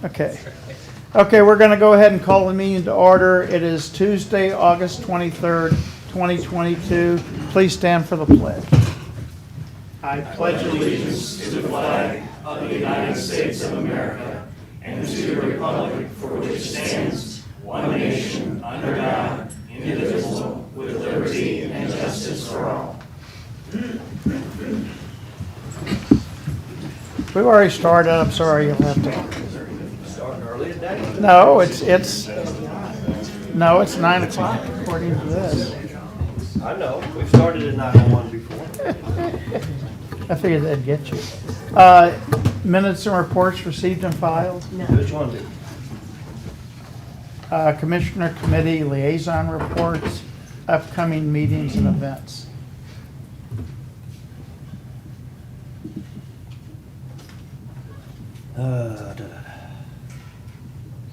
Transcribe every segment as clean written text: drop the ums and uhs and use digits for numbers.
Okay. Okay, we're going to go ahead and call the meeting to order. It is Tuesday, August 23rd, 2022. Please stand for the pledge. I pledge allegiance to the flag of the United States of America and to the republic for which it stands, one nation, under God, indivisible, with liberty and justice for all. We've already started. I'm sorry, you'll have to. Starting early today? No, it's 9 o'clock according to this. I know, we've started at 9:01 before. I figured that'd get you. Minutes and reports received and filed. Which one did? Commissioner committee liaison reports, upcoming meetings and events.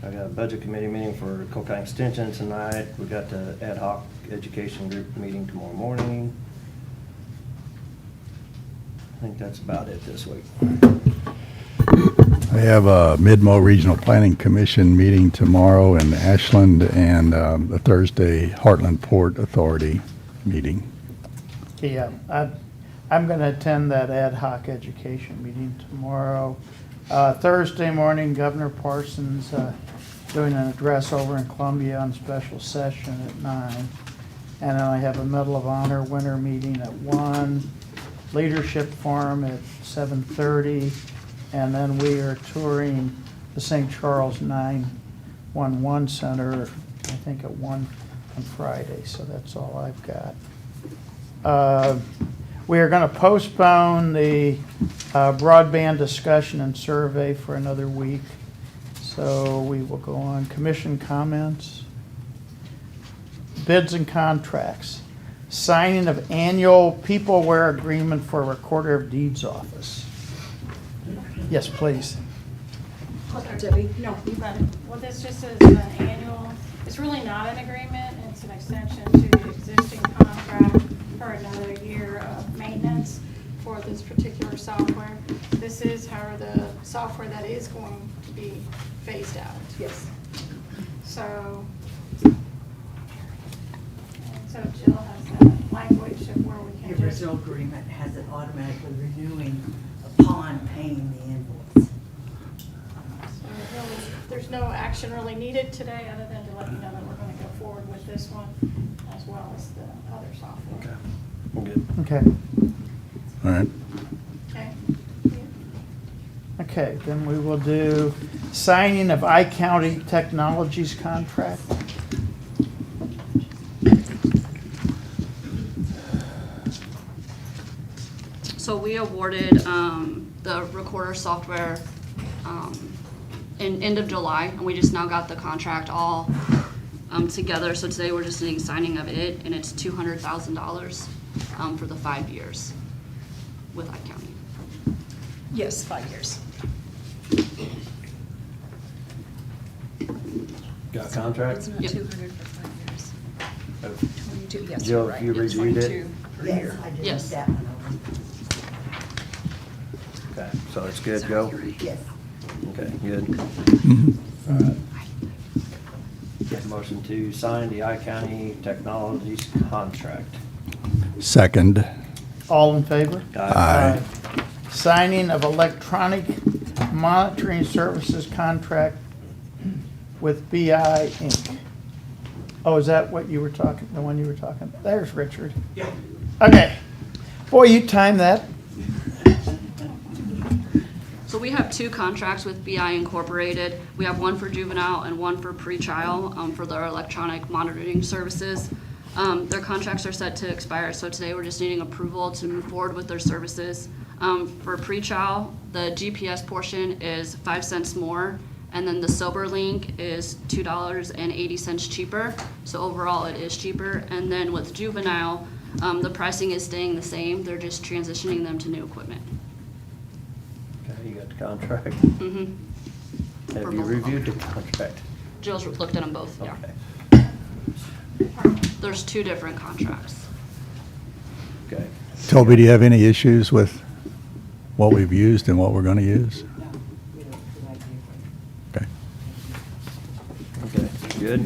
I got a budget committee meeting for Cole County Extension tonight. We got the ad hoc education group meeting tomorrow morning. I think that's about it this week. I have a Midmo Regional Planning Commission meeting tomorrow in Ashland and a Thursday Heartland Port Authority meeting. Yeah, I'm going to attend that ad hoc education meeting tomorrow. Thursday morning, Governor Parsons doing an address over in Columbia on special session at 9. And then I have a Medal of Honor winter meeting at 1, leadership forum at 7:30, and then we are touring the St. Charles 911 Center, I think at 1 on Friday, so that's all I've got. We are going to postpone the broadband discussion and survey for another week. So we will go on commission comments. Bids and contracts. Signing of annual peopleware agreement for Recorder of Deeds office. Yes, please. Debbie? No, you got it. Well, this just is an annual, it's really not an agreement, it's an extension to the existing contract for another year of maintenance for this particular software. This is, however, the software that is going to be phased out. Yes. So Jill has that language of where we can The just. original agreement has it automatically renewing upon paying the invoice. So really, there's no action really needed today, other than to let you know that we're going to go forward with this one as well as the other software. Okay, we're good. Okay. All right. Okay? Okay, then we will do signing of iCounty Technologies contract. So we awarded the recorder software in end of July, and we just now got the contract all together. So today we're just doing signing of it, and it's $200,000 for the 5 years with iCounty. Yes, 5 years. Got a contract? It's not Yep. 200 for 5 years. 22, yes, Jill, you're right. you It's reviewed it? 22 per Yes, year. I did Yes. that one over. Okay, so it's good, go? Yes. Okay, good. All right. Get a motion to sign the iCounty Technologies contract. Second. All in favor? Aye. Signing of electronic monitoring services contract with BI Inc. Oh, is that what you were talking, the one you were talking about? There's Richard. Yeah. Okay. Boy, you timed that. So we have two contracts with BI Incorporated. We have one for juvenile and one for pretrial for their electronic monitoring services. Their contracts are set to expire, so today we're just needing approval to move forward with their services. For pretrial, the GPS portion is 5 cents more, and then the Sober Link is $2.80 cheaper. So overall, it is cheaper. And then with juvenile, the pricing is staying the same. They're just transitioning them to new equipment. Okay, you got the contract. Mm-hmm. Have you reviewed the contract? Jill's looked at them both, yeah. Okay. There's two different contracts. Okay. Toby, do you have any issues with what we've used and what we're going to use? No, we don't provide Okay, good.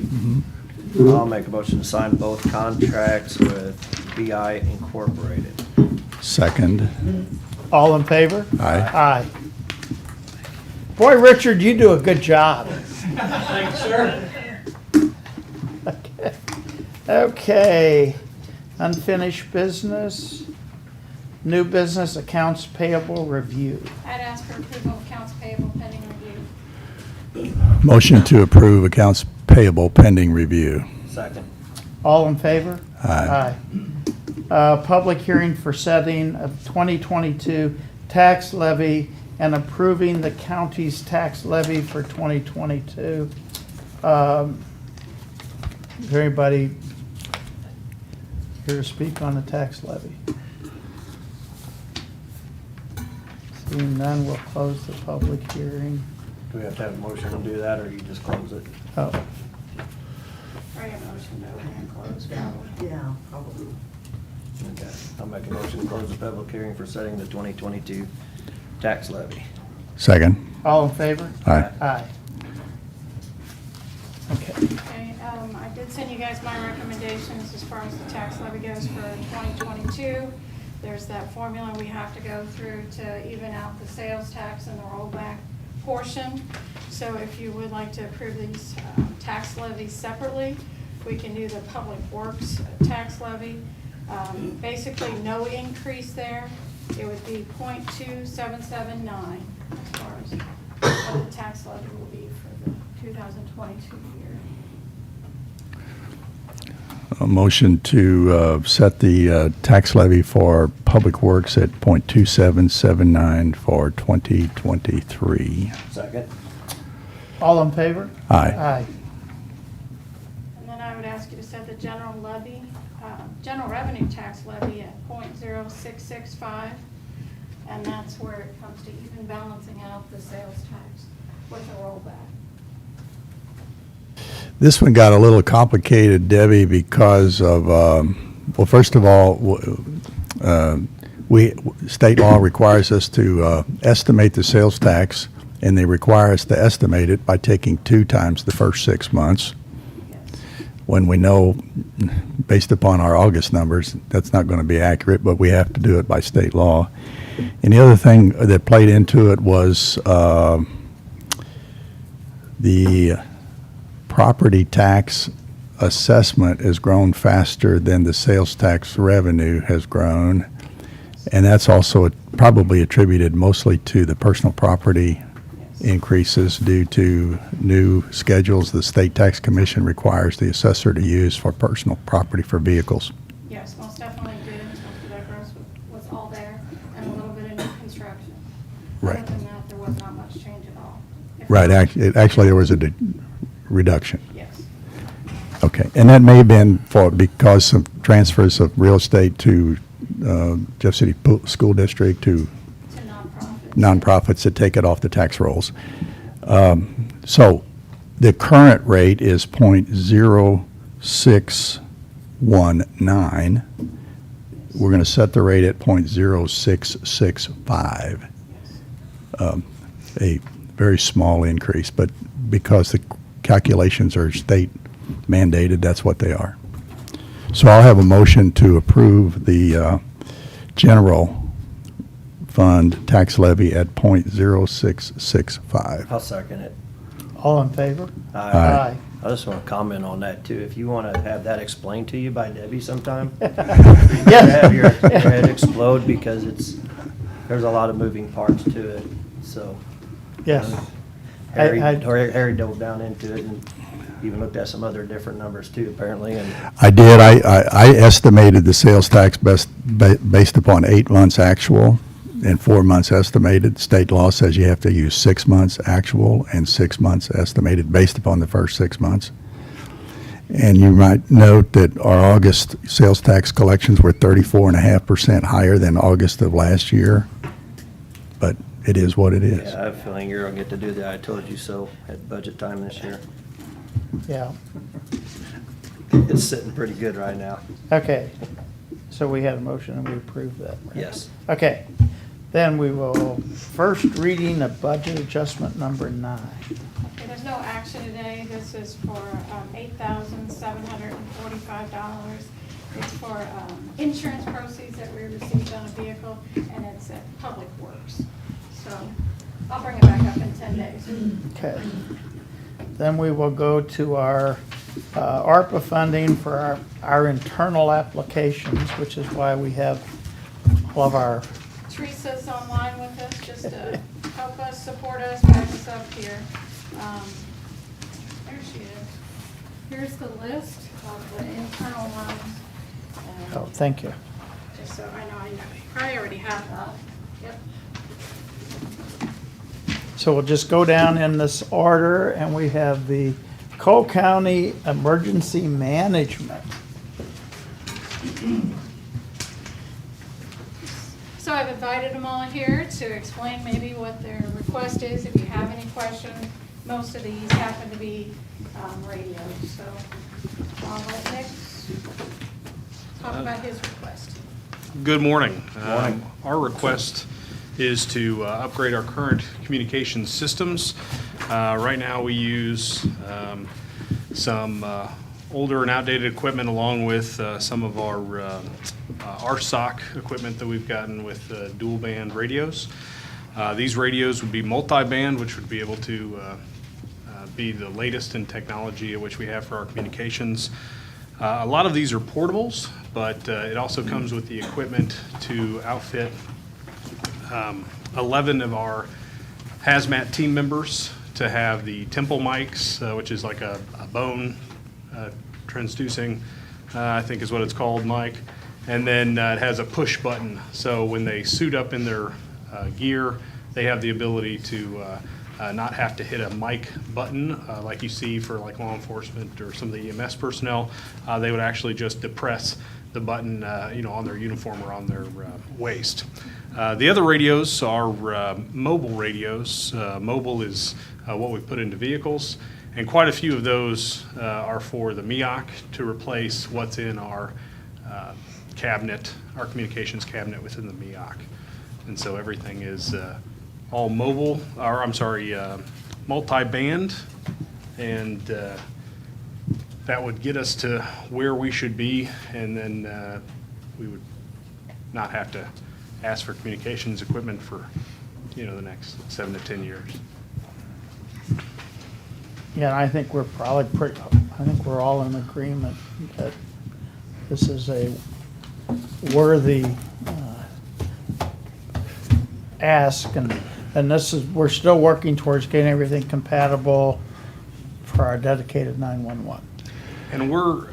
I'll make a motion to sign both contracts with BI Incorporated. Second. All in favor? Aye. Aye. Boy, Richard, you do a good job. Thanks, sir. Okay, unfinished business, new business accounts payable review. I'd ask for approval of accounts payable pending review. Motion to approve accounts payable pending review. Second. All in favor? Aye. Public hearing for setting of 2022 tax levy and approving the county's tax levy for 2022. Is there anybody here to speak on the tax levy? Seeing none, we'll close the public hearing. Do we have to have a motion to do that, or you just close it? Oh, Or a motion to open and close, probably. Yeah, probably. Okay, I'll make a motion to close the public hearing for setting the 2022 tax levy. Second. all in favor? Aye. Aye. Okay. Okay, I did send you guys my recommendations as far as the tax levy goes for 2022. There's that formula we have to go through to even out the sales tax and the rollback portion. So if you would like to approve these tax levies separately, we can do the public works tax levy. Basically, no increase there. It would be .2779 as far as what the tax levy will be for the 2022 year. A motion to set the tax levy for public works at .2779 for 2023. Second. All in favor? Aye. Aye. And then I would ask you to set the general levy, general revenue tax levy at .0665, and that's where it comes to even balancing out the sales tax with a rollback. This one got a little complicated, Debbie, because of, well, first of all, state law requires us to estimate the sales tax, and they require us to estimate it by taking 2 times the first 6 months. Yes. When we know, based upon our August numbers, that's not going to be accurate, but we have to do it by state law. And the other thing that played into it was the property tax assessment has grown faster than the sales tax revenue has grown. And that's also probably attributed mostly to the personal property increases due to new schedules the State Tax Commission requires the assessor to use for personal property for vehicles. Yes, most definitely did. Most of that growth was all there, and a little bit of new construction. Right. Other than that, there was not much change at all. Right, actually there was a reduction. Yes. Okay, and that may have been because some transfers of real estate to Jeff City School District to To nonprofits. nonprofits that take it off the tax rolls. So the current rate is .0619. We're going to set the rate at .0665. A very small increase, but because the calculations are state mandated, that's what they are. So I'll have a motion to approve the general fund tax levy at .0665. I'll second it. All in favor? Aye. I just want to comment on that too. If you want to have that explained to you by Debbie sometime, Yes. have your head explode because there's a lot of moving parts to it. So Yes. Harry dove down into it and even looked at some other different numbers too, apparently. And I did. I estimated the sales tax based upon 8 months actual and 4 months estimated. State law says you have to use 6 months actual and 6 months estimated based upon the first 6 months. And you might note that our August sales tax collections were 34.5% higher than August of last year. But it is what it is. yeah, I have a feeling you're gonna get to do that. I told you so at budget time this year. Yeah. It's sitting pretty good right now. Okay. So we had a motion and we approved that. right? Yes. Okay. Then we will, first reading of budget adjustment number 9. Okay, there's no action today. This is for $8,745. It's for insurance proceeds that we received on a vehicle, and it's at Public Works. So I'll bring it back up in 10 days. Okay. Then we will go to our ARPA funding for our internal applications, which is why we have all of our, Teresa's online with us, just to help us, support us, back us up here. There she is. Here's the list of the internal ones. And oh, thank you. just so I probably already have that. Yep. So we'll just go down in this order, and we have the Cole County Emergency Management. So I've invited them all here to explain maybe what their request is, if you have any questions. Most of these happen to be radios, so I'll let Nick talk about his request. Good morning. Morning. Our request is to upgrade our current communications systems. Right now, we use some older and outdated equipment along with some of our RSOC equipment that we've gotten with dual band radios. These radios would be multi-band, which would be able to be the latest in technology which we have for our communications. A lot of these are portables, but it also comes with the equipment to outfit 11 of our hazmat team members to have the temple mics, which is like a bone transducing, I think is what it's called, mic. And then it has a push button. So when they suit up in their gear, they have the ability to not have to hit a mic button like you see for like law enforcement or some of the EMS personnel. They would actually just depress the button, on their uniform or on their waist. The other radios are mobile radios. Mobile is what we put into vehicles, and quite a few of those are for the MEOC to replace what's in our cabinet, our communications cabinet within the MEOC. And so everything is all mobile, or I'm sorry, multi-band, and that would get us to where we should be, and then we would not have to ask for communications equipment for, the next 7 to 10 years. Yeah, and I think we're probably I think we're all in agreement that this is a worthy ask, and we're still working towards getting everything compatible for our dedicated 911. And we're,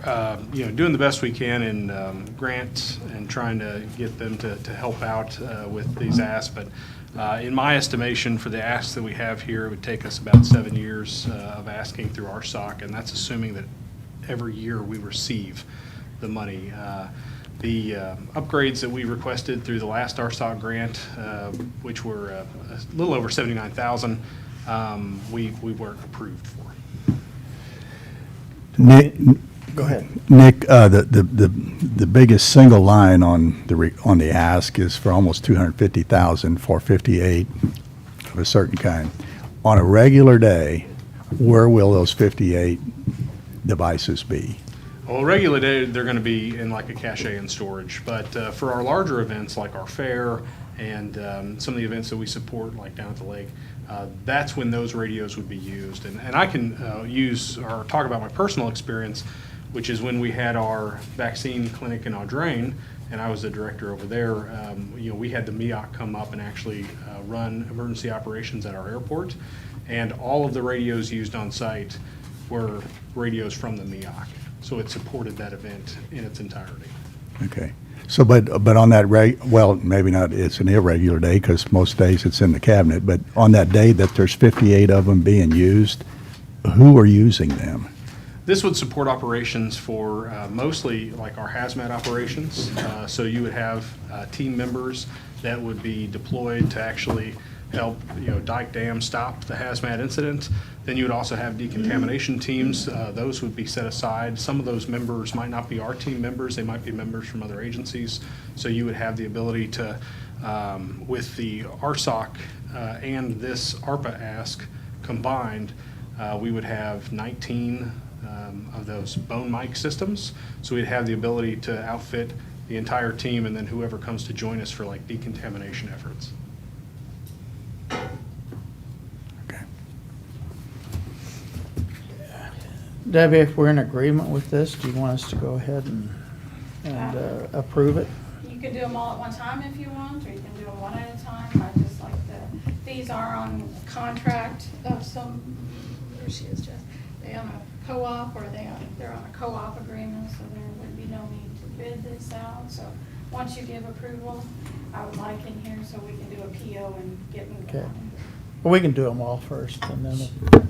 doing the best we can in grants and trying to get them to help out with these asks. But in my estimation, for the asks that we have here, it would take us about 7 years of asking through our SOC, and that's assuming that every year we receive the money. The upgrades that we requested through the last RSOC grant, which were a little over $79,000, we weren't approved for. Nick, Go ahead. Nick, the biggest single line on the ask is for almost 250,000 for 58 of a certain kind. On a regular day, where will those 58 devices be? Well, regular day, they're going to be in like a cache and storage. But for our larger events, like our fair and some of the events that we support, like down at the lake, that's when those radios would be used. And I can use or talk about my personal experience, which is when we had our vaccine clinic in Audrain, and I was the director over there. We had the MEOC come up and actually run emergency operations at our airport, and all of the radios used on site were radios from the MEOC. So it supported that event in its entirety. Okay. So, but on that well, maybe not, it's an irregular day because most days it's in the cabinet, but on that day that there's 58 of them being used, who are using them? This would support operations for mostly like our hazmat operations. So you would have team members that would be deployed to actually help, dike dam stop the hazmat incident. Then you would also have decontamination teams. Those would be set aside. Some of those members might not be our team members. They might be members from other agencies. So you would have the ability to, with the RSOC and this ARPA ask combined, we would have 19 of those bone mic systems. So we'd have the ability to outfit the entire team and then whoever comes to join us for like decontamination efforts. Okay. Debbie, if we're in agreement with this, do you want us to go ahead and approve it? You can do them all at one time if you want, or you can do them one at a time. I just like these are on contract of some, where she is, Jess. They on a co-op or they're on a co-op agreement, so there would be no need to bid this out. So once you give approval, I would like in here so we can do a PO and get moving Okay. on. Well, we can do them all first, and then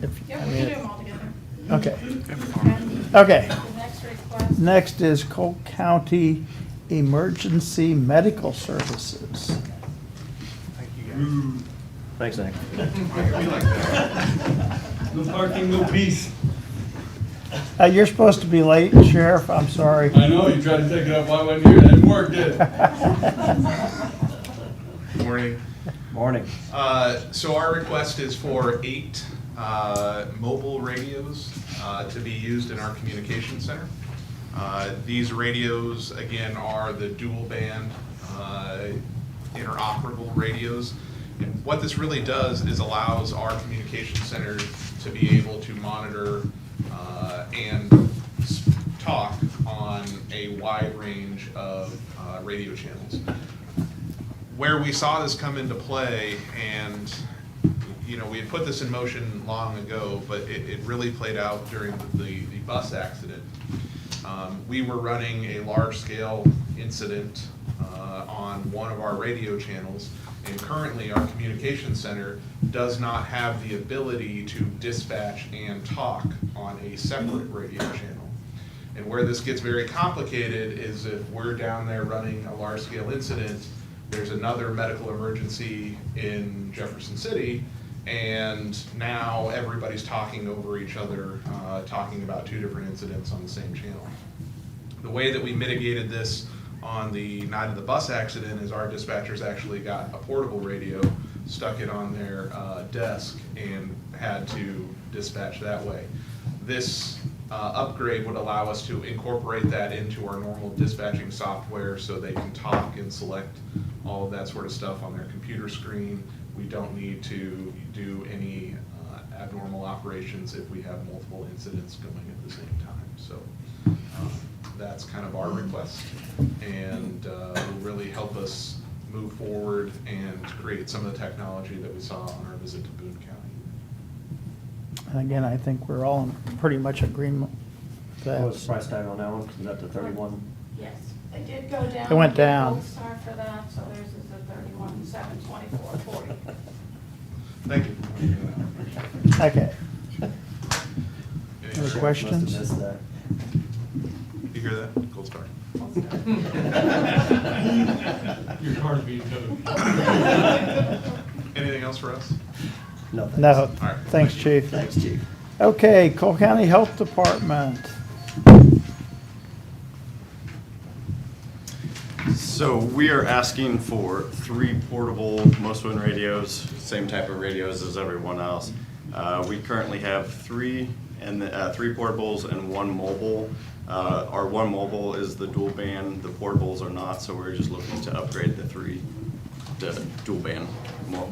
if, Yeah, I we mean, can do them all together. okay. And Okay. the next request. Next is Cole County Emergency Medical Services. Thank you guys. Thanks, Nick. No parking, no peace. You're supposed to be late, Sheriff, I'm sorry. I know, you tried to take it up while I wasn't here, it didn't work, did it? Morning. Morning. So our request is for 8 mobile radios to be used in our communication center. These radios, again, are the dual band interoperable radios. And what this really does is allows our communication center to be able to monitor and talk on a wide range of radio channels. Where we saw this come into play, and we had put this in motion long ago, but it really played out during the bus accident. We were running a large-scale incident on one of our radio channels, and currently our communication center does not have the ability to dispatch and talk on a separate radio channel. And where this gets very complicated is if we're down there running a large-scale incident, there's another medical emergency in Jefferson City, and now everybody's talking over each other, talking about 2 different incidents on the same channel. The way that we mitigated this on the night of the bus accident is our dispatchers actually got a portable radio, stuck it on their desk, and had to dispatch that way. This upgrade would allow us to incorporate that into our normal dispatching software so they can talk and select all of that sort of stuff on their computer screen. We don't need to do any abnormal operations if we have multiple incidents going at the same time. So that's kind of our request, and will really help us move forward and create some of the technology that we saw on our visit to Boone County. And again, I think we're all in pretty much agreement with that. What was the price tag on that one? Is that the 31? Yes, they did go down. It went They did down. Gold Star for that, so theirs is a 31,724.40. Thank you. Okay. Any Any other- questions? Must have missed that. You hear that? Gold Star. Your car's being towed. Anything else for us? No, thanks. No, All right. thanks, Chief. Thanks, Chief. Okay, Cole County Health Department. So we are asking for 3 portable most-win radios, same type of radios as everyone else. We currently have 3 portables and 1 mobile. Our 1 mobile is the dual band, the portables are not, so we're just looking to upgrade the 3 to dual band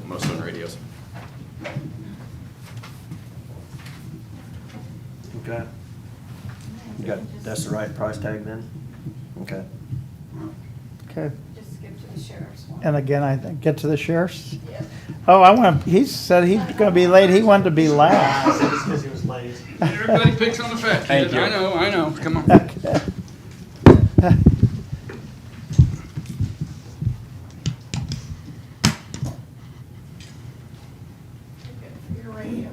most-win radios. Okay. That's the right price tag then? Okay. Okay. Just skip to the sheriff's one. And again, I think, get to the sheriff's? Yeah. Oh, he said he's gonna be late. He wanted to be last. It's because he was late. Everybody picks on the fat Thank kid. you. I know, come on. Okay. For your radios.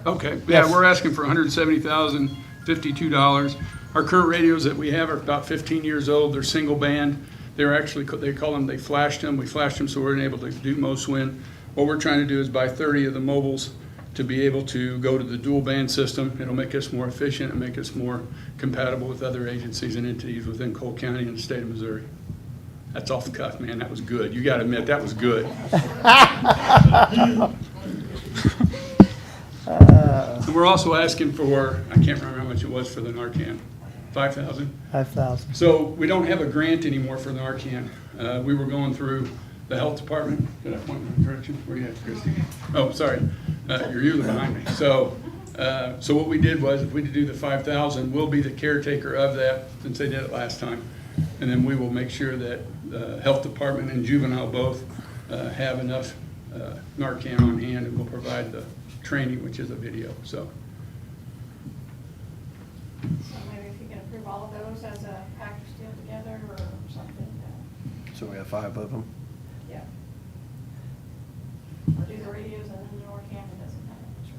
Okay, Yes. yeah, we're asking for $170,052. Our current radios that we have are about 15 years old. They're single band. They're actually, they call them, they flashed them. We flashed them so we're able to do most win. What we're trying to do is buy 30 of the mobiles to be able to go to the dual band system. It'll make us more efficient and make us more compatible with other agencies and entities within Cole County and the state of Missouri. That's off the cuff, man. That was good. You gotta admit, that was good. And we're also asking for, I can't remember how much it was for the Narcan, 5,000? 5,000. So we don't have a grant anymore for Narcan. We were going through the health department. Did I point in the direction? Where you at, Christie? Oh, sorry. You're usually behind me. So what we did was, if we do the 5,000, we'll be the caretaker of that, since they did it last time. And then we will make sure that the health department and juvenile both have enough Narcan on hand, and we'll provide the training, which is a video, so. So maybe if you can approve all of those as a package deal together or something. So we have 5 of them. Yeah. Or do the radios and then the Narcan, it doesn't matter which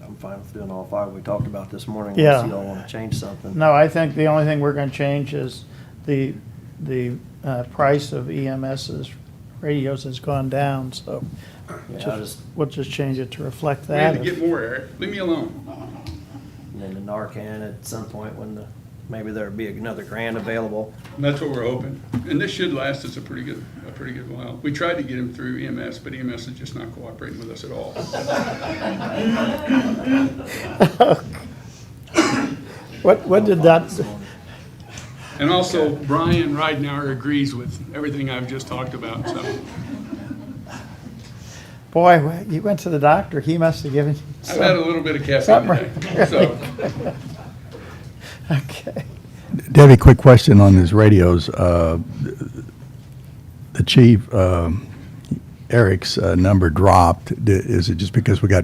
one. I'm fine with doing all 5 we talked about this morning. Yeah. Unless y'all want to change something. No, I think the only thing we're gonna change is the price of EMS's radios has gone down, so Yeah, we'll just change it to reflect We had that. to get more, Eric. Leave me alone. and then the Narcan at some point when maybe there'll be another grant available. And that's what we're hoping. And this should last us a pretty good while. We tried to get him through EMS, but EMS is just not cooperating with us at all. What did that, And also, Brian Ridenour agrees with everything I've just talked about, so. boy, you went to the doctor, he must have given you I've had a little bit of caffeine today, so. Okay. Debbie, quick question on these radios. The chief, Eric's number dropped. Is it just because we got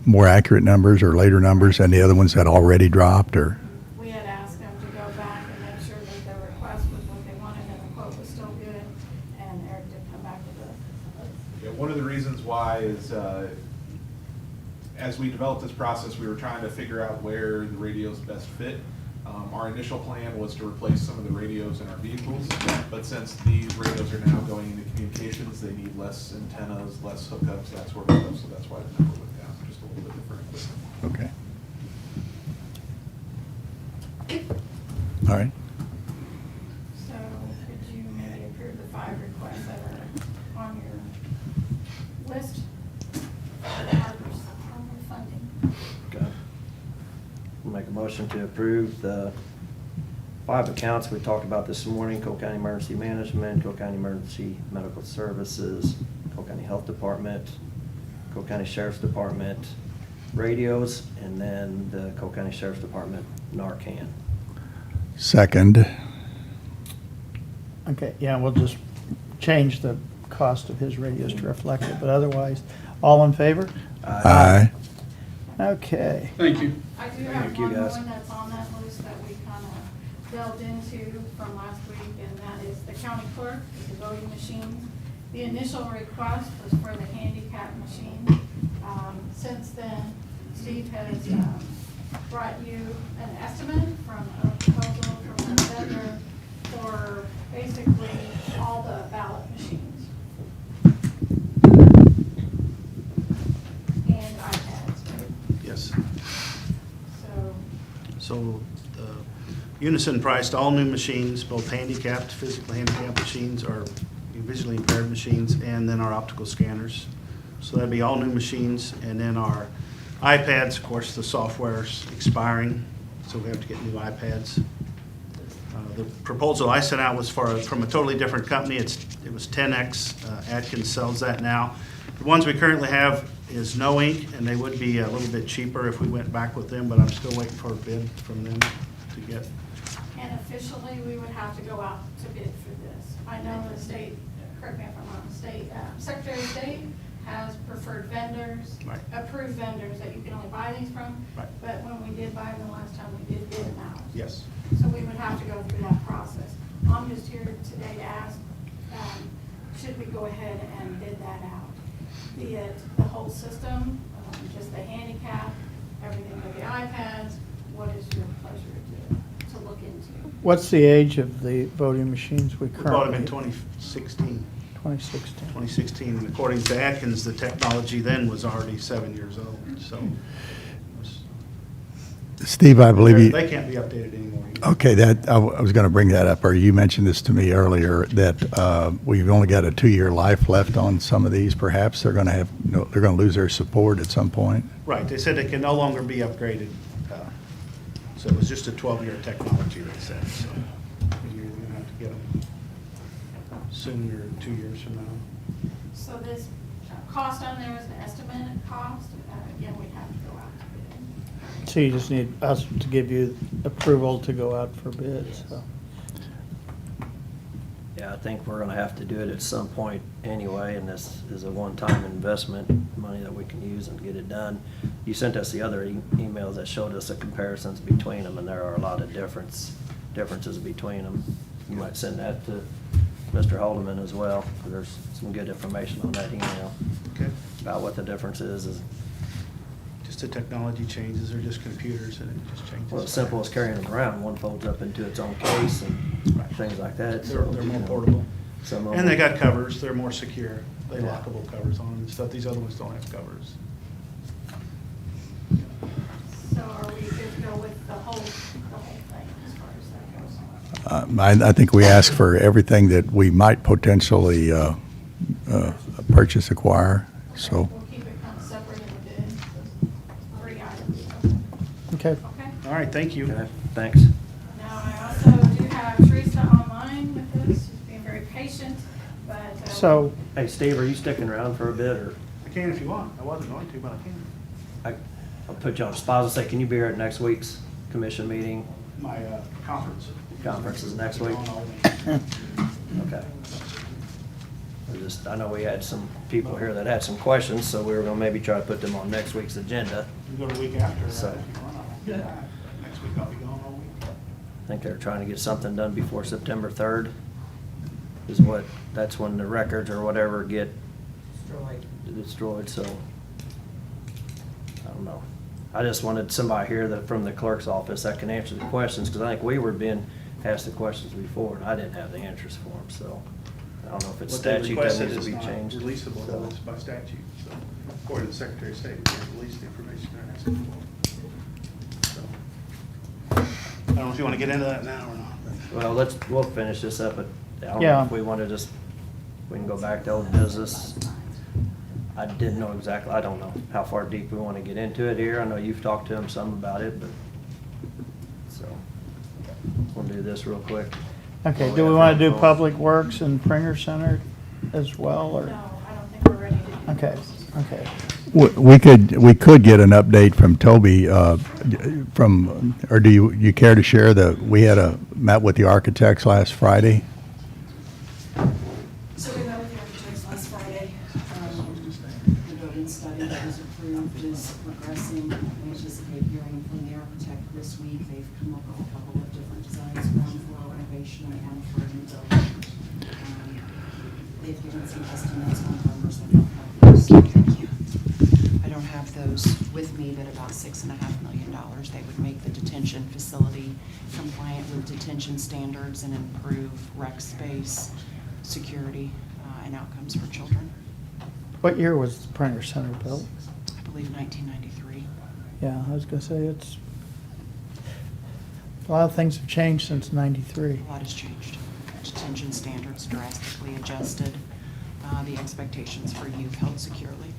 more accurate numbers or later numbers and the other ones had already dropped, or? We had asked them to go back and make sure that their request was what they wanted and the quote was still good, and Eric did come back with it. Yeah, one of the reasons why is, as we developed this process, we were trying to figure out where the radios best fit. Our initial plan was to replace some of the radios in our vehicles, but since these radios are now going into communications, they need less antennas, less hookups, that sort of stuff, so that's why the number went down, just a little bit different equipment. Okay. All right. So could you maybe approve the 5 requests that are on your list? Funding. Okay. We'll make a motion to approve the 5 accounts we talked about this morning: Cole County Emergency Management, Cole County Emergency Medical Services, Cole County Health Department, Cole County Sheriff's Department radios, and then the Cole County Sheriff's Department Narcan. Second. Okay, yeah, we'll just change the cost of his radios to reflect it, but otherwise, all in favor? Aye. Okay. Thank you. I do have Thank you, one more guys. that's on that list that we kind of delved into from last week, and that is the county clerk, the voting machines. The initial request was for the handicap machine. Since then, Steve has brought you an estimate from a proposal from a vendor for basically all the ballot machines. And iPads, right? Yes. So, So Unison priced all new machines, both handicapped, physically handicapped machines, or visually impaired machines, and then our optical scanners. So that'd be all new machines, and then our iPads, of course, the software's expiring, so we have to get new iPads. The proposal I sent out was from a totally different company. It was 10X. Atkins sells that now. The ones we currently have is No Ink, and they would be a little bit cheaper if we went back with them, but I'm still waiting for a bid from them to get. and officially, we would have to go out to bid for this. I know the state, correct me if I'm wrong, Secretary of State has preferred vendors, Right. approved vendors that you can only buy these from. Right. But when we did buy them the last time, we did bid them out. Yes. So we would have to go through that process. I'm just here today to ask, should we go ahead and bid that out? Be it the whole system, just the handicap, everything with the iPads, what is your pleasure to look into? What's the age of the voting machines we We bought them in currently? 2016. 2016. And according to Atkins, the technology then was already 7 years old, so. Steve, I believe you. They can't be updated anymore. Okay, I was going to bring that up, or you mentioned this to me earlier, that we've only got a 2-year life left on some of these. Perhaps they're going to have, they're going to lose their support at some point. Right, they said they can no longer be upgraded. So it was just a 12-year technology, they said, so you're going to have to get them soon or 2 years from now. So this cost on there is an estimated cost. Again, we'd have to go out to bid. So you just need us to give you approval to go out for bids, so. Yeah, I think we're gonna have to do it at some point anyway, and this is a one-time investment, money that we can use and get it done. You sent us the other emails that showed us the comparisons between them, and there are a lot of differences between them. You might send that to Mr. Haldeman as well, because there's some good information on that email Okay. about what the difference is. Just the technology changes, or just computers, and it just changes. Well, as simple as carrying them around, one folds up into its own case and things like that. They're more portable. Some of And they them- got covers, they're more secure. They Yeah. lockable covers on them and stuff. These other ones don't have covers. So are we good to go with the whole thing as far as that goes? I think we ask for everything that we might potentially purchase, acquire, so. We'll keep it kind of separate in the bid, those 3 items. Okay. Okay? All right, thank you. Okay, thanks. Now, I also do have Teresa online with us. She's being very patient, but. So, Hey, Steve, are you sticking around for a bit, or I can if you want. I wasn't going to, but I can. I'll put you on the spot and say, can you be here at next week's commission meeting? My conference. Conference is next week? Okay. I know we had some people here that had some questions, so we were gonna maybe try to put them on next week's agenda. You go the week after. So- if you want. Yeah. Next week I'll be gone all week. I think they're trying to get something done before September 3rd, that's when the records or whatever get destroyed, so. I don't know. I just wanted somebody here from the clerk's office that can answer the questions, because I think we were being asked the questions before, and I didn't have the answers for them, so. I don't know if it's What they statute that requested needs to is be not changed. releasable, so. it's by statute, so according to the Secretary of State, we can't release the information they're asking for. So, I don't know if you want to get into that now or not. but- Well, we'll finish this up, but I don't know Yeah. if we want to just, we can go back to old business. I didn't know exactly, I don't know how far deep we want to get into it here. I know you've talked to him some about it, but, so, we'll do this real quick. okay, do we want to do Public Works and Pringer Center as well, or? No, I don't think we're ready to do Okay, those. okay. We could get an update from Toby, or do you care to share we met with the architects last Friday? So we met with the architects last Friday. The building study that was approved is progressing. We anticipate hearing from the architect this week. They've come up with a couple of different designs, one for renovation and one for a new building. They've given some estimates on numbers. I don't have those. Thank you. I don't have those with me, but about $6.5 million. They would make the detention facility compliant with detention standards and improve rec space, security, and outcomes for children. What year was the Pringer Center built? I believe 1993. Yeah, I was gonna say a lot of things have changed since '93. A lot has changed. Detention standards drastically adjusted. The expectations for youth held securely.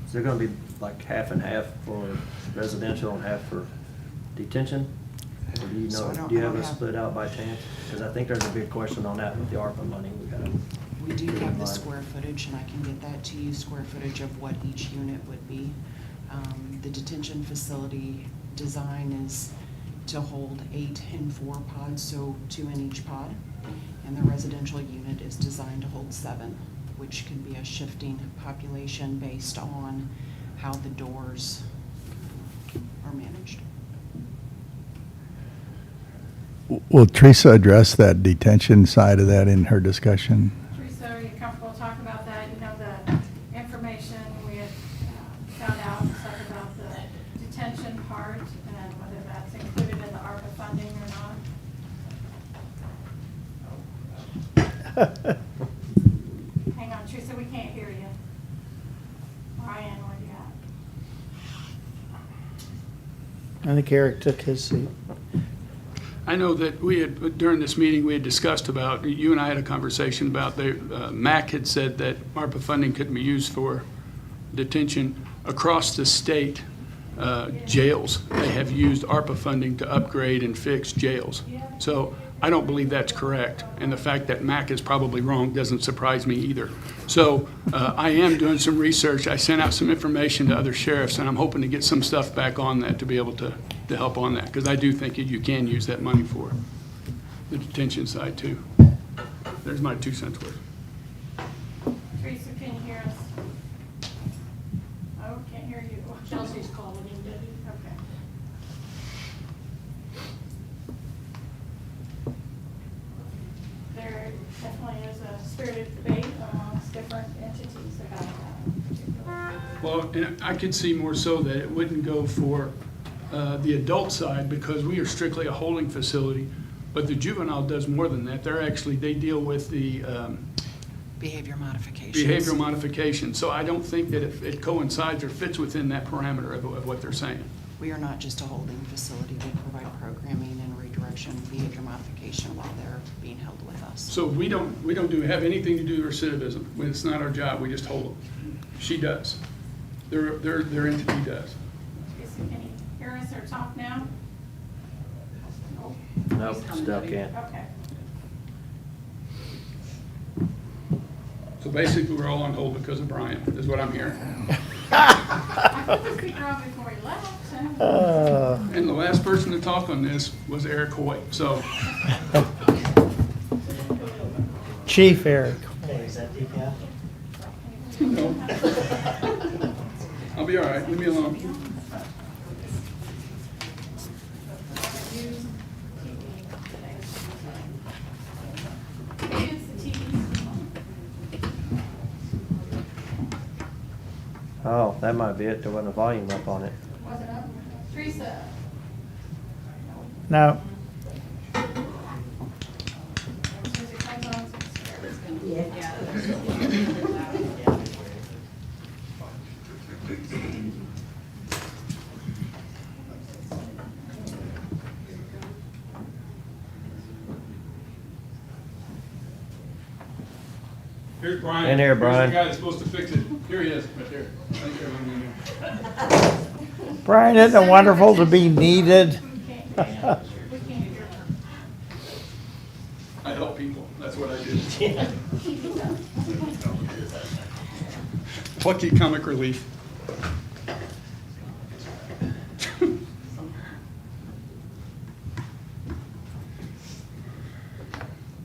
Is there gonna be like half and half for residential and half for detention? Or do you So I know, don't- do you I have don't it have- split out by chance? Because I think there's a big question on that with the ARPA money. We gotta. We do keep in have the mind. square footage, and I can get that to you, square footage of what each unit would be. The detention facility design is to hold 8 in 4 pods, so 2 in each pod. And the residential unit is designed to hold 7, which can be a shifting population based on how the doors are managed. Will Teresa address that detention side of that in her discussion? Teresa, are you comfortable talking about that? You know, the information we had found out and stuff about the detention part and whether that's included in the ARPA funding or not? Hang on, Teresa, we can't hear you. Brian, where you at? I think Eric took his seat. I know that we had, during this meeting, we had discussed about, you and I had a conversation about, MAC had said that ARPA funding couldn't be used for detention across the state. Jails, they have used ARPA funding to upgrade and fix jails. So I don't believe that's correct, and the fact that MAC is probably wrong doesn't surprise me either. So I am doing some research. I sent out some information to other sheriffs, and I'm hoping to get some stuff back on that to be able to help on that, because I do think you can use that money for the detention side too. There's my 2 cents worth. Teresa, can you hear us? Oh, can't hear you. Chelsea's calling in, Debbie. Okay. There definitely is a spirited debate amongst different entities about that. Well, and I could see more so that it wouldn't go for the adult side, because we are strictly a holding facility, but the juvenile does more than that. They deal with the Behavior modifications. behavioral modification. So I don't think that it coincides or fits within that parameter of what they're saying. We are not just a holding facility. We provide programming and redirection, behavior modification while they're being held with us. So we don't have anything to do with recidivism. It's not our job, we just hold them. She does. Their entity does. Teresa, can you hear us or talk now? Nope. Nope, still can't. Okay. So basically, we're all on hold because of Brian, is what I'm hearing. I put the speaker on before he left. And the last person to talk on this was Eric Hoy, so. Chief Eric. No. I'll be all right, leave me alone. Maybe it's the TV. Oh, that might be it. There wasn't a volume up on it. Was it up? Teresa? No. Music comes on, so it's Here's Brian. In here, Brian. Here's the guy that's supposed to fix it. Here he is, right there. Right there. Brian, isn't it wonderful to be needed? we can't hear her. I help people, that's what I do. Plucky comic relief.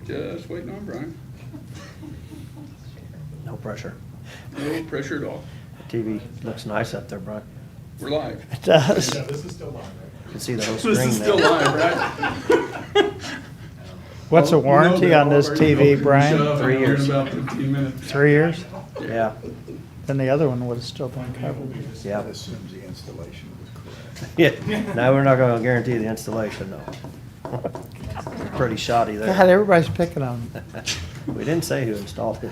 Just waiting on Brian. No pressure. No pressure at all. The TV looks nice up there, Brian. We're live. It does. You can see the whole This screen is still now. live, right? What's the warranty on this TV, Brian? 3 years. About 15 minutes. 3 years? Yeah, Then the other one would have still been covered. yeah. Assumes the installation was correct. Yeah, no, we're not gonna guarantee the installation, no. Pretty shoddy God, there. everybody's picking on them. We didn't say who installed it.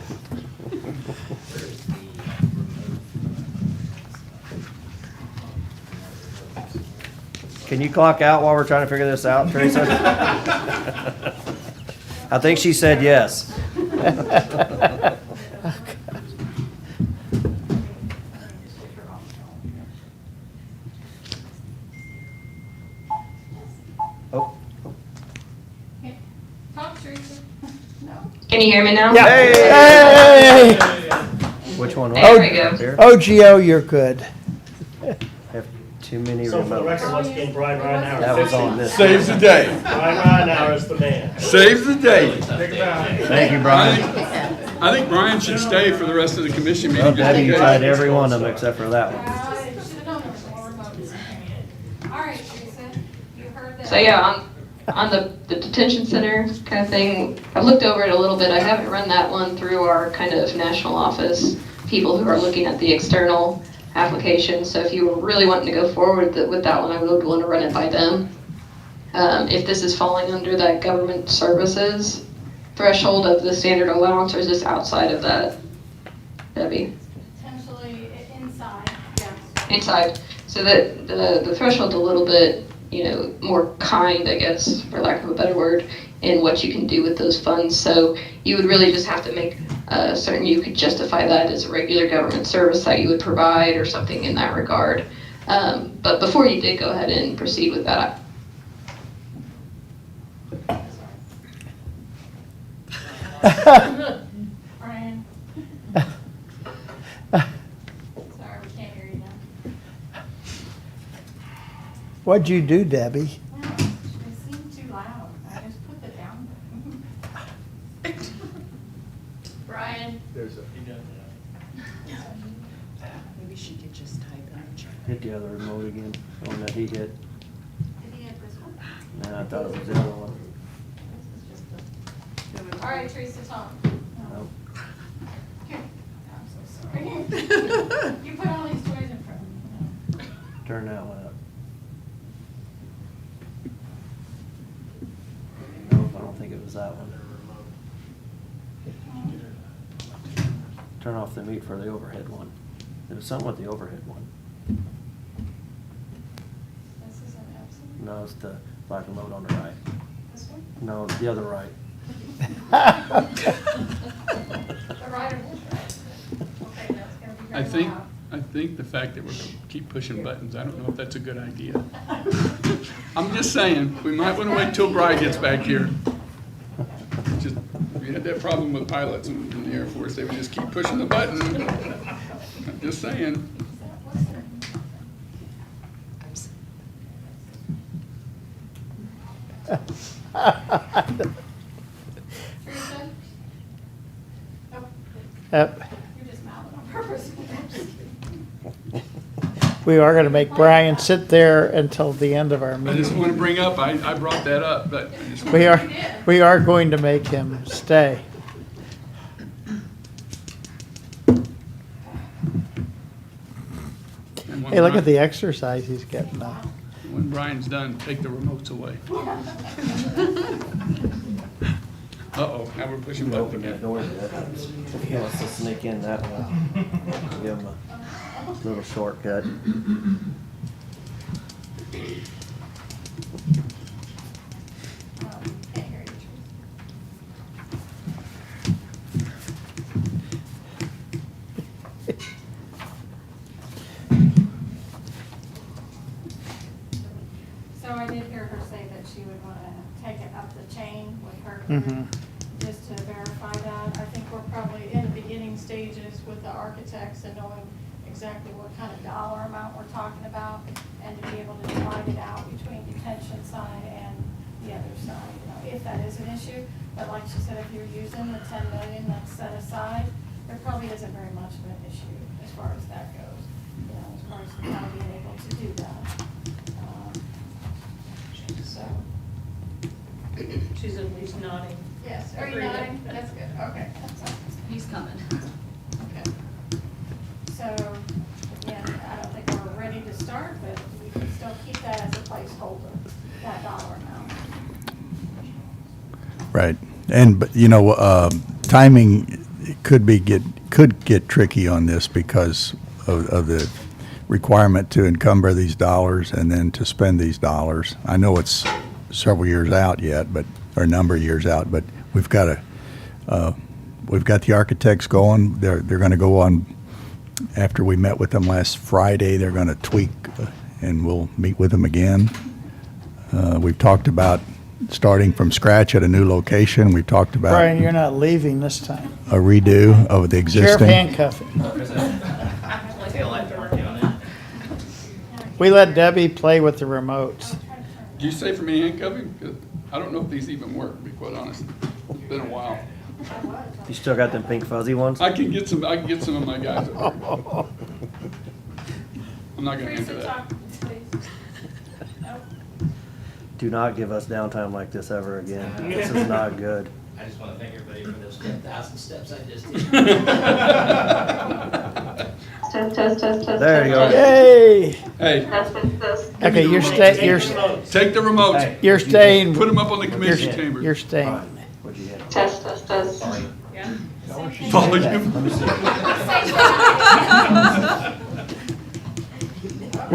Can you clock out while we're trying to figure this out, Teresa? I think she said yes. Oh, Okay. Talk, Teresa. No? Can you hear me now? Hey! which one? There we go. Here? OGO, you're good. Have too many So for the record, remotes. once again, Brian Reinhauer. That was on this. Saves the day. Brian Reinhauer is the man. Saves the day. Thank you, Brian. I think Brian should stay for the rest of the commission meeting. Well, just Debbie, in you case. tried every one of them except for that one. I should have known there was more remotes. All right, Teresa, you heard that. So yeah, on the detention center kind of thing, I've looked over it a little bit. I haven't run that one through our kind of national office people who are looking at the external application. So if you were really wanting to go forward with that one, I would want to run it by them. If this is falling under that government services threshold of the standard allowance, or is this outside of that, Debbie? Potentially inside, yes. Inside. so that the threshold's a little bit, more kind, I guess, for lack of a better word, in what you can do with those funds. So you would really just have to make certain you could justify that as a regular government service that you would provide or something in that regard. But before you did go ahead and proceed with that, Brian? Sorry, we can't hear you now. What'd you do, Debbie? They seem too loud. I just put it down. Brian? Maybe she could just type in the chat. Hit the other remote again, the one that he hit. Did he hit this one? No, I thought it was the other one. All right, Teresa, talk. Nope. Here. I'm so sorry. You put all these toys in front of me. Turn that one up. Nope, I don't think it was that one. Turn off the mute for the overhead one. There was something with the overhead one. This is an absent. No, it's the black remote on the right. This one? No, the other right. The right or this right? Okay, that's gonna be I very think, loud. I think the fact that we're gonna keep pushing buttons, I don't know if that's a good idea. I'm just saying, we might wanna wait till Brian gets back here. Just, we had that problem with pilots in the Air Force, they would just keep pushing the button. I'm just saying. Teresa? Nope. Yep. You're just mouthing on purpose. We are gonna make Brian sit there until the end of our I just meeting. wanna bring up, I brought that up, but I just. We are going to make him stay. And when Hey, look Brian- at the exercise he's getting now. When Brian's done, take the remotes away. Uh-oh, now we're pushing buttons Open that again. door yet. If he wants to sneak in that way, give him a little shortcut. Can't hear you, Teresa. So I did hear her say that she would want to take it up the chain with her Mhm. just to verify that. I think we're probably in the beginning stages with the architects and knowing exactly what kind of dollar amount we're talking about and to be able to divide it out between detention side and the other side, if that is an issue. But like she said, if you're using the 10 million that's set aside, there probably isn't very much of an issue as far as that goes, as far as the county being able to do that. So, She's at least nodding. yes, are you Agreement. nodding? That's good, okay. he's coming. Okay. So, again, I don't think we're ready to start, but we can still keep that as a placeholder, that dollar amount. Right. And, but, timing could get tricky on this because of the requirement to encumber these dollars and then to spend these dollars. I know it's several years out yet, or a number of years out, but we've got the architects going. They're going to go on, after we met with them last Friday, they're going to tweak, and we'll meet with them again. We've talked about starting from scratch at a new location. We've talked about Brian, you're not leaving this time. a redo of the Sheriff existing. handcuffing. We let Debbie play with the remotes. Did you say for me handcuffing? 'Cause I don't know if these even work, to be quite honest. It's been a while. You still got them pink fuzzy ones? I can get some of my guys up here. I'm not gonna Teresa, enter that. talk, please. Nope. Do not give us downtime like this ever again. This is not good. I just want to thank everybody for those 10,000 steps I just did. Test. There you go. Yay! Hey, Okay, you're take the remotes, you're staying. put them up on the You're, commission chamber. you're staying. What'd you hit? Test. Volume.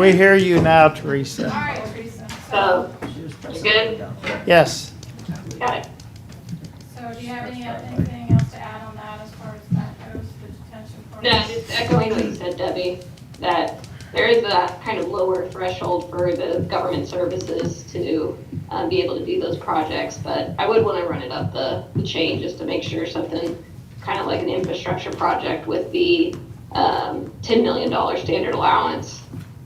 We hear you now, Teresa. All right, Teresa. So, She was pressing good? down. Yes. got it. So do you have anything else to add on that as far as that goes, the detention part? No, just echoing what you said, Debbie, that there is that kind of lower threshold for the government services to be able to do those projects, but I would want to run it up the chain just to make sure something kind of like an infrastructure project with the $10 million standard allowance.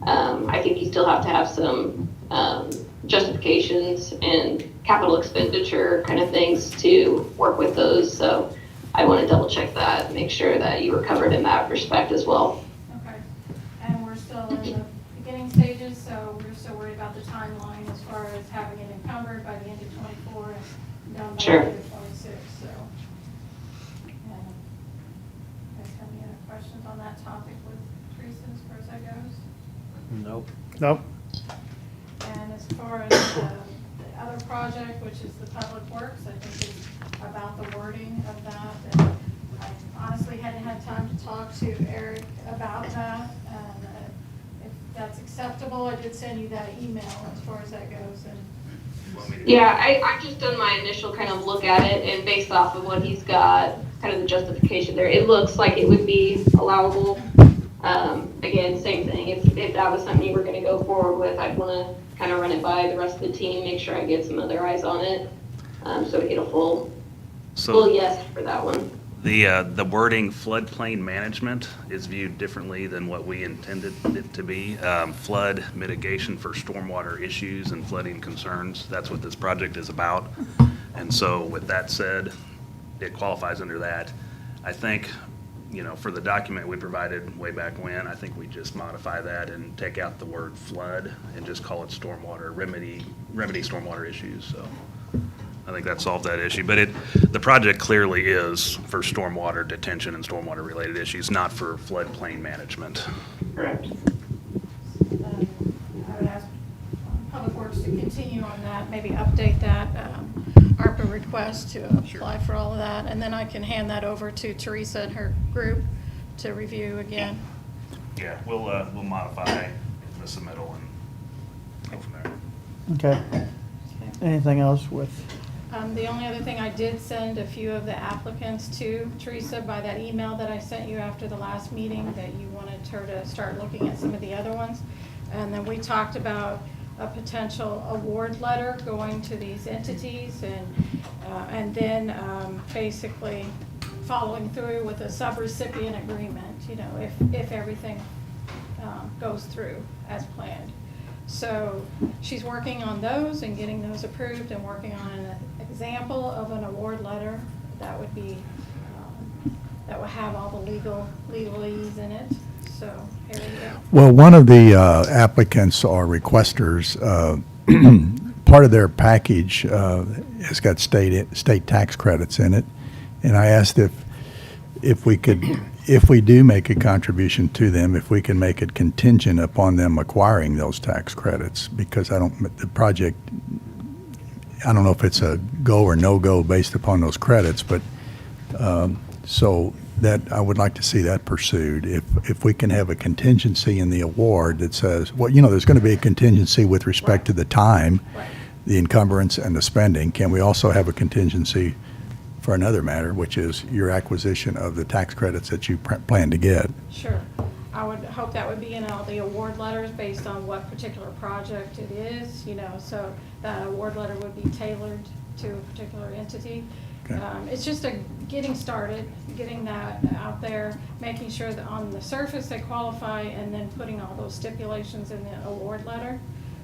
I think you still have to have some justifications and capital expenditure kind of things to work with those. So I want to double check that, make sure that you were covered in that respect as well. Okay, and we're still in the beginning stages, so we're still worried about the timeline as far as having it encumbered by the end of '24 and done by the Sure. end of '26, so. And you guys have any other questions on that topic with Teresa as far as that goes? Nope. Nope. And as far as the other project, which is the Public Works, I think it's about the wording of that. And I honestly hadn't had time to talk to Eric about that. And if that's acceptable, I did send you that email as far as that goes. And Yeah, I've just done my initial kind of look at it, and based off of what he's got, kind of the justification there, it looks like it would be allowable. Again, same thing, if that was something you were gonna go forward with, I'd wanna kind of run it by the rest of the team, make sure I get some other eyes on it, so we get a full yes for that one. The wording floodplain management is viewed differently than what we intended it to be. Flood mitigation for stormwater issues and flooding concerns, that's what this project is about. And so with that said, it qualifies under that. I think, for the document we provided way back when, I think we just modify that and take out the word flood and just call it stormwater, remedy stormwater issues, so. I think that solved that issue, but the project clearly is for stormwater detention and stormwater related issues, not for floodplain management. Correct. I would ask Public Works to continue on that, maybe update that ARPA request to apply for all of that, and then I can hand that over to Teresa and her group to review again. Yeah, we'll modify the submittal and go from there. Okay. Anything else with? The only other thing, I did send a few of the applicants to Teresa by that email that I sent you after the last meeting, that you wanted her to start looking at some of the other ones. And then we talked about a potential award letter going to these entities, and then basically following through with a subrecipient agreement, if everything goes through as planned. So she's working on those and getting those approved, and working on an example of an award letter that would be, that would have all the legalese in it. So here we go. Well, one of the applicants or requesters, part of their package has got state tax credits in it. And I asked if we could, if we do make a contribution to them, if we can make it contingent upon them acquiring those tax credits, because the project, I don't know if it's a go or no-go based upon those credits, but so that I would like to see that pursued. If we can have a contingency in the award that says, well, there's going to be a contingency with respect to the time, the encumbrance, and the spending. Can we also have a contingency for another matter, which is your acquisition of the tax credits that you plan to get? Sure. I would hope that would be in all the award letters based on what particular project it is, so that award letter would be tailored to a particular entity. Okay. It's just getting started, getting that out there, making sure that on the surface they qualify, and then putting all those stipulations in the award letter.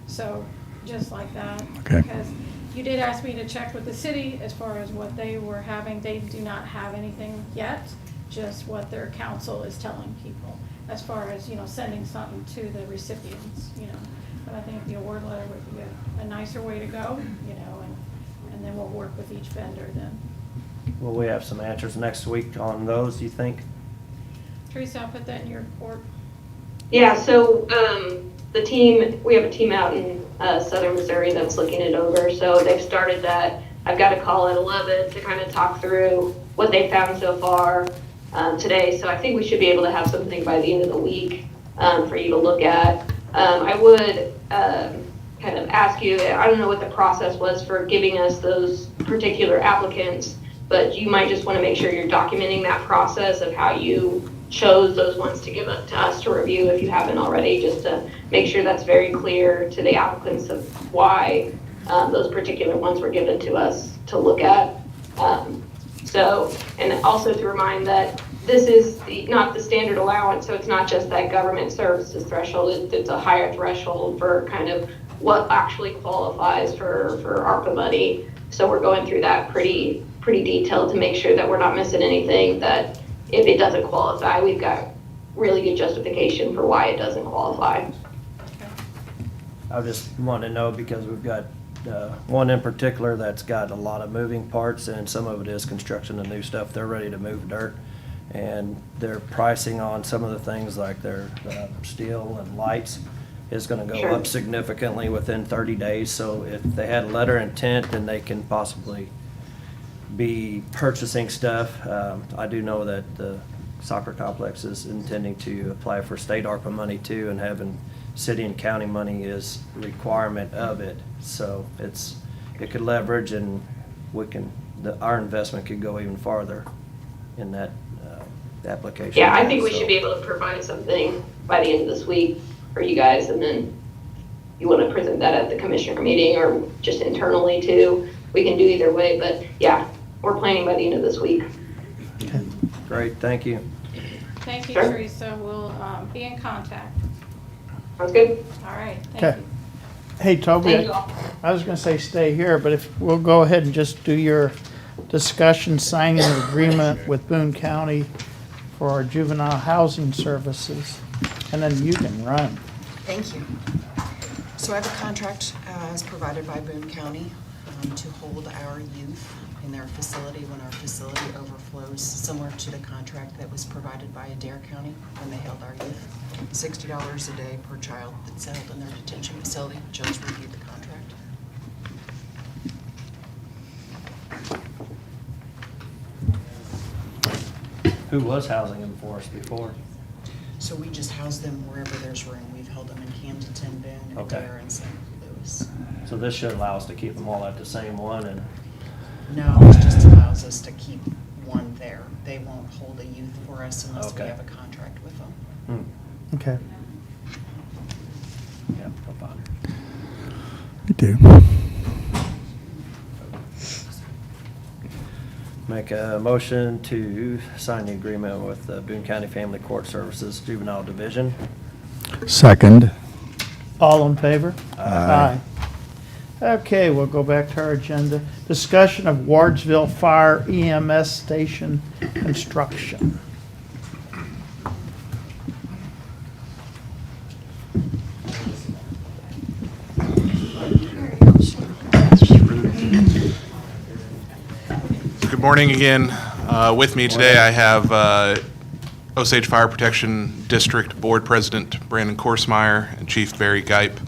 So just like that. Okay. Because you did ask me to check with the city as far as what they were having. They do not have anything yet, just what their council is telling people as far as, sending something to the recipients, But I think the award letter would be a nicer way to go, and then we'll work with each vendor then. Will we have some answers next week on those, do you think? Teresa, I'll put that in your report. Yeah, so we have a team out in southern Missouri that's looking it over, so they've started that. I've got a call at 11 to kind of talk through what they found so far today, so I think we should be able to have something by the end of the week for you to look at. I would kind of ask you, I don't know what the process was for giving us those particular applicants, but you might just want to make sure you're documenting that process of how you chose those ones to give up to us to review if you haven't already, just to make sure that's very clear to the applicants of why those particular ones were given to us to look at. And also to remind that this is not the standard allowance, so it's not just that government services threshold, it's a higher threshold for kind of what actually qualifies for ARPA money. So we're going through that pretty detailed to make sure that we're not missing anything, that if it doesn't qualify, we've got really good justification for why it doesn't qualify. I just want to know because we've got one in particular that's got a lot of moving parts, and some of it is construction and new stuff. They're ready to move dirt, and their pricing on some of the things like their steel and lights is going to go Sure. up significantly within 30 days. So if they had a letter of intent, then they can possibly be purchasing stuff. I do know that the soccer complex is intending to apply for state ARPA money too, and having city and county money is a requirement of it. So it could leverage, and our investment could go even farther in that application. Yeah, I think we So- should be able to provide something by the end of this week for you guys, and then you want to present that at the commissioner meeting or just internally too. We can do either way, but yeah, we're planning by the end of this week. Okay. Great, thank you. Thank you, Sure. Teresa. We'll be in contact. Sounds good? All right, Okay. thank you. Hey, Toby, Thank you all. I was gonna say stay here, but if, we'll go ahead and just do your discussion, signing an agreement with Boone County for our juvenile housing services, and then you can run. Thank you. So I have a contract as provided by Boone County to hold our youth in their facility when our facility overflows, similar to the contract that was provided by Adair County when they held our youth. $60 a day per child that's held in their detention facility. Judge reviewed the contract. Who was housing them for us before? So we just house them wherever there's room. We've held them in Camden, Boone, Okay. Adair, and St. Louis. So this should allow us to keep them all at the same one, and No, it just allows us to keep one there. They won't hold a youth for us unless we Okay. have a contract with them. Okay. yeah, no problem. You do. Make a motion to sign the agreement with the Boone County Family Court Services Juvenile Division. Second. All in favor? Aye. Okay, we'll go back to our agenda. Discussion of Wardsville Fire EMS Station construction. Good morning again. With me today, I have Osage Fire Protection District Board President Brandon Korsmeyer and Chief Barry Gipe.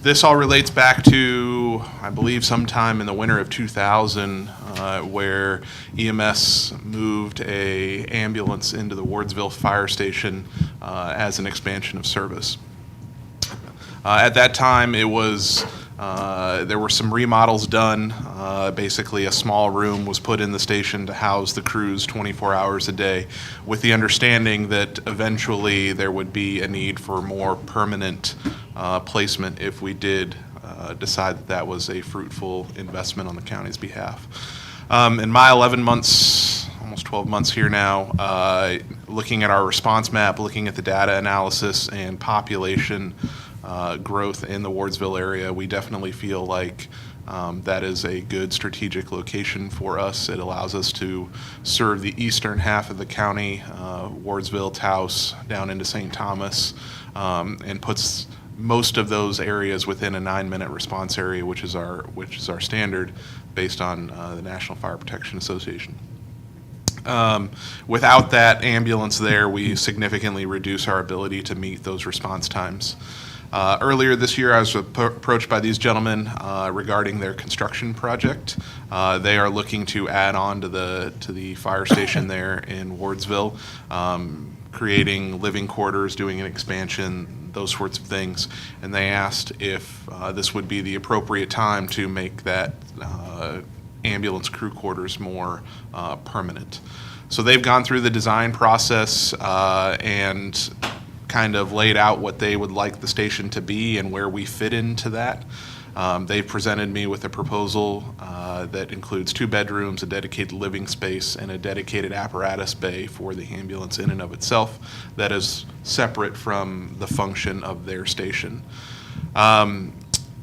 This all relates back to, I believe, sometime in the winter of 2000, where EMS moved a ambulance into the Wardsville Fire Station as an expansion of service. At that time, it was there were some remodels done. Basically, a small room was put in the station to house the crews 24 hours a day, with the understanding that eventually there would be a need for more permanent placement if we did decide that that was a fruitful investment on the county's behalf. In my 11 months, almost 12 months here now, looking at our response map, looking at the data analysis and population growth in the Wardsville area, we definitely feel like that is a good strategic location for us. It allows us to serve the eastern half of the county, Wardsville, Taos, down into St. Thomas, and puts most of those areas within a 9-minute response area, which is our standard based on the National Fire Protection Association. Without that ambulance there, we significantly reduce our ability to meet those response times. Earlier this year, I was approached by these gentlemen regarding their construction project. They are looking to add on to the fire station there in Wardsville, creating living quarters, doing an expansion. those sorts of things. And they asked if this would be the appropriate time to make that ambulance crew quarters more permanent. So they've gone through the design process and kind of laid out what they would like the station to be and where we fit into that. They've presented me with a proposal that includes 2 bedrooms, a dedicated living space, and a dedicated apparatus bay for the ambulance in and of itself that is separate from the function of their station.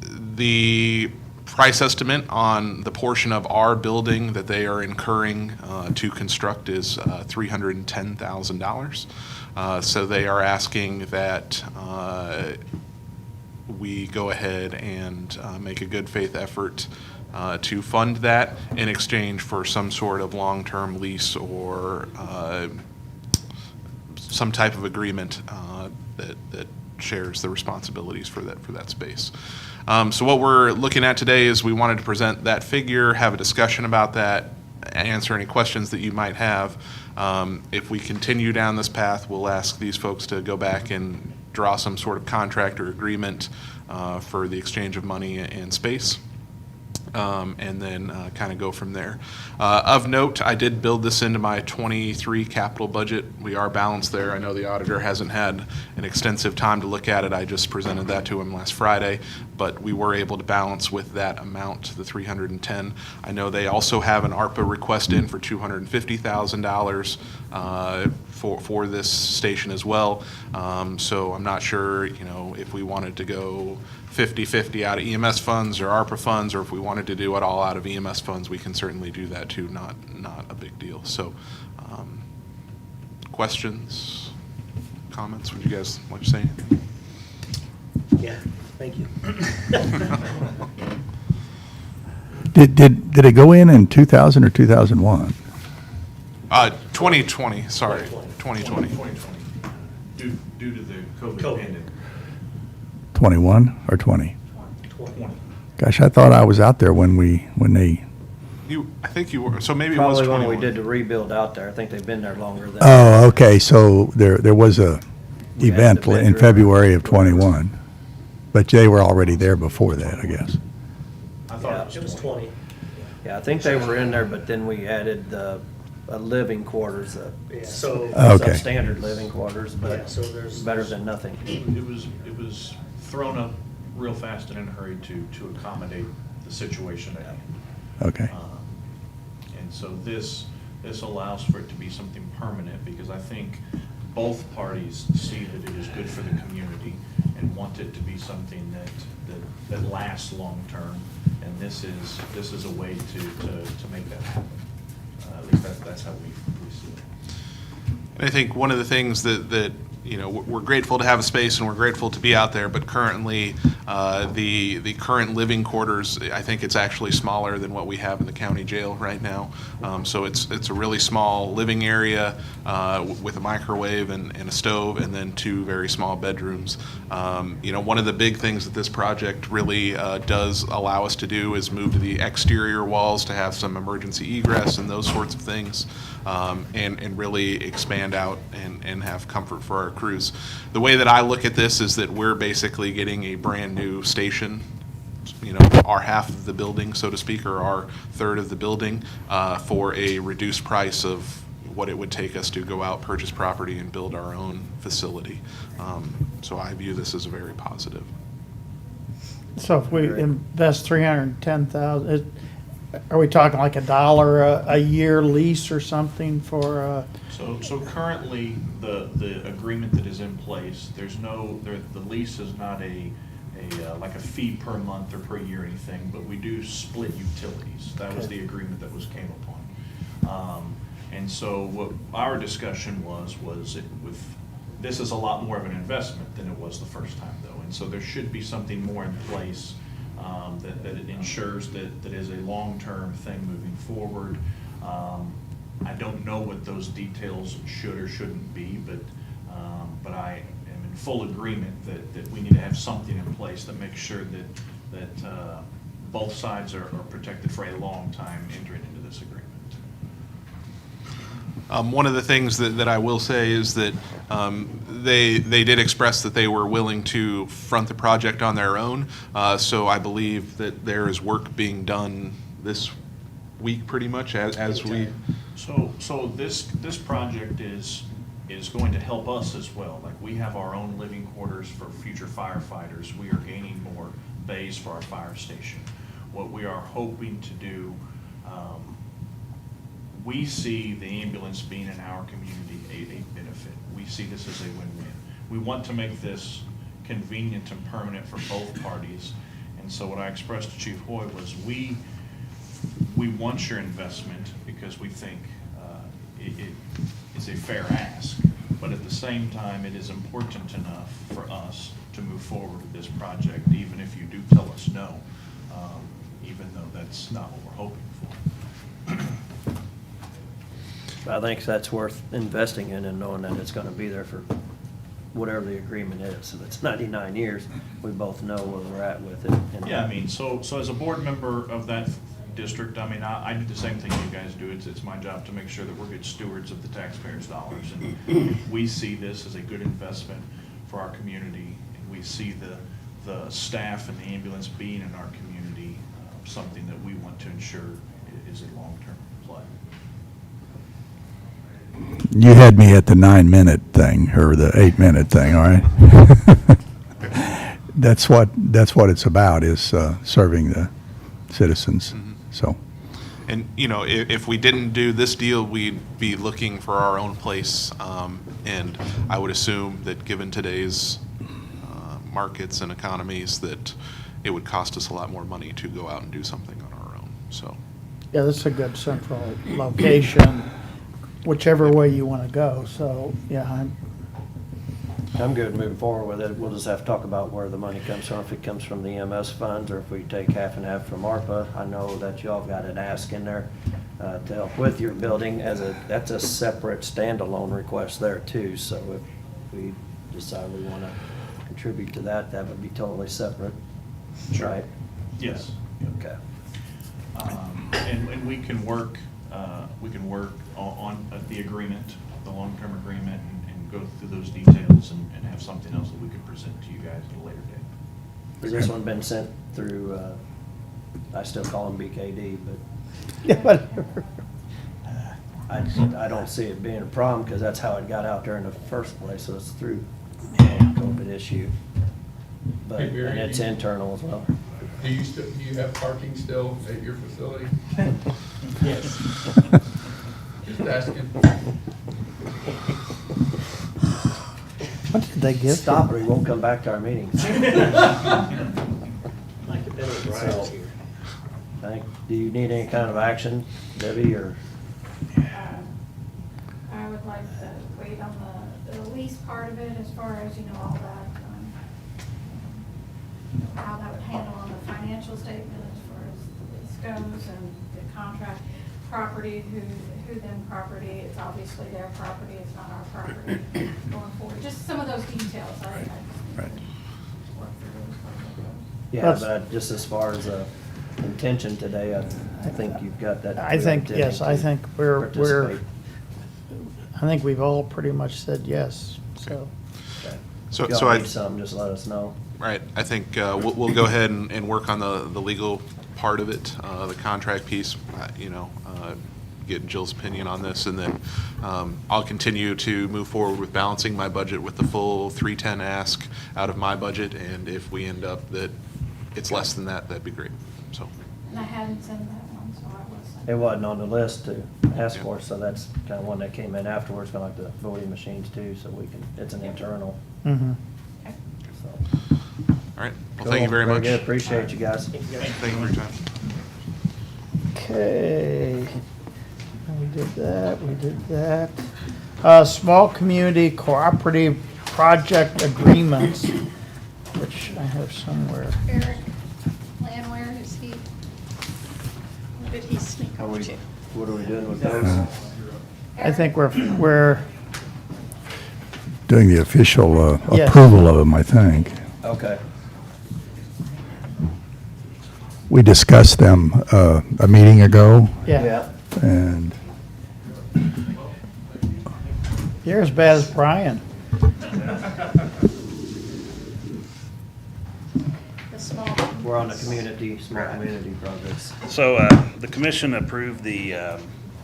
The price estimate on the portion of our building that they are incurring to construct is $310,000. So they are asking that we go ahead and make a good faith effort to fund that in exchange for some sort of long-term lease or some type of agreement that shares the responsibilities for that space. So what we're looking at today is we wanted to present that figure, have a discussion about that, answer any questions that you might have. If we continue down this path, we'll ask these folks to go back and draw some sort of contract or agreement for the exchange of money and space. And then kind of go from there. Of note, I did build this into my 23 capital budget. We are balanced there. I know the auditor hasn't had an extensive time to look at it. I just presented that to him last Friday, but we were able to balance with that amount, the 310. I know they also have an ARPA request in for $250,000 for this station as well. So I'm not sure, if we wanted to go 50-50 out of EMS funds or ARPA funds, or if we wanted to do it all out of EMS funds, we can certainly do that too. Not a big deal. So, questions, comments? Would you guys like to say anything? Yeah, thank you. Did it go in 2000 or 2001? 2020. Sorry, 2020. Due to the COVID pandemic. 21 or 20? 20. Gosh, I thought I was out there when they. I think you were. So maybe it was Probably 21. when we did the rebuild out there. I think they've been there longer than. Oh, okay. So there was a We had event the in bedroom. February of 21, but they were already there before that, I guess. I thought It was 20. Yeah, I think they were in there, but then we added the living quarters, Yeah, so- Okay. substandard living quarters, Yeah, but so there's- better than nothing. It was thrown up real fast and in a hurry to accommodate the situation at hand. Okay. And so this allows for it to be something permanent, because I think both parties see that it is good for the community and want it to be something that lasts long-term. And this is a way to make that happen. At least that's how we see it. And I think one of the things that we're grateful to have a space and we're grateful to be out there, but currently the current living quarters, I think it's actually smaller than what we have in the county jail right now. So it's a really small living area with a microwave and a stove, and then 2 very small bedrooms. One of the big things that this project really does allow us to do is move to the exterior walls to have some emergency egress and those sorts of things, and really expand out and have comfort for our crews. The way that I look at this is that we're basically getting a brand new station, our half of the building, so to speak, or our third of the building, for a reduced price of what it would take us to go out, purchase property, and build our own facility. So I view this as a very positive. So if we invest 310,000, are we talking like $1 a year lease or something for? So currently, the agreement that is in place, the lease is not like a fee per month or per year or anything, but we do split utilities. That was the agreement that came upon. And so what our discussion was this is a lot more of an investment than it was the first time, though. And so there should be something more in place that it ensures that is a long-term thing moving forward. I don't know what those details should or shouldn't be, but I am in full agreement that we need to have something in place that makes sure that both sides are protected for a long time entering into this agreement. One of the things that I will say is that they did express that they were willing to front the project on their own. So I believe that there is work being done this week pretty much as we. So this project is going to help us as well. Like, we have our own living quarters for future firefighters. We are gaining more bays for our fire station. What we are hoping to do, we see the ambulance being in our community a benefit. We see this as a win-win. We want to make this convenient and permanent for both parties. And so what I expressed to Chief Hoy was we want your investment because we think it is a fair ask, but at the same time, it is important enough for us to move forward with this project, even if you do tell us no, even though that's not what we're hoping for. I think that's worth investing in and knowing that it's gonna be there for whatever the agreement is. If it's 99 years, we both know where we're at with it. And- Yeah, I mean, so as a board member of that district, I mean, I do the same thing you guys do. It's my job to make sure that we're good stewards of the taxpayers' dollars. And we see this as a good investment for our community, and we see the staff and the ambulance being in our community, something that we want to ensure is a long-term play. You had me at the 9-minute thing, or the 8-minute thing, all right? That's what it's about, is serving the citizens, so. And, you know, if we didn't do this deal, we'd be looking for our own place. And I would assume that given today's markets and economies, that it would cost us a lot more money to go out and do something on our own, so. Yeah, this is a good central location, whichever way you want to go, so, yeah, I'm good moving forward with it. We'll just have to talk about where the money comes from, if it comes from the EMS funds or if we take half and half from ARPA. I know that y'all got an ask in there to help with your building that's a separate standalone request there too. So if we decide we want to contribute to that, that would be totally separate, right? Yes. Okay. And we can work on the agreement, the long-term agreement, and go through those details and have something else that we could present to you guys at a later date. Has this one been sent through, I still call them BKD, but yeah, whatever. I don't see it being a problem because that's how it got out there in the first place, so it's through the COVID issue. But, Hey, Barry, and it's you- internal as well. Do you have parking still at your facility? Yes. Just asking. What did they give? Stop or he won't come back to our meetings. Like a better drive here. Do you need any kind of action, Debbie, or? I would like to wait on the lease part of it as far as, all that, how that would handle on the financial statement as far as the lease goes and the contract property, who then property, it's obviously their property, it's not our property going forward. Just some of those details, I just need to work through those parts of those. Yeah, but just as far as intention today, I think you've got that. I think, yes, I think participate. I think we've all pretty much said yes, so. Okay. So If y'all I. need something, just let us know. Right, I think we'll go ahead and work on the legal part of it, the contract piece, get Jill's opinion on this, and then I'll continue to move forward with balancing my budget with the full 310 ask out of my budget, and if we end up that it's less than that, that'd be great, so. And I hadn't sent that one, so I was. It wasn't on the list to ask for, so that's kind of one that came in afterwards, kind of like the voting machines too, so it's an internal. Mhm. So. All right, well, thank you very much. good. Appreciate you guys. Thank you for your time. Okay. We did that. Small community cooperative project agreements, which I have somewhere. Eric, Landwehr, is he, or did he sneak Are up we, to you? what are we doing with those? I think we're Doing the official Yes. approval of them, I think. Okay. We discussed them a meeting ago, yeah. and You're as bad as Brian. The small. We're on the small community projects. So the commission approved the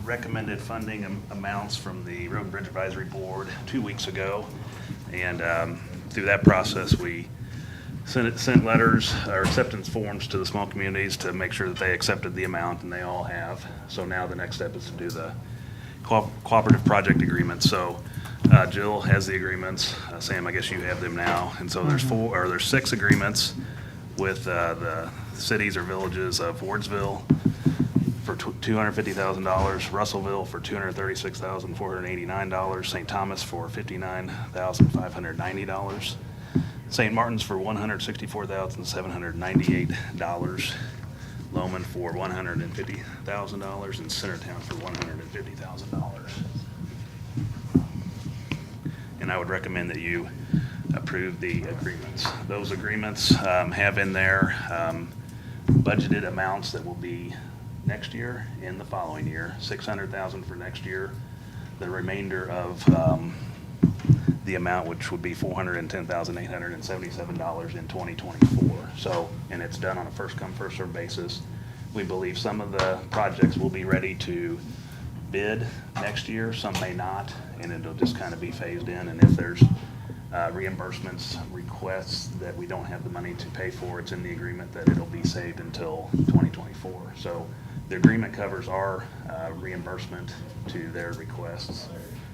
recommended funding amounts from the Road and Bridge Advisory Board 2 weeks ago. And through that process, we sent letters or acceptance forms to the small communities to make sure that they accepted the amount, and they all have. So now the next step is to do the cooperative project agreement. So Jill has the agreements. Sam, I guess you have them now. And so there's 6 agreements with the cities or villages of Wardsville for $250,000, Russellville for $236,489, St. Thomas for $59,590, St. Martin's for $164,798, Loman for $150,000, and Centertown for $150,000. And I would recommend that you approve the agreements. Those agreements have in there budgeted amounts that will be next year and the following year, $600,000 for next year. The remainder of the amount, which would be $410,877 in 2024. So, and it's done on a first come, first served basis. We believe some of the projects will be ready to bid next year, some may not, and it'll just kind of be phased in. And if there's reimbursements requests that we don't have the money to pay for, it's in the agreement that it'll be saved until 2024. So the agreement covers our reimbursement to their requests,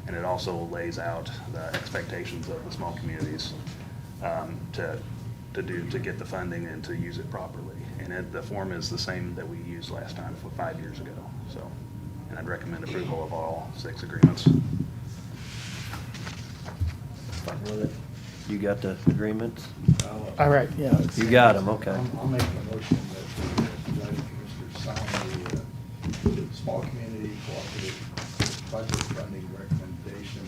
and it also lays out the expectations of the small communities to get the funding and to use it properly. And the form is the same that we used last time 5 years ago. So, and I'd recommend approval of all 6 agreements. Fine with it. You got the agreements? All right, yeah. You got them, okay. I'll make a motion that the Judge Commissioners sign the small community cooperative budget funding recommendation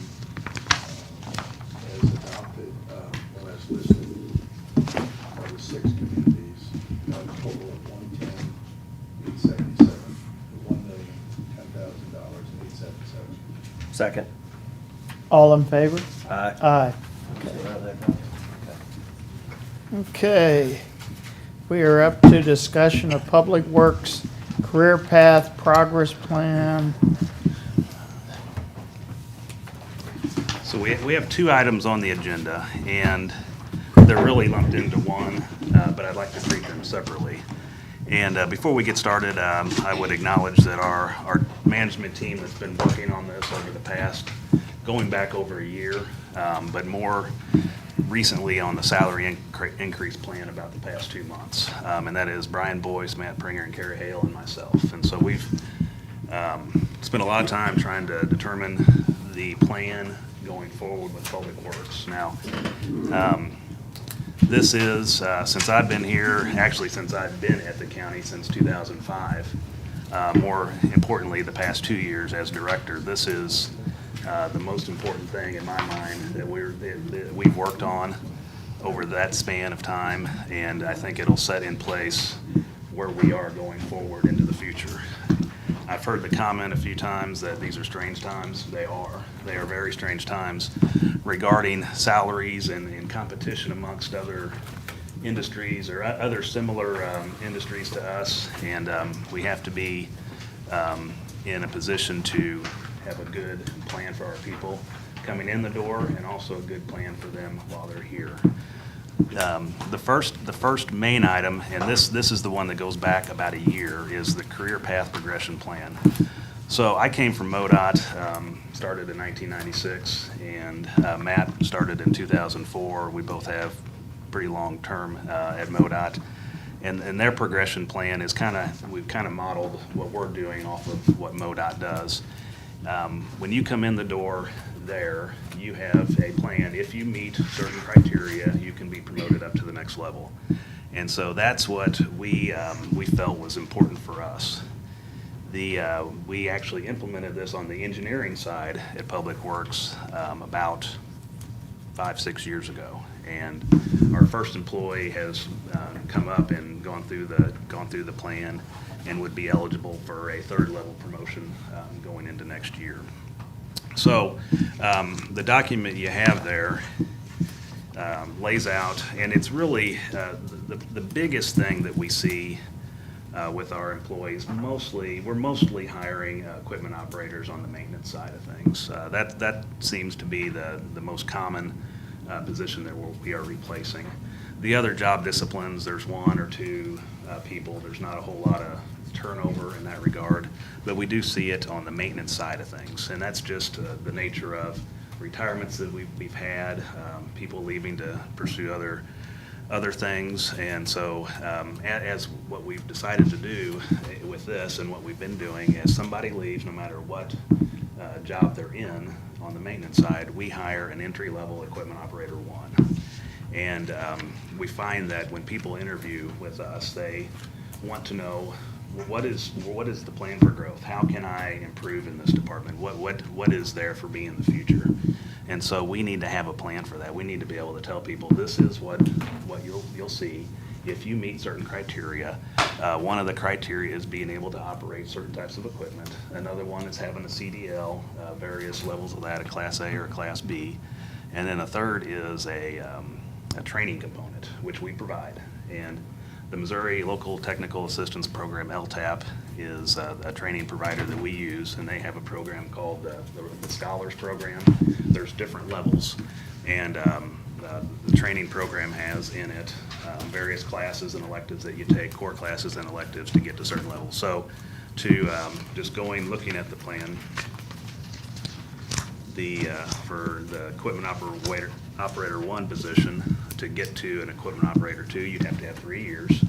as adopted, or as listed for the 6 communities, a total of $110,877, $1,010,000, Second. All in favor? Aye. Aye. Okay. We are up to discussion of Public Works Career Path Progress Plan. So we have 2 items on the agenda, and they're really lumped into one, but I'd like to treat them separately. And before we get started, I would acknowledge that our management team that's been working on this over the past, going back over a year, but more recently on the salary increase plan about the past 2 months. And that is Brian Boyce, Matt Pringer, and Carrie Hale, and myself. And so we've spent a lot of time trying to determine the plan going forward with Public Works. Now, this is, since I've been here, actually since I've been at the county since 2005, more importantly, the past 2 years as director, this is the most important thing in my mind that we've worked on over that span of time, and I think it'll set in place where we are going forward into the future. I've heard the comment a few times that these are strange times. They are. They are very strange times regarding salaries and competition amongst other industries or other similar industries to us, and we have to be in a position to have a good plan for our people coming in the door, and also a good plan for them while they're here. The first main item, and this is the one that goes back about a year, is the career path progression plan. So I came from MoDOT, started in 1996, and Matt started in 2004. We both have pretty long term at MoDOT. And their progression plan is we've kind of modeled what we're doing off of what MoDOT does. When you come in the door there, you have a plan. If you meet certain criteria, you can be promoted up to the next level. And so that's what we felt was important for us. We actually implemented this on the engineering side at Public Works about 5-6 years ago. And our first employee has come up and gone through the plan and would be eligible for a 3rd level promotion going into next year. So the document you have there lays out, and it's really the biggest thing that we see with our employees. We're mostly hiring equipment operators on the maintenance side of things. That seems to be the most common position that we are replacing. The other job disciplines, there's one or two people. There's not a whole lot of turnover in that regard, but we do see it on the maintenance side of things, and that's just the nature of retirements that we've had, people leaving to pursue other things. And so as what we've decided to do with this and what we've been doing, as somebody leaves, no matter what job they're in on the maintenance side, we hire an entry-level equipment operator one. And we find that when people interview with us, they want to know, what is the plan for growth? How can I improve in this department? What is there for me in the future? And so we need to have a plan for that. We need to be able to tell people, this is what you'll see if you meet certain criteria. One of the criteria is being able to operate certain types of equipment. Another one is having a CDL, various levels of that, a Class A or a Class B. And then a third is a training component, which we provide. And the Missouri Local Technical Assistance Program, LTAP, is a training provider that we use, and they have a program called the Scholars Program. There's different levels, and the training program has in it various classes and electives that you take, core classes and electives to get to certain levels. So to just looking at the plan, for the equipment operator one position, to get to an equipment operator two, you'd have to have 3 years,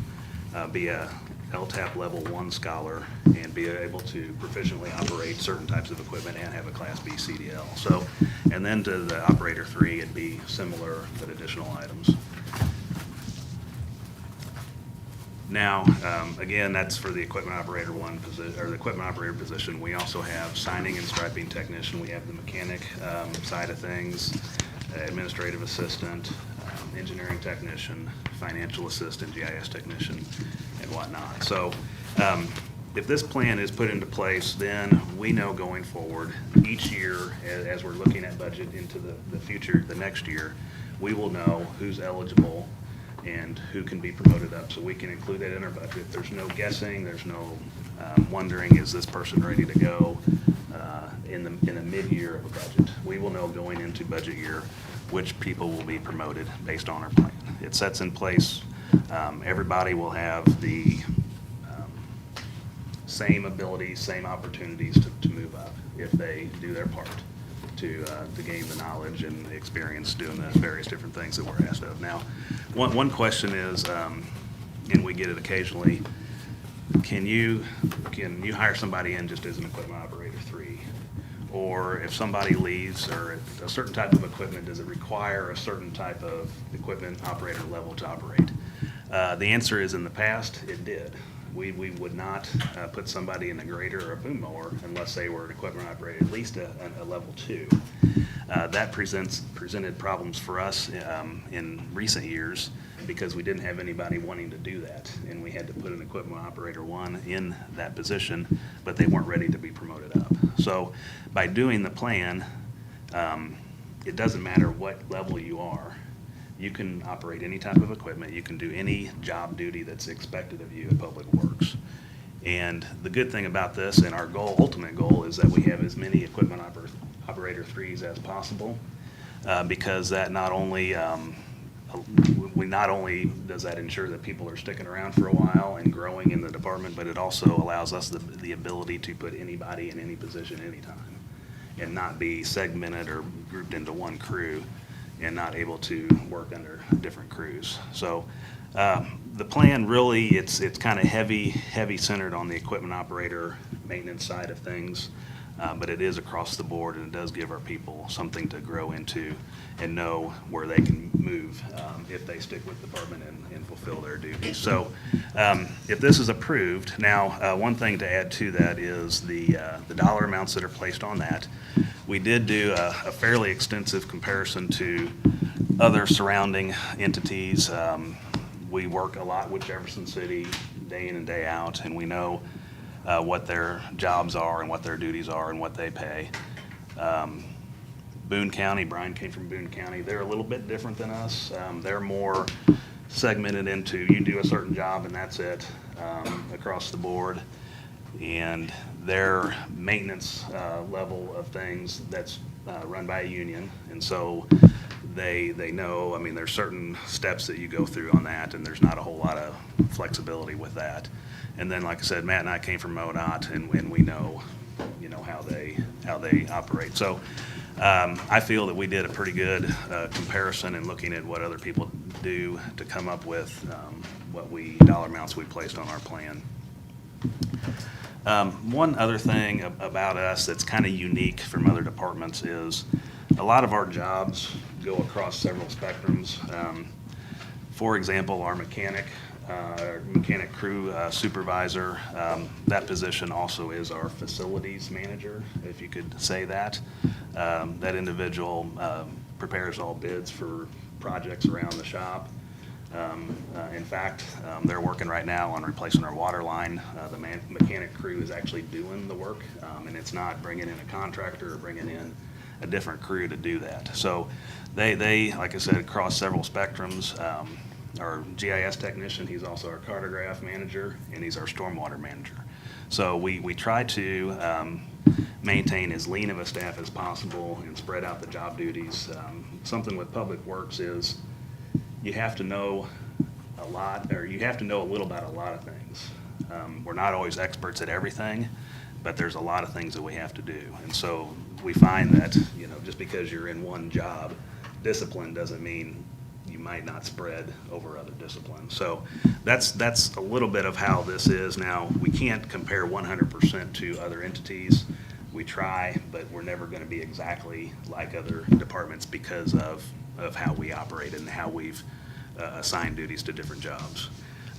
be a LTAP level 1 scholar, and be able to proficiently operate certain types of equipment and have a Class B CDL. So, and then to the operator 3, it'd be similar but additional items. Now, again, that's for the equipment operator one position, or the equipment operator position. We also have signing and striping technician. We have the mechanic side of things, administrative assistant, engineering technician, financial assistant, GIS technician, and whatnot. So if this plan is put into place, then we know going forward, each year, as we're looking at budget into the future, the next year, we will know who's eligible and who can be promoted up, so we can include that in our budget. There's no guessing, there's no wondering, is this person ready to go in a mid-year of a budget. We will know going into budget year which people will be promoted based on our plan. It sets in place, everybody will have the same abilities, same opportunities to move up if they do their part to gain the knowledge and the experience doing the various different things that we're asked of. Now, one question is, and we get it occasionally, can you hire somebody in just as an equipment operator 3? Or if somebody leaves, or a certain type of equipment, does it require a certain type of equipment operator level to operate? The answer is, in the past, it did. We would not put somebody in a grader or a boom mower unless they were an equipment operator, at least a level 2. That presented problems for us in recent years because we didn't have anybody wanting to do that, and we had to put an equipment operator 1 in that position, but they weren't ready to be promoted up. So by doing the plan, it doesn't matter what level you are. You can operate any type of equipment. You can do any job duty that's expected of you at Public Works. And the good thing about this, and our ultimate goal, is that we have as many equipment operator 3s as possible, because that not only does that ensure that people are sticking around for a while and growing in the department, but it also allows us the ability to put anybody in any position anytime and not be segmented or grouped into one crew and not able to work under different crews. So the plan really, it's kind of heavy centered on the equipment operator maintenance side of things, but it is across the board, and it does give our people something to grow into and know where they can move if they stick with the department and fulfill their duties. So if this is approved, now one thing to add to that is the dollar amounts that are placed on that. We did do a fairly extensive comparison to other surrounding entities. We work a lot with Jefferson City day in and day out, and we know what their jobs are and what their duties are and what they pay. Boone County, Brian came from Boone County. They're a little bit different than us. They're more segmented into you do a certain job and that's it, across the board. And their maintenance level of things, that's run by a union. And so they know, I mean, there's certain steps that you go through on that, and there's not a whole lot of flexibility with that. And then, like I said, Matt and I came from MoDOT, and we know, how they operate. So I feel that we did a pretty good comparison in looking at what other people do to come up with dollar amounts we placed on our plan. One other thing about us that's kind of unique from other departments is a lot of our jobs go across several spectrums. For example, our mechanic crew supervisor, that position also is our facilities manager, if you could say that. That individual prepares all bids for projects around the shop. In fact, they're working right now on replacing our water line. The mechanic crew is actually doing the work, and it's not bringing in a contractor or bringing in a different crew to do that. So they like I said, cross several spectrums. Our GIS technician, he's also our cartograph manager, and he's our stormwater manager. So we try to maintain as lean of a staff as possible and spread out the job duties. Something with Public Works is you have to know a lot, or you have to know a little about a lot of things. We're not always experts at everything, but there's a lot of things that we have to do. And so we find that, just because you're in one job, discipline doesn't mean you might not spread over other disciplines. So that's a little bit of how this is. Now, we can't compare 100% to other entities. We try, but we're never going to be exactly like other departments because of how we operate and how we've assigned duties to different jobs.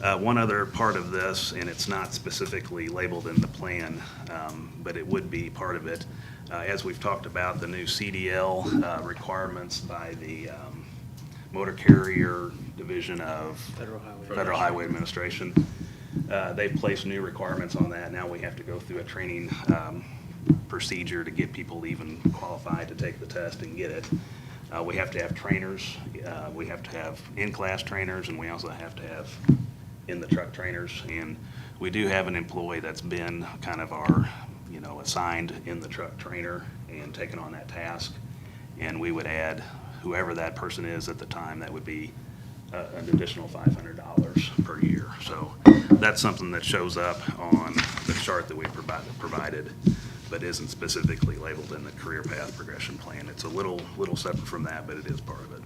One other part of this, and it's not specifically labeled in the plan, but it would be part of it, as we've talked about the new Cdl requirements by the Motor Carrier Division of Federal Highway Administration. They've placed new requirements on that. Now we have to go through a training procedure to get people even qualified to take the test and get it. We have to have trainers. We have to have in-class trainers, and we also have to have in-the-truck trainers. And we do have an employee that's been kind of our, assigned in-the-truck trainer and taken on that task. And we would add whoever that person is at the time, that would be an additional $500 per year. So that's something that shows up on the chart that we provided, but isn't specifically labeled in the career path progression plan. It's a little separate from that, but it is part of it.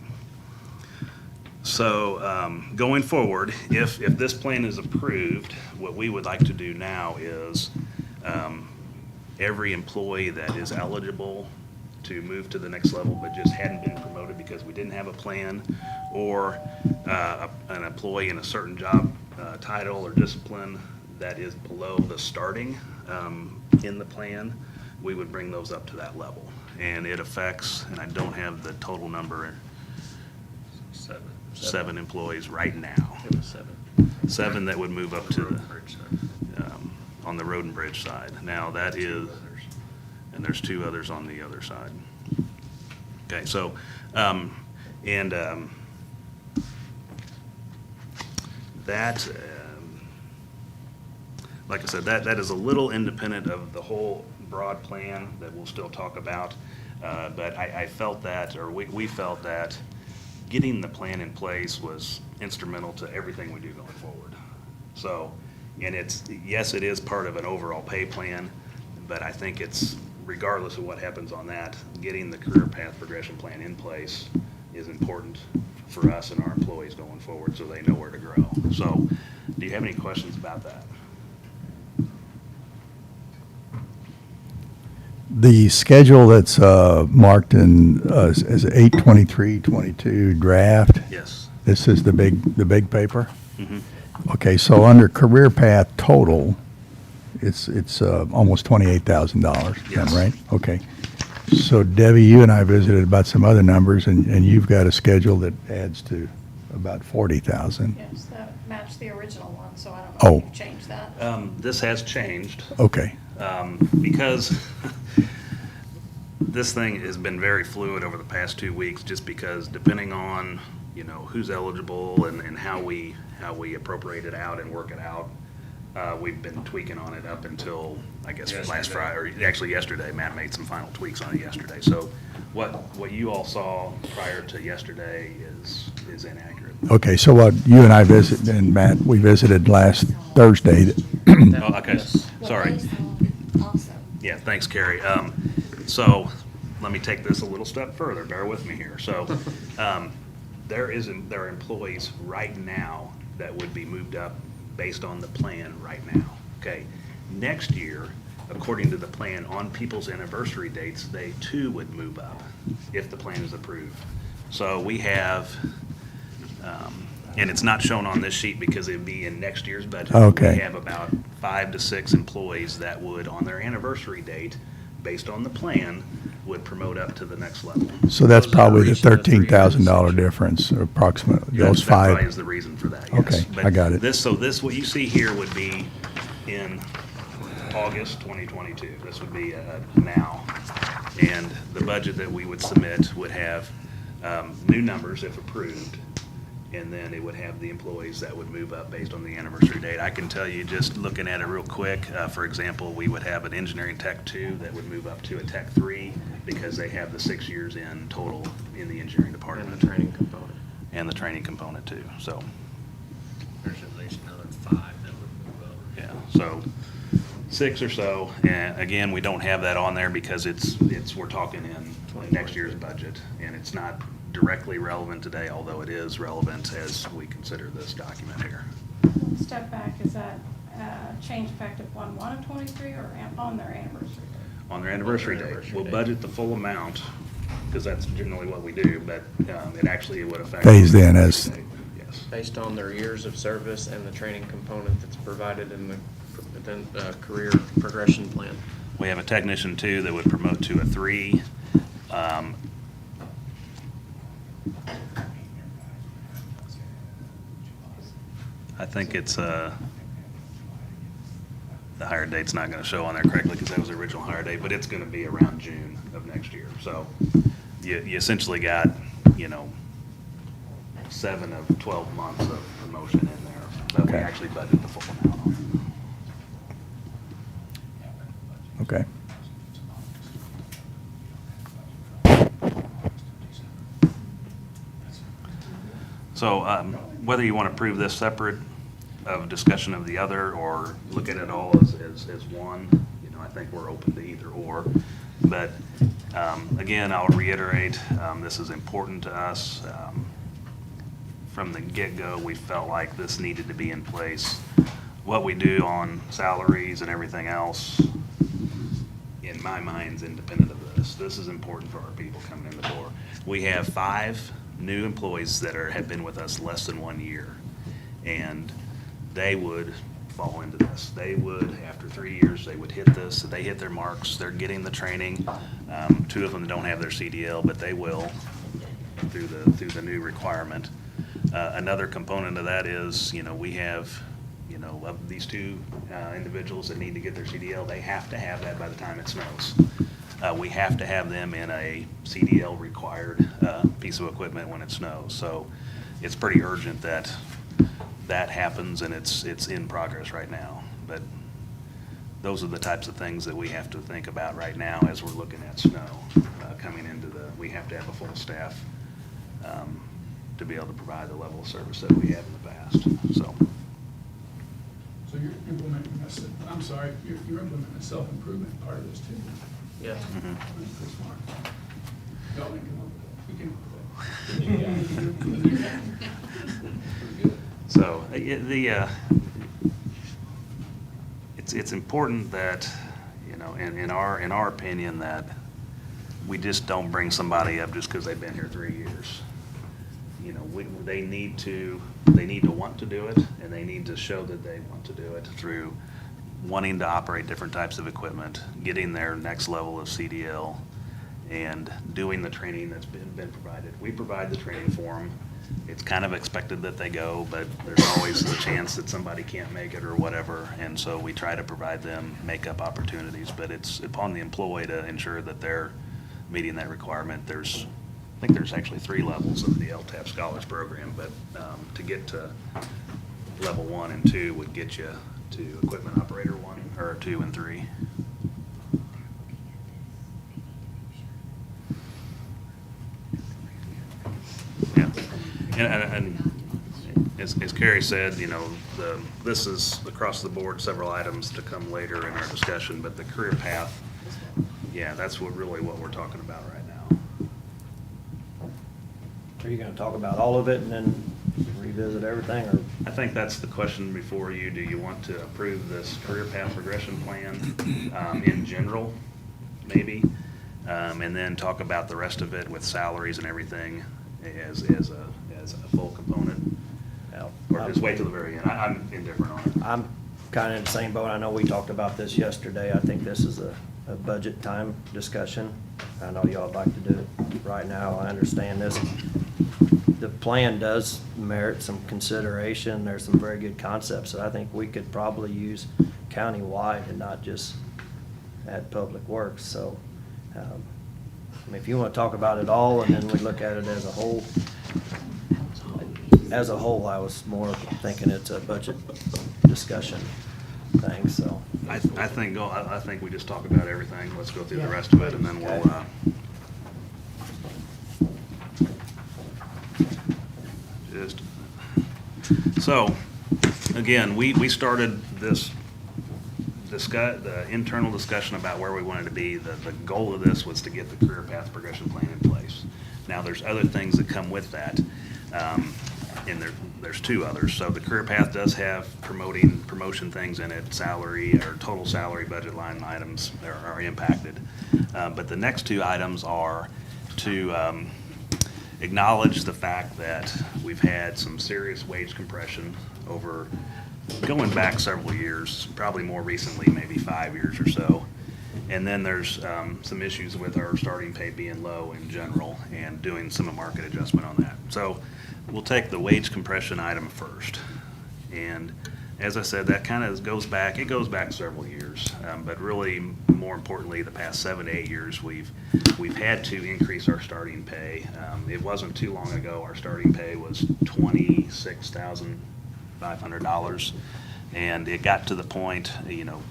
So going forward, if this plan is approved, what we would like to do now is every employee that is eligible to move to the next level but just hadn't been promoted because we didn't have a plan, or an employee in a certain job title or discipline that is below the starting in the plan, we would bring those up to that level. And it affects, and I don't have the total number, seven employees right now. It was Seven that would move up to the on the road and bridge side. Now that is, and there's two others on the other side. Okay, so that, like I said, that is a little independent of the whole broad plan that we'll still talk about. But I felt that, or we felt that getting the plan in place was instrumental to everything we do going forward. So, and yes, it is part of an overall pay plan, but I think it's, regardless of what happens on that, getting the career path progression plan in place is important for us and our employees going forward so they know where to grow. So, do you have any questions about that? The schedule that's marked in as 8/23/22 draft. Yes. This is the big paper. Mm-hmm. Okay, so under career path total, it's almost $28,000. Yes. Right? Okay. So Debbie, you and I visited about some other numbers, and you've got a schedule that adds to about $40,000. Yes, that matched the original one, so I don't know if you've changed that. This has changed. Okay. Because this thing has been very fluid over the past 2 weeks, just because depending on, you know, who's eligible and how we appropriate it out and work it out, we've been tweaking on it up until, I guess, last Friday, or actually yesterday. Matt made some final tweaks on it yesterday. So what you all saw prior to yesterday is inaccurate. Okay, so what you and I visited, and Matt, we visited last Thursday. Oh, okay, sorry. Also. Yeah, thanks, Carrie. So let me take this a little step further. Bear with me here. So there are employees right now that would be moved up based on the plan right now. Okay, next year, according to the plan, on people's anniversary dates, they too would move up if the plan is approved. So we have, and it's not shown on this sheet because it'd be in next year's budget. Okay. We have about 5 to 6 employees that would, on their anniversary date, based on the plan, would promote up to the next level. So that's Those are probably the reason the $13,000 difference, approximately, those That probably five. is the reason for that, yes. Okay, But I got it. This, what you see here would be in August 2022. This would be now. And the budget that we would submit would have new numbers if approved, and then it would have the employees that would move up based on the anniversary date. I can tell you, just looking at it real quick, for example, we would have an engineering tech 2 that would move up to a tech 3 because they have the 6 years in total in the engineering department. And the training component. And the training component too, so, There's at least another 5 that would move over. yeah, so 6 or so. And again, we don't have that on there because we're talking in next year's budget, and it's not directly relevant today, although it is relevant as we consider this document here. Step back, is that change effective 1/1 of '23 or on their anniversary date? On their anniversary date, we'll budget the full amount, because that's generally what we do, but it would affect. Phased in as- Yes. Based on their years of service and the training component that's provided in the career progression plan. We have a technician 2 that would promote to a 3. I think it's, the hire date's not gonna show on there correctly because that was the original hire date, but it's gonna be around June of next year. So you essentially got, 7 of 12 months of promotion in there, but we Okay. actually budget the full amount on it. Okay. So whether you want to approve this separate of discussion of the other, or look at it all as one, I think we're open to either or. But again, I'll reiterate, this is important to us. From the get-go, we felt like this needed to be in place. What we do on salaries and everything else, in my mind, is independent of this. This is important for our people coming in the door. We have 5 new employees that have been with us less than 1 year, and they would fall into this. They would, after 3 years, they would hit this. They hit their marks. They're getting the training. 2 of them don't have their CDL, but they will through the new requirement. Another component of that is, we have, of these 2 individuals that need to get their CDL, they have to have that by the time it snows. We have to have them in a CDL required piece of equipment when it snows. So it's pretty urgent that that happens, and it's in progress right now. But those are the types of things that we have to think about right now as we're looking at snow coming into we have to have a full staff to be able to provide the level of service that we have in the past, so. So you're implementing this, I'm sorry, you're implementing a self-improvement part of this too. Yeah. Mhm. That's smart. Y'all can come up with it. We can. So, it's important that, in our opinion, that we just don't bring somebody up just because they've been here 3 years. They need to want to do it, and they need to show that they want to do it through wanting to operate different types of equipment, getting their next level of CDL, and doing the training that's been provided. We provide the training for them. It's kind of expected that they go, but there's always the chance that somebody can't make it or whatever, and so we try to provide them make-up opportunities, but it's upon the employee to ensure that they're meeting that requirement. I think there's actually 3 levels of the LTAP Scholars Program, but to get to level 1 and 2 would get you to Equipment Operator 1, or 2 and 3. Yeah, and as Carrie said, you know, this is across the board, several items to come later in our discussion, but the career path, yeah, that's what we're talking about right now. Are you gonna talk about all of it and then revisit everything, or? I think that's the question before you. Do you want to approve this career path progression plan in general, maybe? And then talk about the rest of it with salaries and everything as a full component? Or just wait till the very end? I'm indifferent on it. I'm kind of in the same boat. I know we talked about this yesterday. I think this is a budget time discussion. I know y'all would like to do it right now. I understand this. The plan does merit some consideration. There's some very good concepts that I think we could probably use countywide and not just at Public Works. So, I mean, if you want to talk about it all and then we look at it as a whole, I was more thinking it's a budget discussion thing, so. I think we just talk about everything. Let's go through the rest of it, and then we'll, So, again, we started the internal discussion about where we wanted to be. The goal of this was to get the career path progression plan in place. Now, there's other things that come with that, and there's 2 others. So the career path does have promotion things in it, salary or total salary budget line items are impacted. But the next 2 items are to acknowledge the fact that we've had some serious wage compression over going back several years, probably more recently, maybe 5 years or so. And then there's some issues with our starting pay being low in general and doing some market adjustment on that. So we'll take the wage compression item first. And as I said, that kind of goes back several years. But really, more importantly, the past 7 to 8 years, we've had to increase our starting pay. It wasn't too long ago, our starting pay was $26,500. And it got to the point, you know,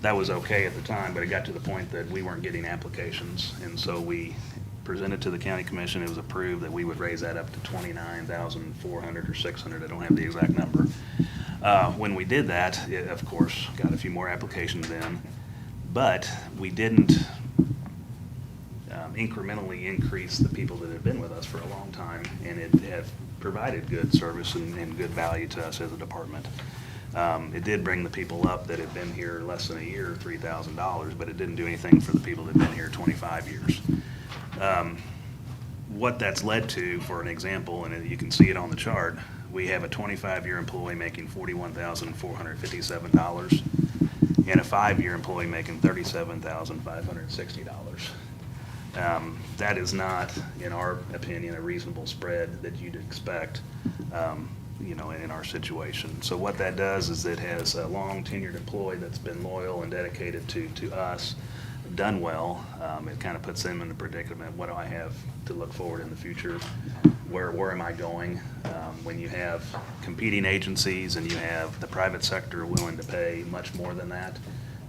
that was okay at the time, but it got to the point that we weren't getting applications. And so we presented to the county commission, it was approved that we would raise that up to $29,400 or $600, I don't have the exact number. When we did that, it, of course, got a few more applications in, but we didn't incrementally increase the people that had been with us for a long time, and it had provided good service and good value to us as a department. It did bring the people up that had been here less than a year, $3,000, but it didn't do anything for the people that had been here 25 years. What that's led to, for an example, and you can see it on the chart, we have a 25-year employee making $41,457 and a 5-year employee making $37,560. That is not, in our opinion, a reasonable spread that you'd expect, you know, in our situation. So what that does is it has a long tenured employee that's been loyal and dedicated to us, done well. It kind of puts them in a predicament. What do I have to look forward in the future? Where am I going? When you have competing agencies and you have the private sector willing to pay much more than that,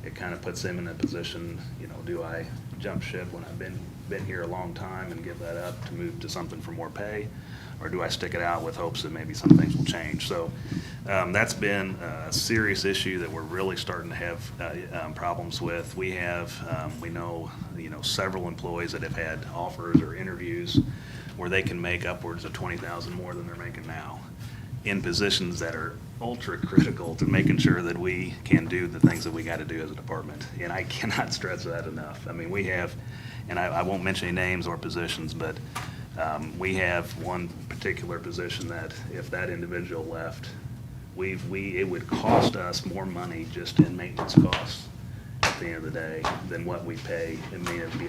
it kind of puts them in a position, you know, do I jump ship when I've been here a long time and give that up to move to something for more pay? Or do I stick it out with hopes that maybe some things will change? So that's been a serious issue that we're really starting to have problems with. We have, we know, you know, several employees that have had offers or interviews where they can make upwards of $20,000 more than they're making now in positions that are ultra critical to making sure that we can do the things that we got to do as a department. And I cannot stress that enough. I mean, we have, and I won't mention any names or positions, but we have one particular position that if that individual left, it would cost us more money just in maintenance costs at the end of the day than what we pay. It may be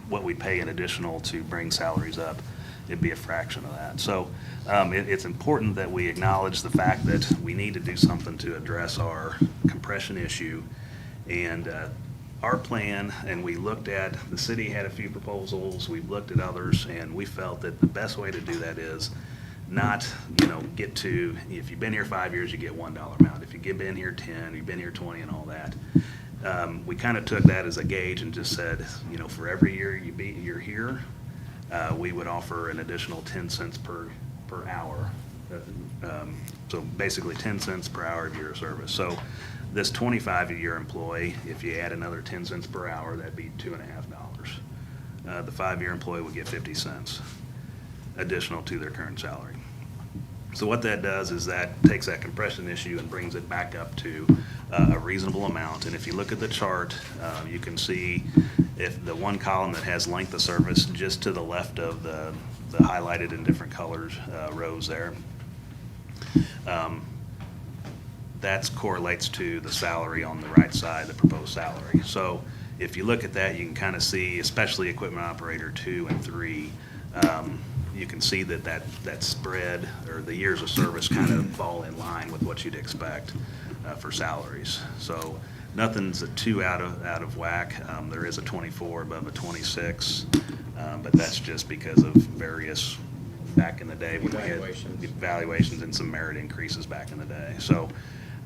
what we pay in additional to bring salaries up. It'd be a fraction of that. So it's important that we acknowledge the fact that we need to do something to address our compression issue. And our plan, and we looked at, the city had a few proposals, we've looked at others, and we felt that the best way to do that is not, get to, if you've been here 5 years, you get $1 amount. If you've been here 10, you've been here 20 and all that. We kind of took that as a gauge and just said, for every year you're here, we would offer an additional 10 cents per hour. So basically 10 cents per hour of year of service. So this 25-year employee, if you add another 10 cents per hour, that'd be $2.50. The 5-year employee would get 50 cents additional to their current salary. So what that does is that takes that compression issue and brings it back up to a reasonable amount. And if you look at the chart, you can see if the one column that has length of service just to the left of the highlighted in different colors rows there, that correlates to the salary on the right side, the proposed salary. So if you look at that, you can kind of see, especially equipment operator 2 and 3, you can see that spread, or the years of service kind of fall in line with what you'd expect for salaries. So nothing's too out of whack. There is a 24 above a 26, but that's just because of various, back in the day, when we had evaluations and some merit increases back in the day. So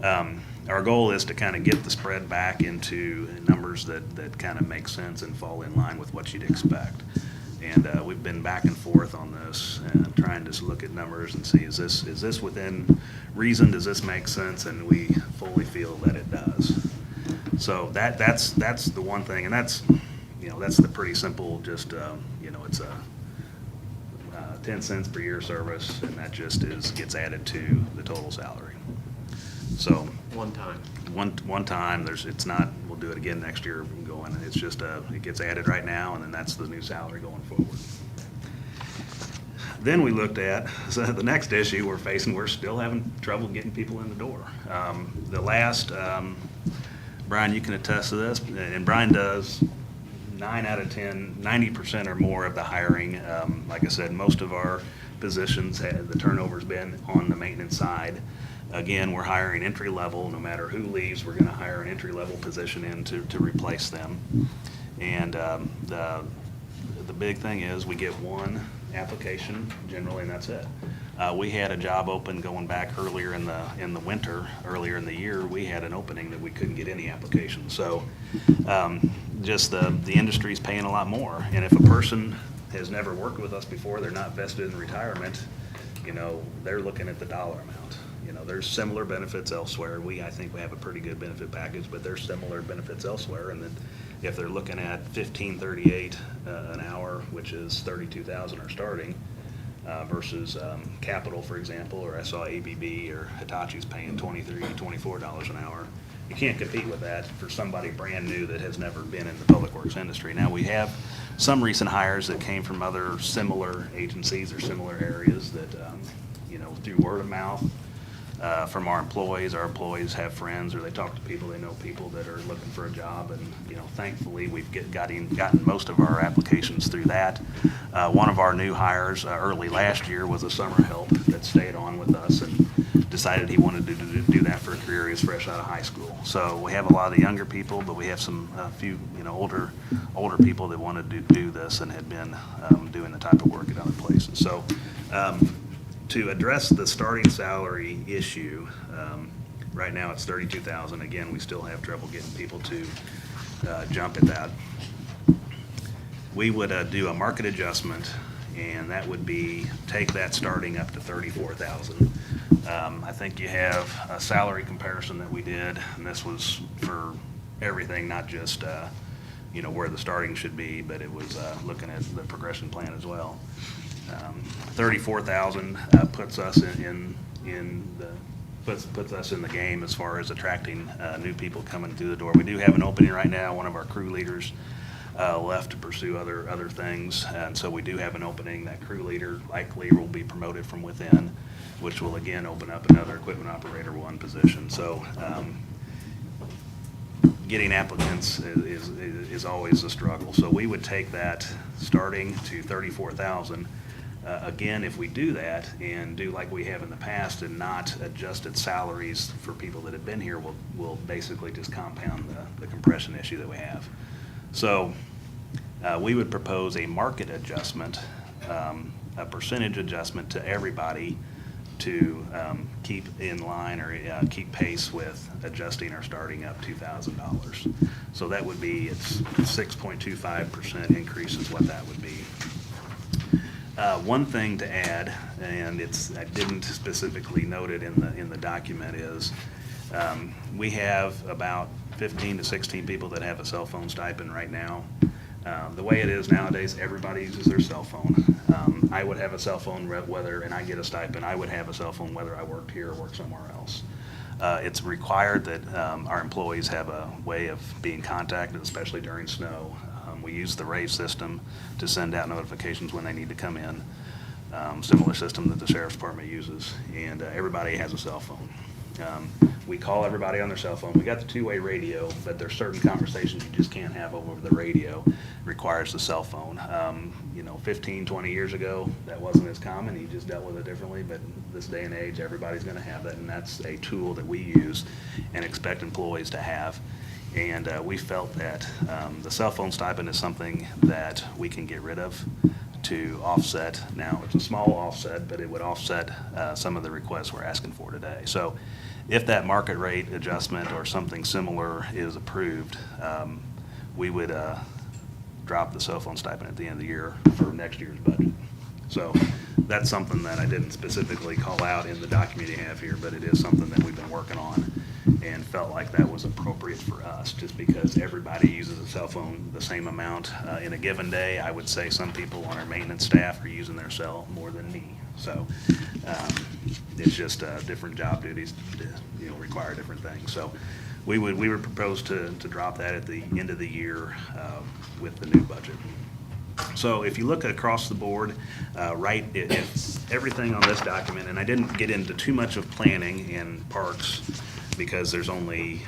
our goal is to kind of get the spread back into numbers that kind of make sense and fall in line with what you'd expect. And we've been back and forth on this and trying to look at numbers and see, is this within reason? Does this make sense? And we fully feel that it does. So that's the one thing, and that's the pretty simple, just it's a 10 cents per year service, and that just gets added to the total salary. So One time. one time, it's not, we'll do it again next year going, it's just it gets added right now, and then that's the new salary going forward. Then we looked at, so the next issue we're facing, we're still having trouble getting people in the door. The last, Brian, you can attest to this, and Brian does 9 out of 10, 90% or more of the hiring. Like I said, most of our positions, the turnover's been on the maintenance side. Again, we're hiring entry level. No matter who leaves, we're going to hire an entry level position in to replace them. And the big thing is we get one application generally, and that's it. We had a job open going back earlier in the winter, earlier in the year. We had an opening that we couldn't get any applications. So just the industry's paying a lot more. And if a person has never worked with us before, they're not vested in retirement, they're looking at the dollar amount. There's similar benefits elsewhere. I think we have a pretty good benefit package, but there's similar benefits elsewhere. And then if they're looking at $15.38 an hour, which is $32,000 or starting, versus Capital, for example, or I saw ABB or Hitachi's paying $23, $24 an hour. You can't compete with that for somebody brand new that has never been in the public works industry. Now, we have some recent hires that came from other similar agencies or similar areas that, through word of mouth, from our employees have friends, or they talk to people, they know people that are looking for a job, and thankfully we've gotten most of our applications through that. One of our new hires early last year was a summer help that stayed on with us and decided he wanted to do that for a career. He was fresh out of high school. So we have a lot of the younger people, but we have a few older people that wanted to do this and had been doing the type of work at other places. So to address the starting salary issue, right now it's $32,000. Again, we still have trouble getting people to jump at that. We would do a market adjustment, and that would be take that starting up to $34,000. I think you have a salary comparison that we did, and this was for everything, not just where the starting should be, but it was looking at the progression plan as well. 34,000 puts us puts us in the game as far as attracting new people coming through the door. We do have an opening right now. One of our crew leaders left to pursue other things, and so we do have an opening. That crew leader likely will be promoted from within, which will again open up another equipment operator 1 position. So getting applicants is always a struggle. So we would take that starting to $34,000. Again, if we do that and do like we have in the past and not adjusted salaries for people that have been here, we'll basically just compound the compression issue that we have. So we would propose a market adjustment, a percentage adjustment to everybody to keep in line or keep pace with adjusting or starting up $2,000. So that would be, it's 6.25% increase is what that would be. One thing to add, and I didn't specifically note it in the document, is we have about 15 to 16 people that have a cell phone stipend right now. The way it is nowadays, everybody uses their cell phone. I would have a cell phone and I get a stipend, I would have a cell phone whether I worked here or worked somewhere else. It's required that our employees have a way of being contacted, especially during snow. We use the RAVE system to send out notifications when they need to come in. Similar system that the Sheriff's Department uses, and everybody has a cell phone. We call everybody on their cell phone. We got the two-way radio, but there's certain conversations you just can't have over the radio. It requires the cell phone. 15, 20 years ago, that wasn't as common. You just dealt with it differently, but this day and age, everybody's gonna have that, and that's a tool that we use and expect employees to have. And we felt that the cell phone stipend is something that we can get rid of to offset. Now, it's a small offset, but it would offset some of the requests we're asking for today. So if that market rate adjustment or something similar is approved, we would drop the cell phone stipend at the end of the year for next year's budget. So that's something that I didn't specifically call out in the document you have here, but it is something that we've been working on and felt like that was appropriate for us, just because everybody uses a cell phone the same amount in a given day. I would say some people on our maintenance staff are using their cell more than me. So it's just different job duties require different things. So we would propose to drop that at the end of the year with the new budget. So if you look across the board, it's everything on this document, and I didn't get into too much of planning and parks because there's only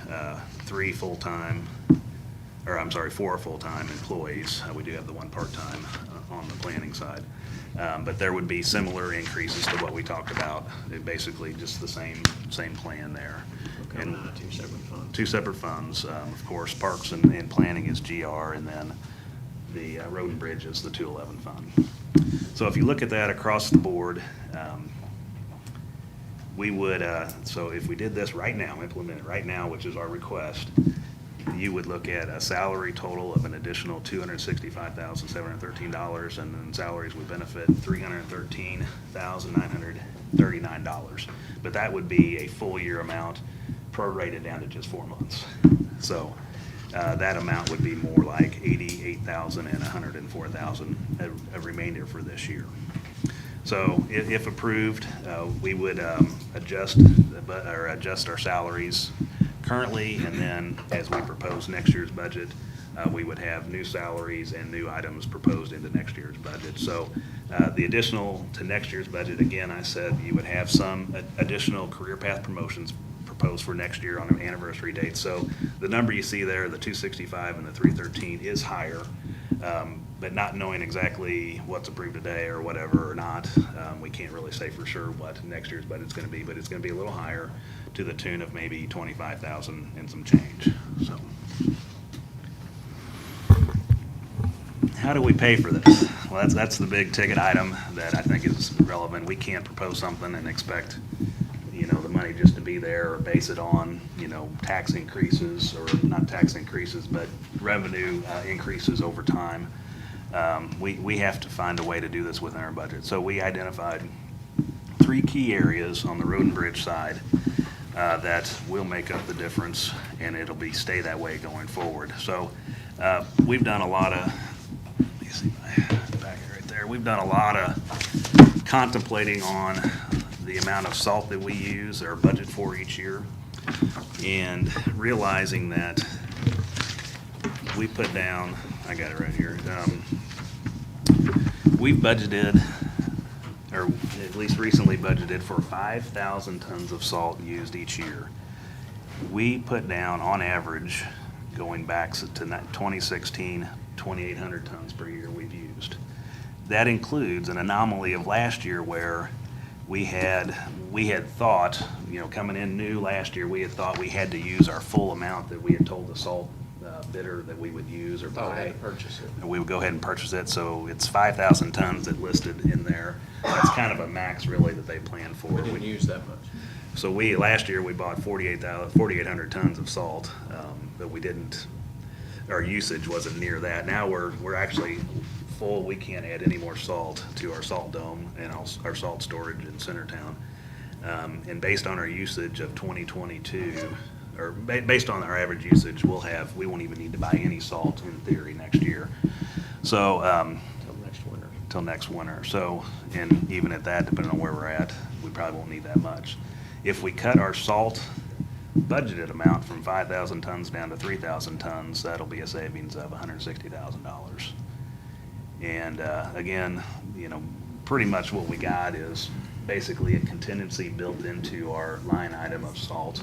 4 full-time employees. We do have the one part-time on the planning side. But there would be similar increases to what we talked about. Basically just the same plan there. And two separate funds. Of course, parks and planning is GR, and then the road and bridge is the 211 fund. So if you look at that across the board, we would, so if we did this right now, implement it right now, which is our request, you would look at a salary total of an additional $265,713, and then salaries would benefit $313,939. But that would be a full year amount prorated down to just 4 months. So that amount would be more like $88,000 and $104,000, a remainder for this year. So if approved, we would adjust our salaries currently, and then as we propose next year's budget, we would have new salaries and new items proposed into next year's budget. So the additional to next year's budget, again, I said you would have some additional career path promotions proposed for next year on an anniversary date. So the number you see there, the 265 and the 313, is higher, but not knowing exactly what's approved today or whatever or not, we can't really say for sure what next year's budget's going to be, but it's going to be a little higher to the tune of maybe 25,000 and some change. So how do we pay for this? Well, that's the big ticket item that I think is relevant. We can't propose something and expect the money just to be there or base it on tax increases, or not tax increases, but revenue increases over time. We have to find a way to do this within our budget. So we identified 3 key areas on the road and bridge side that will make up the difference, and it'll stay that way going forward. So we've done a lot of, let me see my back right there. We've done a lot of contemplating on the amount of salt that we use or budget for each year, and realizing that we put down, I got it right here, we've budgeted, or at least recently budgeted, for 5,000 tons of salt used each year. We put down, on average, going back to 2016, 2,800 tons per year we've used. that includes an anomaly of last year where we had thought, coming in new last year, we had thought we had to use our full amount that we had told the salt bidder that we would use or Oh, we buy. had to purchase it. And we would go ahead and purchase it, so it's 5,000 tons that listed in there. That's kind of a max really that they planned for. We didn't use that much. So last year, we bought 4,800 tons of salt, but we didn't, our usage wasn't near that. Now we're actually full. We can't add any more salt to our salt dome and our salt storage in Centertown. And based on our usage of 2022, or based on our average usage, we won't even need to buy any salt in theory next year. So, till next winter. So, and even at that, depending on where we're at, we probably won't need that much. If we cut our salt budgeted amount from 5,000 tons down to 3,000 tons, that'll be a savings of $160,000. And again, pretty much what we got is basically a contingency built into our line item of salt.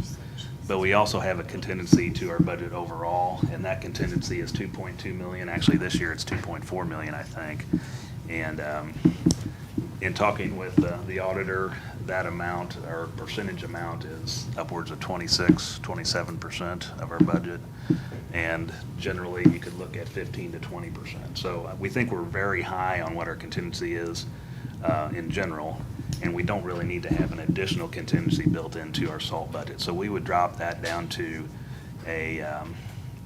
But we also have a contingency to our budget overall, and that contingency is $2.2 million. Actually, this year it's $2.4 million, I think. And in talking with the auditor, that amount, or percentage amount, is upwards of 27% of our budget. And generally, you could look at 15 to 20%. So we think we're very high on what our contingency is in general, and we don't really need to have an additional contingency built into our salt budget. So we would drop that down to a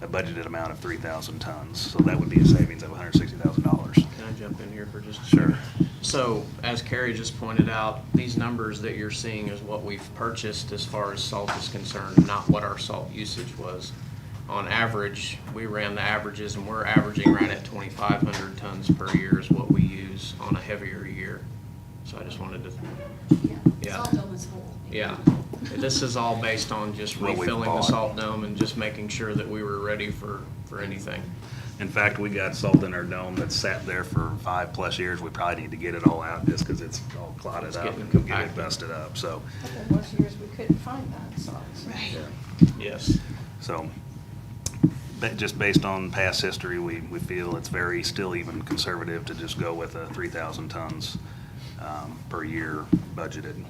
budgeted amount of 3,000 tons. So that would be a savings of $160,000. Can I jump in here for just a second? So, as Carrie just pointed out, these numbers that you're seeing is what we've purchased as far as salt is concerned, not what our salt usage was. On average, we ran the averages, and we're averaging right at 2,500 tons per year is what we use on a heavier year. So I just wanted to, yeah. Salt dome is full. Yeah, this is all based on just What we refilling the bought. salt dome and just making sure that we were ready for anything. In fact, we got salt in our dome that's sat there for 5+ years. We probably need to get it all out just because it's all clotted It's up getting and get it compacted. busted up, so. But there was years we couldn't find that salt. Yes. So, just based on past history, we feel it's still even conservative to just go with 3,000 tons per year budgeted.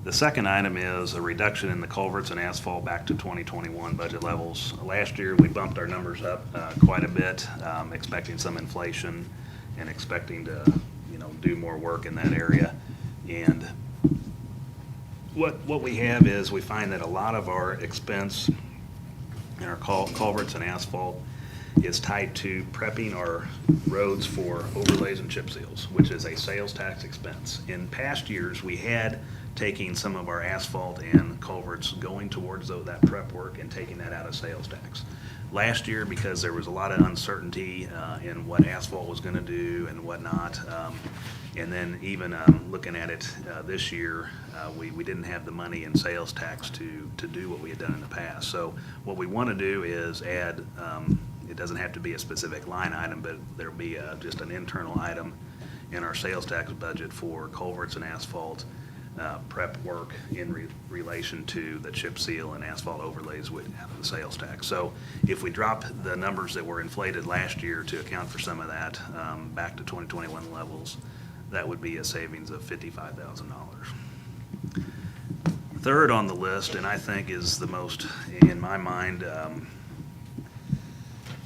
The second item is a reduction in the culverts and asphalt back to 2021 budget levels. Last year, we bumped our numbers up quite a bit, expecting some inflation and expecting to, do more work in that area. And what we have is we find that a lot of our expense in our culverts and asphalt is tied to prepping our roads for overlays and chip seals, which is a sales tax expense. In past years, we had taking some of our asphalt and culverts going towards that prep work and taking that out of sales tax. Last year, because there was a lot of uncertainty in what asphalt was gonna do and whatnot, and then even looking at it this year, we didn't have the money in sales tax to do what we had done in the past. So what we wanna do is add, it doesn't have to be a specific line item, but there'll be just an internal item in our sales tax budget for culverts and asphalt prep work in relation to the chip seal and asphalt overlays with the sales tax. So if we drop the numbers that were inflated last year to account for some of that back to 2021 levels, that would be a savings of $55,000. Third on the list, and I think is the most, in my mind,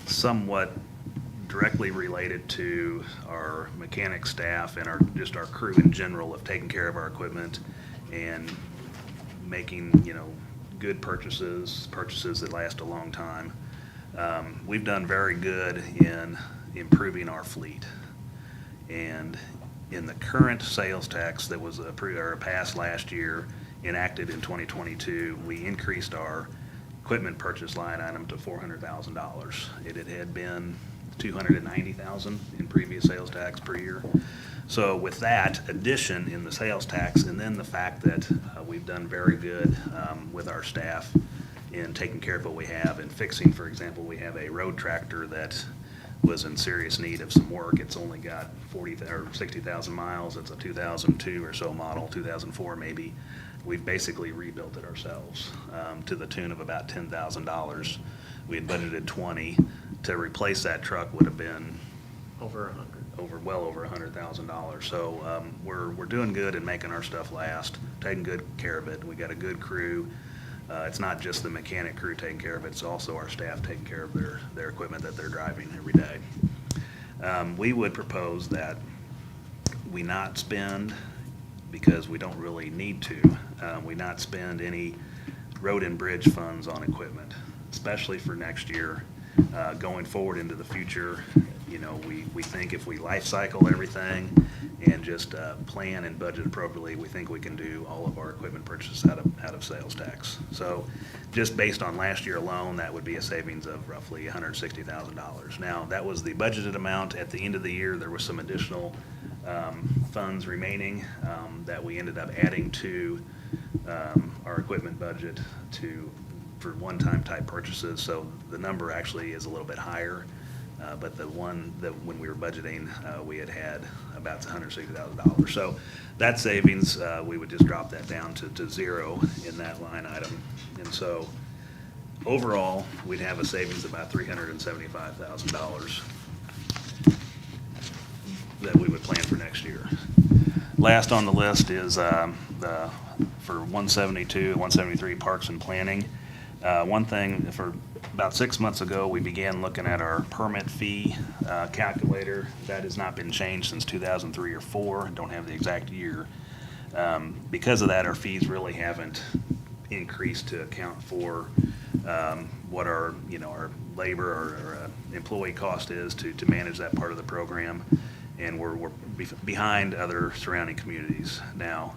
somewhat directly related to our mechanic staff and our crew in general of taking care of our equipment and making, good purchases that last a long time. We've done very good in improving our fleet. And in the current sales tax that was passed last year, enacted in 2022, we increased our equipment purchase line item to $400,000. It had been $290,000 in previous sales tax per year. So with that addition in the sales tax, and then the fact that we've done very good with our staff in taking care of what we have and fixing, for example, we have a road tractor that was in serious need of some work. It's only got 60,000 miles. It's a 2002 or so model, 2004 maybe. We've basically rebuilt it ourselves to the tune of about $10,000. We had budgeted $20,000. To replace that truck would have been Over well over $100,000. So we're doing good in making our stuff last, taking good care of it. We got a good crew. It's not just the mechanic crew taking care of it, it's also our staff taking care of their equipment that they're driving every day. We would propose that we not spend, because we don't really need to, we not spend any road and bridge funds on equipment, especially for next year. Going forward into the future, you know, we think if we life cycle everything and just plan and budget appropriately, we think we can do all of our equipment purchases out of sales tax. So just based on last year alone, that would be a savings of roughly $160,000. Now, that was the budgeted amount. At the end of the year, there was some additional funds remaining that we ended up adding to our equipment budget for one-time type purchases. So the number actually is a little bit higher, but the one that when we were budgeting, we had about $160,000. So that savings, we would just drop that down to zero in that line item. And so overall, we'd have a savings of about $375,000 that we would plan for next year. Last on the list is for 172, 173 Parks and Planning. One thing, for about 6 months ago, we began looking at our permit fee calculator. That has not been changed since 2003 or 4. Don't have the exact year. Because of that, our fees really haven't increased to account for what our labor or employee cost is to manage that part of the program, and we're behind other surrounding communities now.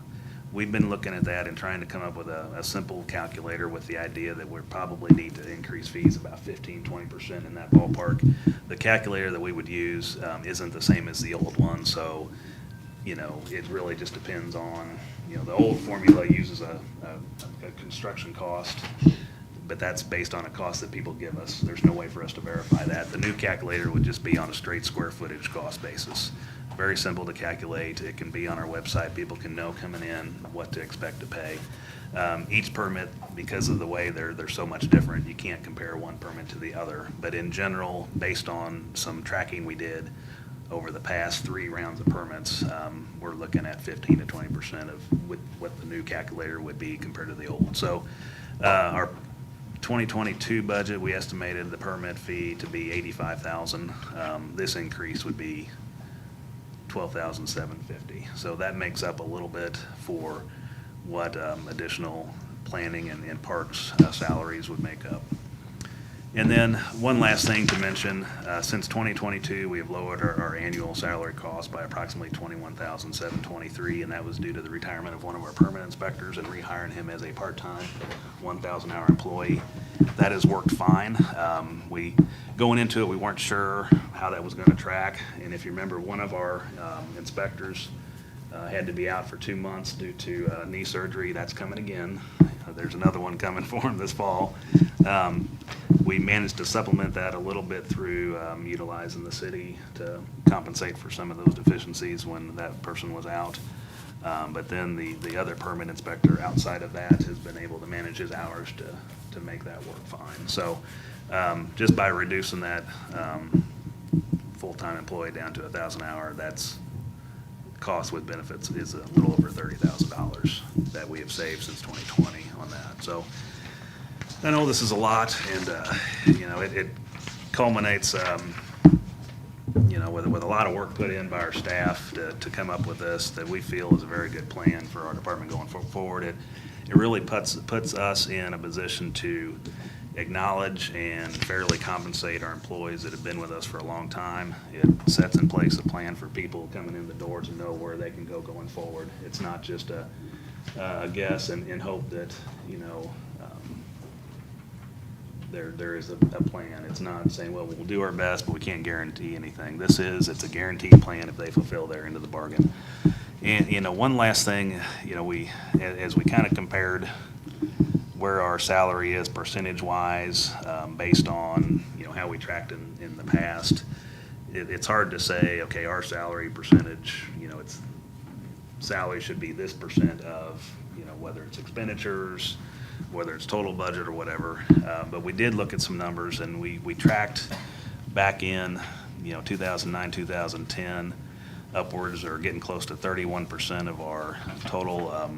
We've been looking at that and trying to come up with a simple calculator with the idea that we probably need to increase fees about 15-20% in that ballpark. The calculator that we would use isn't the same as the old one, so it really just depends on, the old formula uses a construction cost, but that's based on a cost that people give us. There's no way for us to verify that. The new calculator would just be on a straight square footage cost basis. Very simple to calculate. It can be on our website. People can know coming in what to expect to pay. Each permit, because of the way they're so much different, you can't compare one permit to the other. But in general, based on some tracking we did over the past 3 rounds of permits, we're looking at 15 to 20% of what the new calculator would be compared to the old. So our 2022 budget, we estimated the permit fee to be $85,000. This increase would be $12,750. So that makes up a little bit for what additional planning and parks salaries would make up. And then one last thing to mention, since 2022, we have lowered our annual salary cost by approximately $21,723, and that was due to the retirement of one of our permanent inspectors and rehiring him as a part-time 1,000-hour employee. That has worked fine. Going into it, we weren't sure how that was going to track, and if you remember, one of our inspectors had to be out for 2 months due to knee surgery. That's coming again. There's another one coming for him this fall. We managed to supplement that a little bit through utilizing the city to compensate for some of those deficiencies when that person was out. But then the other permit inspector outside of that has been able to manage his hours to make that work fine. So just by reducing that full-time employee down to 1,000 an hour, that's cost with benefits is a little over $30,000 that we have saved since 2020 on that. So I know this is a lot, and it culminates with a lot of work put in by our staff to come up with this that we feel is a very good plan for our department going forward. It really puts us in a position to acknowledge and fairly compensate our employees that have been with us for a long time. It sets in place a plan for people coming in the door to know where they can go going forward. It's not just a guess and hope that there is a plan. It's not saying, well, we'll do our best, but we can't guarantee anything. It's a guaranteed plan if they fulfill their end of the bargain. And one last thing, as we kind of compared where our salary is percentage-wise, based on how we tracked in the past, it's hard to say, okay, our salary percentage, it's salary should be this percent of, whether it's expenditures, whether it's total budget or whatever. But we did look at some numbers, and we tracked back in 2009, 2010, upwards or getting close to 31% of our total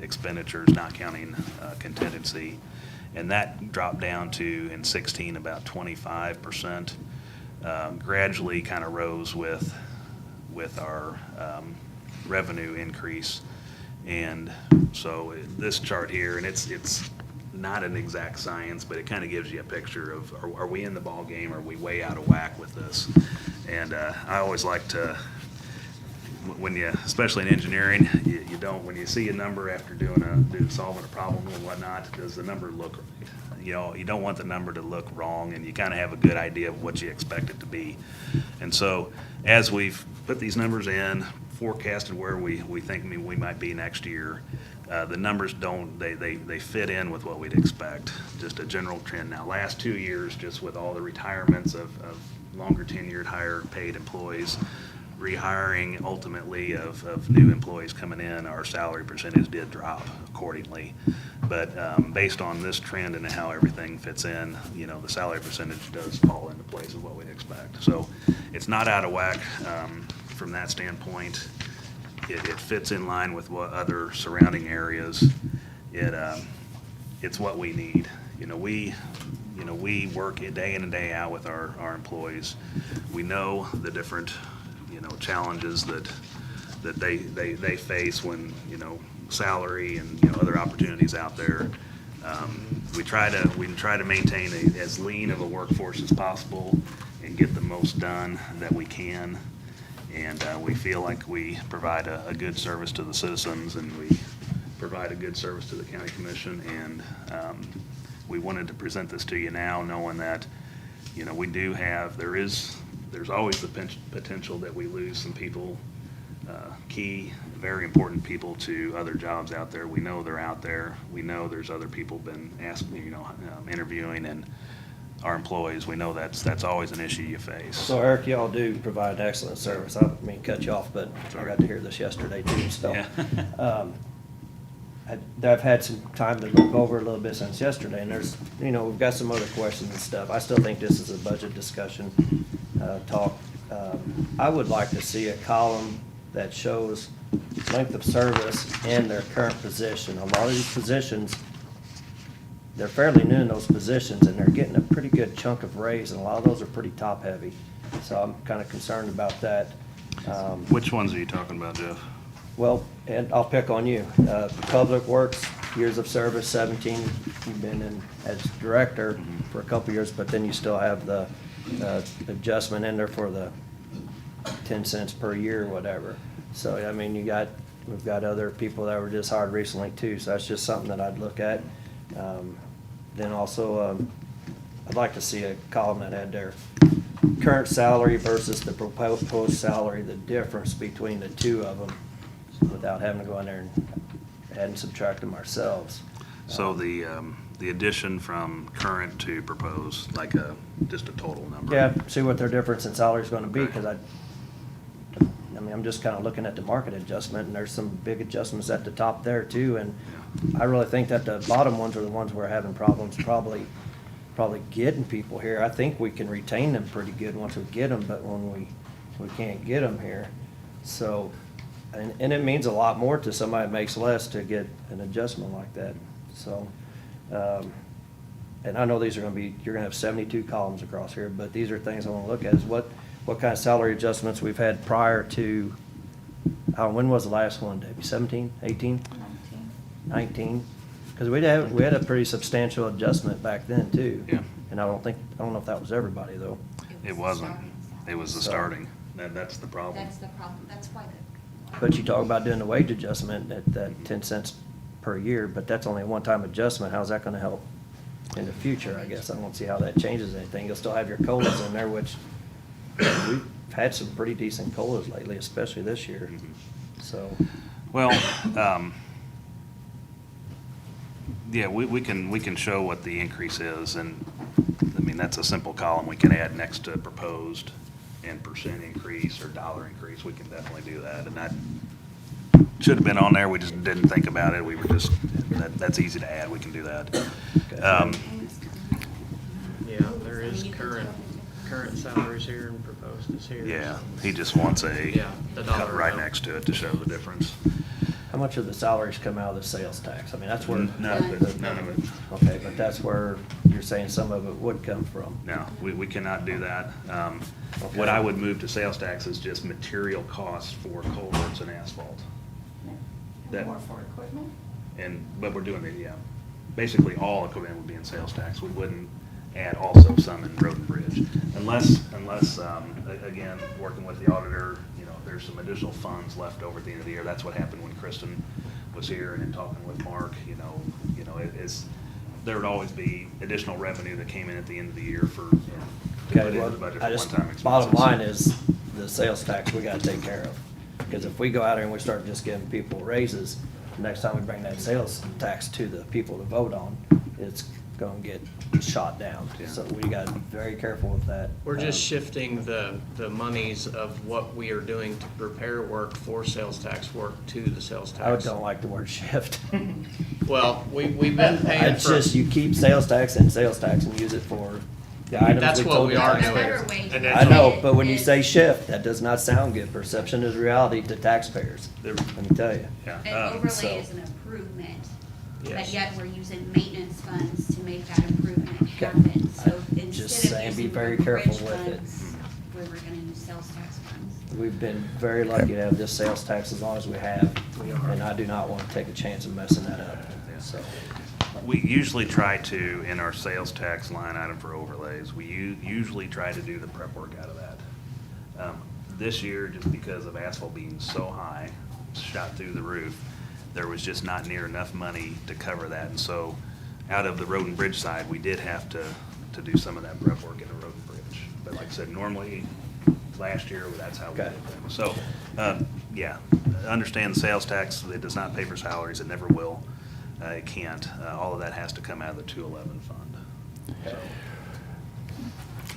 expenditures, not counting contingency. And that dropped down to, in 16, about 25%. Gradually kind of rose with our revenue increase. And so this chart here, and it's not an exact science, but it kind of gives you a picture of, are we in the ball game? Are we way out of whack with this? And I always like to, when you, especially in engineering, you don't, when you see a number after solving a problem and whatnot, does the number look right? You don't want the number to look wrong, and you kind of have a good idea of what you expect it to be. And so as we've put these numbers in, forecasted where we think we might be next year, the numbers they fit in with what we'd expect, just a general trend. Now, last 2 years, just with all the retirements of longer tenured, higher paid employees, rehiring ultimately of new employees coming in, our salary percentage did drop accordingly. But based on this trend and how everything fits in, the salary percentage does fall into place of what we'd expect. So it's not out of whack from that standpoint. It fits in line with what other surrounding areas. It's what we need. We work day in and day out with our employees. We know the different challenges that they face when salary and other opportunities out there. We try to maintain as lean of a workforce as possible and get the most done that we can. And we feel like we provide a good service to the citizens, and we provide a good service to the county commission. And we wanted to present this to you now, knowing that we do have, there's always the potential that we lose some people, key, very important people to other jobs out there. We know they're out there. We know there's other people been asking, interviewing, and our employees, we know that's always an issue you face. So Eric, y'all do provide excellent service. I don't mean to cut you off, but I got to hear this yesterday too, so. Yeah. I've had some time to look over a little bit since yesterday, and there's, we've got some other questions and stuff. I still think this is a budget discussion, talk. I would like to see a column that shows length of service and their current position. A lot of these positions, they're fairly new in those positions, and they're getting a pretty good chunk of raise, and a lot of those are pretty top-heavy. So I'm kind of concerned about that. Which ones are you talking about, Jeff? Well, and I'll pick on you. Public Works, years of service, 17. You've been in as director for a couple years, but then you still have the adjustment in there for the 10 cents per year or whatever. So, I mean, we've got other people that were just hired recently too, so that's just something that I'd look at. Then also, I'd like to see a column that had their current salary versus the proposed salary, the difference between the two of them, without having to go in there and add and subtract them ourselves. So the addition from current to proposed, like just a total number? Yeah, see what their difference in salary is gonna be, because I mean, I'm just kind of looking at the market adjustment, and there's some big adjustments at the top there too, and I really think that the bottom ones are the ones we're having problems probably getting people here. I think we can retain them pretty good once we get them, but when we can't get them here. So, and it means a lot more to somebody that makes less to get an adjustment like that. So, and I know these are gonna be, you're gonna have 72 columns across here, but these are things I wanna look at, is what kind of salary adjustments we've had prior to, when was the last one, Debbie? 17, 18? 19? Because we had a pretty substantial adjustment back then too. Yeah. And I don't know if that was everybody though. It wasn't. It was the So- starting. That's the problem. That's the problem, that's why But you talk about doing the wage adjustment at 10 cents per year, but that's only a one-time adjustment. How's that gonna help in the future, I guess? I don't see how that changes anything. You'll still have your COLAs in there, which we've had some pretty decent COLAs lately, especially this year. So, Well, yeah, we can show what the increase is, and, I mean, that's a simple column we can add next to proposed and percent increase or dollar increase. We can definitely do that, and that should have been on there. We just didn't think about it. We were just, that's easy to add. We can do that. Yeah, there is current current salaries here and proposed is here. Yeah, he just wants a Yeah, the cut dollar right amount. next to it to show the difference. How much of the salaries come out of the sales tax? I mean, that's where. None of it, none of it. Okay, but that's where you're saying some of it would come from. No, we cannot do that. Okay. What I would move to sales tax is just material costs for culverts and asphalt. That- More for equipment? But we're doing it, yeah. Basically, all equipment would be in sales tax. We wouldn't add also some in road and bridge. Unless, again, working with the auditor, there's some additional funds left over at the end of the year. That's what happened when Kristen was here and in talking with Mark, there would always be additional revenue that came in at the end of the year to put Okay, in the well, budget I for just, one-time expenses. bottom line is, the sales tax we gotta take care of. Because if we go out there and we start just giving people raises, next time we bring that sales tax to the people to vote on, it's gonna get shot down. Yeah. So we gotta be very careful with that. We're just shifting the monies of what we are doing to prepare work for sales tax work to the sales tax. I don't like the word shift. Well, we've been paying It's for. just, you keep sales tax and sales tax and use it for the items That's we what told we the are taxpayers. doing. And I know, but when you say shift, that does not sound good. Perception is reality to taxpayers, let me tell you. Yeah. An overlay so- is an improvement, but Yes. yet we're using maintenance funds to make that improvement Okay. happen. So I'm just instead saying, of be using very road and careful bridge with it. funds, we were gonna use sales tax funds. We've been very lucky to have this sales tax as long as we have, and I do not want to take a chance of messing that up, so. We usually try to, in our sales tax line item for overlays, we usually try to do the prep work out of that. This year, just because of asphalt being so high, shot through the roof, there was just not near enough money to cover that. And so, out of the road and bridge side, we did have to do some of that prep work in the road and bridge. But like I said, normally, last year, that's how we did Okay. things. So, yeah, understand the sales tax, it does not pay for salaries, it never will. It can't. All of that has to come out of the 211 fund.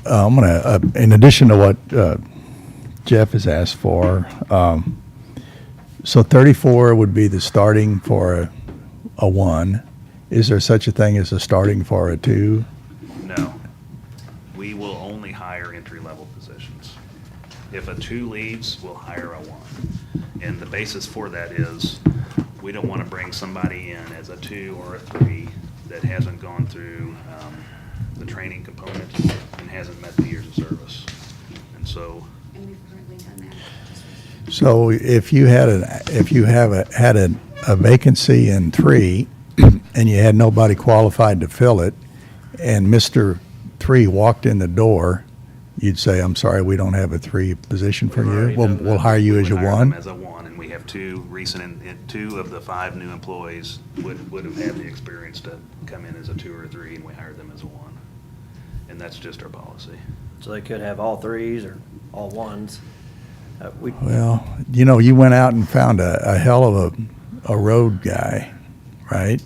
I'm gonna, in addition to what Jeff has asked for, so 34 would be the starting for a 1. Is there such a thing as a starting for a 2? No. We will only hire entry-level positions. If a 2 leaves, we'll hire a 1. And the basis for that is, we don't want to bring somebody in as a 2 or a 3 that hasn't gone through the training component and hasn't met the years of service. And so, And we've currently done that. So if you had had a vacancy in 3 and you had nobody qualified to fill it, and Mr. 3 walked in the door, you'd say, I'm sorry, we don't have a 3 position for we've you. already done We'll that. hire you We as would your hire them 1? as a 1, and we have 2 recent, 2 of the 5 new employees would have had the experience to come in as a 2 or a 3, and we hired them as a 1. And that's just our policy. So they could have all 3s or all 1s. Well, you went out and found a hell of a road guy, right?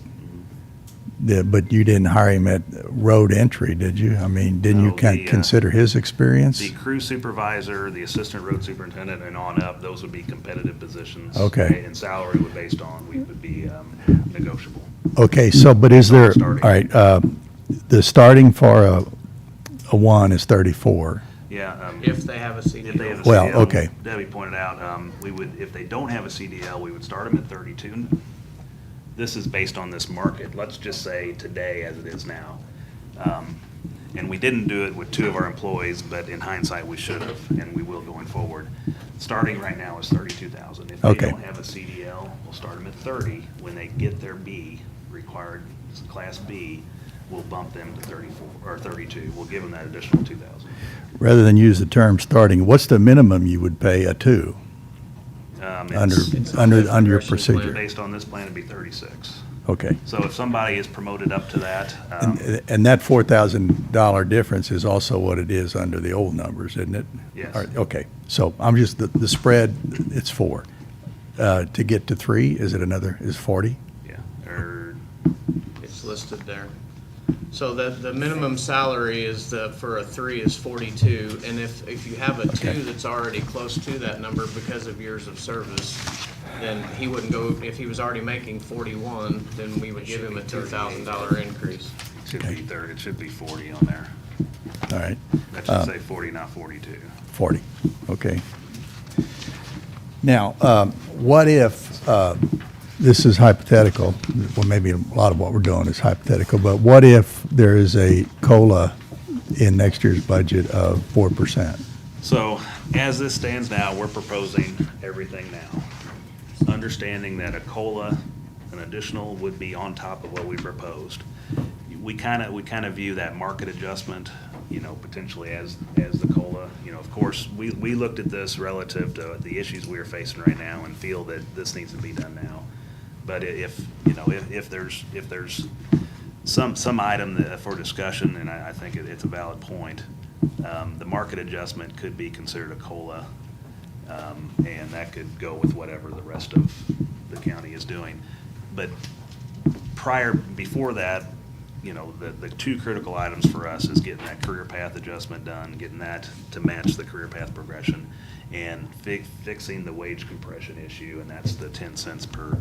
But you didn't hire him at road entry, did you? I mean, didn't you No, consider his experience? The crew supervisor, the assistant road superintendent, and on up, those would be competitive positions. Okay. And salary would be negotiable. Okay, so, but is there, all Starting. right, the starting for a 1 is 34. Yeah. If they have a CDL. If they have a Well, CDL, okay. Debbie pointed out, we would, if they don't have a CDL, we would start them at 32. This is based on this market, let's just say today as it is now. And we didn't do it with 2 of our employees, but in hindsight, we should have, and we will going forward. Starting right now is 32,000. If they Okay. don't have a CDL, we'll start them at 30. When they get their B, required Class B, we'll bump them to 34, or 32. We'll give them that additional 2,000. Rather than use the term starting, what's the minimum you would pay a 2? Under it's your progression procedure? Based on this plan, it'd be 36. Okay. So if somebody is promoted up to that, And that $4,000 difference is also what it is under the old numbers, isn't it? Yes. All right, okay, so I'm just, the spread, it's 4. To get to 3, is it is 40? yeah, or It's listed there. So the minimum salary is for a 3 is 42, and if you have a 2 that's already close to that number because of years of service, then he wouldn't go, if he was already making 41, then we would give him a $2,000 increase. it should be 30, it should be 40 on there. All right. That should say 40, not 42. 40, okay. Now, what if, this is hypothetical, well, maybe a lot of what we're doing is hypothetical, but what if there is a COLA in next year's budget of 4%? So as this stands now, we're proposing everything now. Understanding that a COLA, an additional, would be on top of what we proposed. We kind of view that market adjustment, potentially as the COLA. Of course, we looked at this relative to the issues we are facing right now and feel that this needs to be done now. But if there's some item for discussion, and I think it's a valid point, the market adjustment could be considered a COLA, and that could go with whatever the rest of the county is doing. But before that, the two critical items for us is getting that career path adjustment done, getting that to match the career path progression, and fixing the wage compression issue, and that's the 10 cents per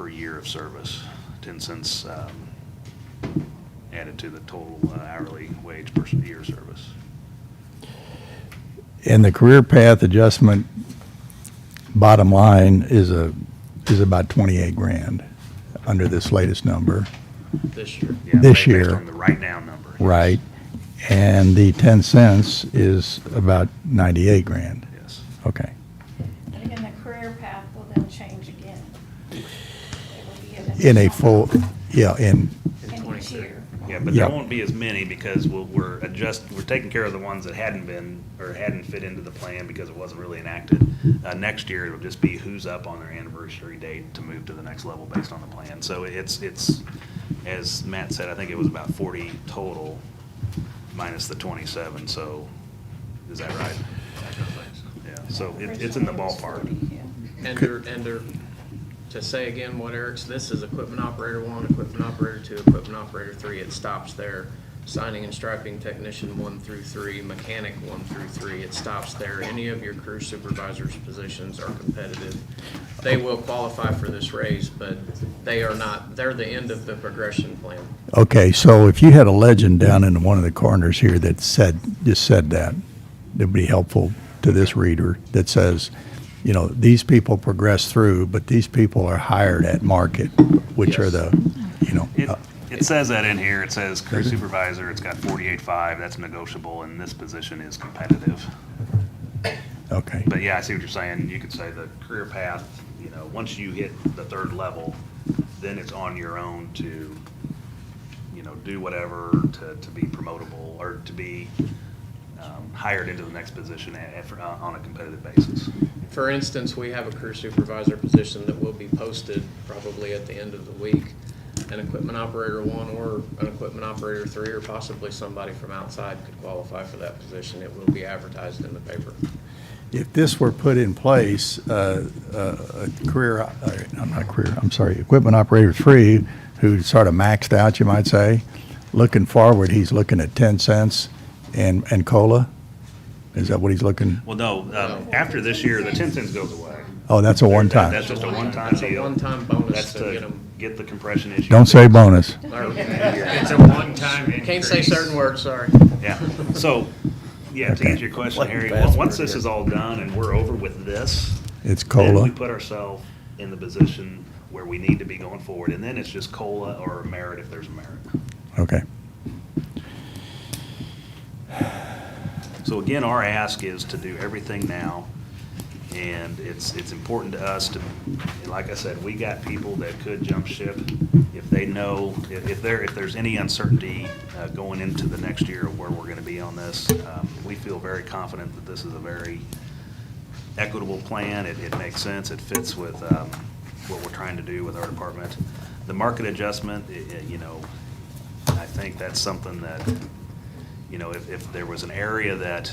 year of service, 10 cents added to the total hourly wage per year of service. And the career path adjustment, bottom line, is about 28 grand under this latest number. This year. Yeah, This based year. on the right now number. Yes. Right. And the 10 cents is about 98 grand. Yes. Okay. And again, the career path will then change again. It will be In a additional full, yeah, in in each year. Yeah, but Yeah. there won't be as many because we're taking care of the ones that hadn't been or hadn't fit into the plan because it wasn't really enacted. Next year, it'll just be who's up on their anniversary date to move to the next level based on the plan. So it's as Matt said, I think it was about 40 total minus the 27. So is that right? Yeah. So it's in the ballpark. To say again what Eric's, this is equipment operator 1, equipment operator 2, equipment operator 3, it stops there. Signing and striping technician 1 through 3, mechanic 1 through 3, it stops there. Any of your crew supervisors positions are competitive. They will qualify for this raise, but they are not, they're the end of the progression plan. Okay, so if you had a legend down in one of the corners here that just said that, it'd be helpful to this reader, that says, these people progress through, but these people are hired at market, which are the, It says that in here. It says crew supervisor, it's got 48.5, that's negotiable, and this position is competitive. Okay. But yeah, I see what you're saying. You could say the career path, once you hit the third level, then it's on your own to, do whatever to be promotable or to be hired into the next position on a competitive basis. For instance, we have a crew supervisor position that will be posted probably at the end of the week. An equipment operator 1 or an equipment operator 3 or possibly somebody from outside could qualify for that position. It will be advertised in the paper. If this were put in place, equipment operator 3, who sort of maxed out, you might say, looking forward, he's looking at 10 cents and COLA? Is that what he's looking? Well, no, after this year, the 10 cents goes away. Oh, that's a one-time. That's just a one-time It's a deal. one-time bonus That's to get to 'em. get the compression issue. Don't say bonus. It's a one-time increase. Can't say certain words, sorry. Yeah, so, yeah, to answer your question, Harry, once this is all done and we're over with this, It's then COLA. we put ourselves in the position where we need to be going forward, and then it's just COLA or merit if there's a merit. Okay. So again, our ask is to do everything now, and it's important to us to, like I said, we got people that could jump ship if they know, if there's any uncertainty going into the next year of where we're gonna be on this. We feel very confident that this is a very equitable plan. It makes sense. It fits with what we're trying to do with our department. The market adjustment, I think that's something that, if there was an area that,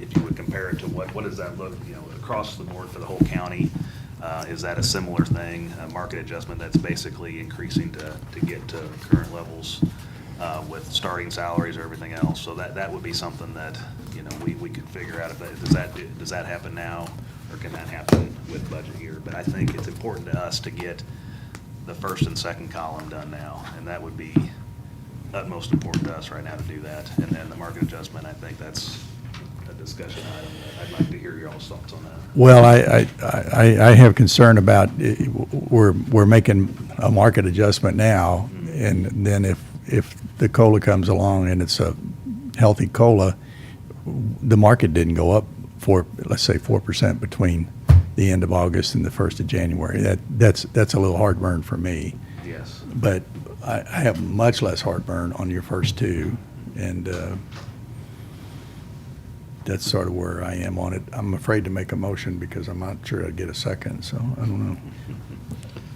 if you would compare it to what does that look, across the board for the whole county, is that a similar thing, a market adjustment that's basically increasing to get to current levels with starting salaries or everything else? So that would be something that, we could figure out if does that happen now, or can that happen with budget year? But I think it's important to us to get the first and second column done now, and that would be utmost important to us right now to do that. And then the market adjustment, I think that's a discussion item that I'd like to hear your all's thoughts on that. Well, I have concern about, we're making a market adjustment now, and then if the COLA comes along and it's a healthy COLA, the market didn't go up let's say 4% between the end of August and the 1st of January. That's a little heartburn for me. Yes. But I have much less heartburn on your first two, and that's sort of where I am on it. I'm afraid to make a motion because I'm not sure I'd get a second, so I don't know.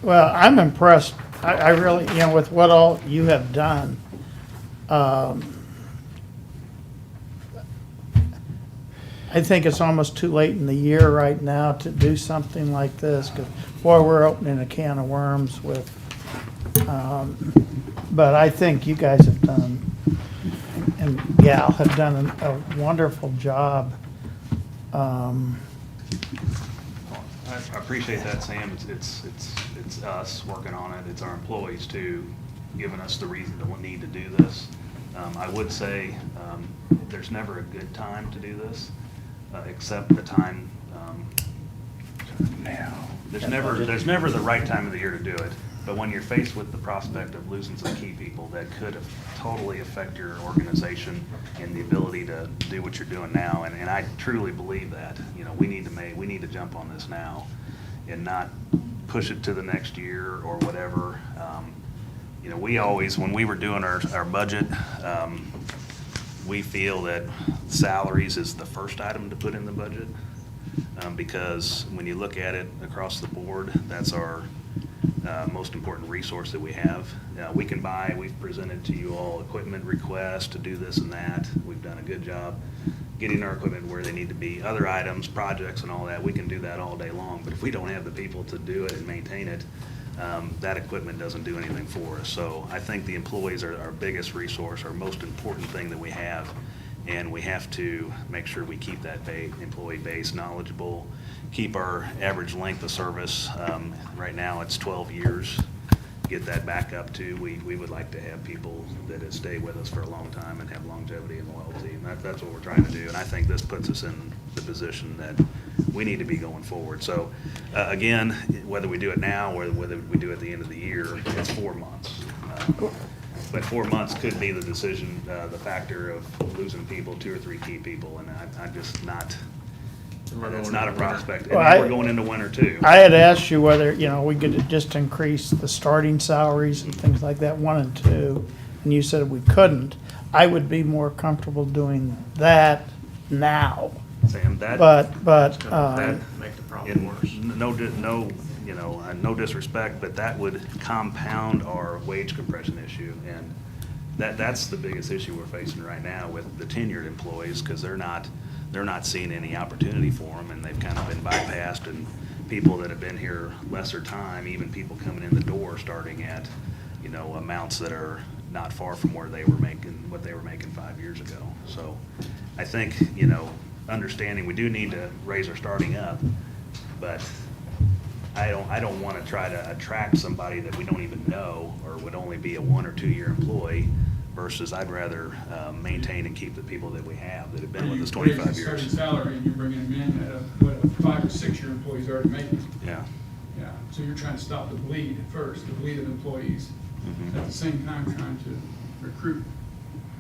Well, I'm impressed, I really, with what all you have done. I think it's almost too late in the year right now to do something like this, because, boy, we're opening a can of worms with, but I think you guys have done, and gal have done a wonderful job. I appreciate that, Sam. It's us working on it. It's our employees too, giving us the reason to need to do this. I would say there's never a good time to do this, except the time now. There's never the right time of the year to do it. But when you're faced with the prospect of losing some key people that could totally affect your organization and the ability to do what you're doing now, and I truly believe that, we need to jump on this now and not push it to the next year or whatever. We always, when we were doing our budget, we feel that salaries is the first item to put in the budget, because when you look at it across the board, that's our most important resource that we have. We've presented to you all equipment requests to do this and that. We've done a good job getting our equipment where they need to be. Other items, projects and all that, we can do that all day long, but if we don't have the people to do it and maintain it, that equipment doesn't do anything for us. So I think the employees are our biggest resource, our most important thing that we have, and we have to make sure we keep that employee base knowledgeable, keep our average length of service. Right now it's 12 years. Get that back up to, we would like to have people that have stayed with us for a long time and have longevity and loyalty, and that's what we're trying to do. And I think this puts us in the position that we need to be going forward. So again, whether we do it now or whether we do it at the end of the year, it's 4 months. But 4 months could be the decision, the factor of losing people, 2 or 3 key people, and I'm just not. That's not a prospect. And then we're going into winter too. I had asked you whether, we could just increase the starting salaries and things like that, 1 and 2, and you said we couldn't. I would be more comfortable doing that now. Sam, that. But. Make the problem worse. No disrespect, but that would compound our wage compression issue, and that's the biggest issue we're facing right now with the tenured employees, because they're not seeing any opportunity for them, and they've kind of been bypassed, and people that have been here lesser time, even people coming in the door starting at, amounts that are not far from what they were making 5 years ago. So I think, understanding we do need to raise our starting up, but I don't want to try to attract somebody that we don't even know or would only be a 1 or 2 year employee, versus I'd rather maintain and keep the people that we have that have been with us 25 years. Starting salary, and you're bringing them in at what a 5 or 6 year employee's already making. Yeah. Yeah, so you're trying to stop the bleed first, the bleed of employees, at the same time trying to recruit.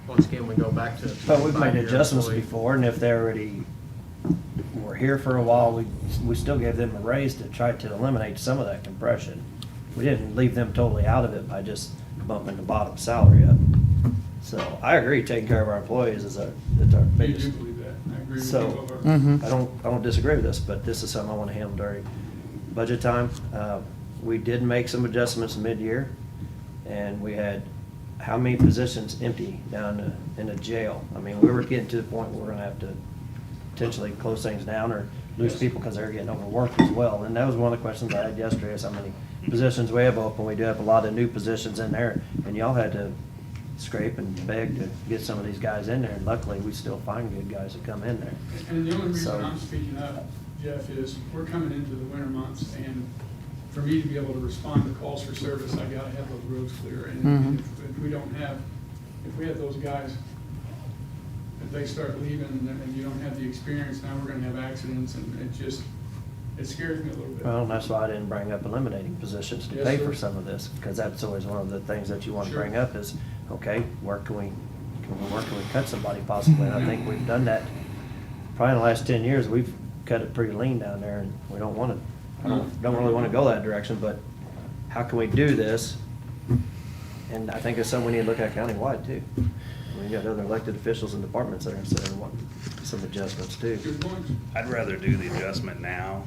Once again, we go back to. But we've made 5-year adjustments employee. before, and if they already were here for a while, we still gave them a raise to try to eliminate some of that compression. We didn't leave them totally out of it by just bumping the bottom salary up. So I agree, taking care of our employees is our biggest. You do believe that, I agree with you. So, Mhm. I don't disagree with this, but this is something I want to handle during budget time. We did make some adjustments mid-year, and we had how many positions empty down in the jail? I mean, we were getting to the point where we're gonna have to potentially close things down or lose people because they're getting overworked as well. And that was one of the questions I had yesterday, is how many positions we have open. We do have a lot of new positions in there, and y'all had to scrape and beg to get some of these guys in there, and luckily, we still find good guys that come in there. And the only reason So- I'm speaking up, Jeff, is we're coming into the winter months, and for me to be able to respond to calls for service, I gotta have those roads clear. And if we don't have if we have those guys, if they start leaving and you don't have the experience, now we're gonna have accidents, and it scares me a little bit. Well, and that's why I didn't bring up eliminating positions to Yes, pay sir. for some of this, because that's always one of the things that you want to Sure. bring up is, okay, where can we cut somebody possibly? And I think we've done that, probably in the last 10 years, we've cut it pretty lean down there, and we don't want to, don't really want to go that direction, but how can we do this? And I think it's something we need to look at countywide too. We got other elected officials and departments that are saying want some adjustments too. Good point. I'd rather do the adjustment now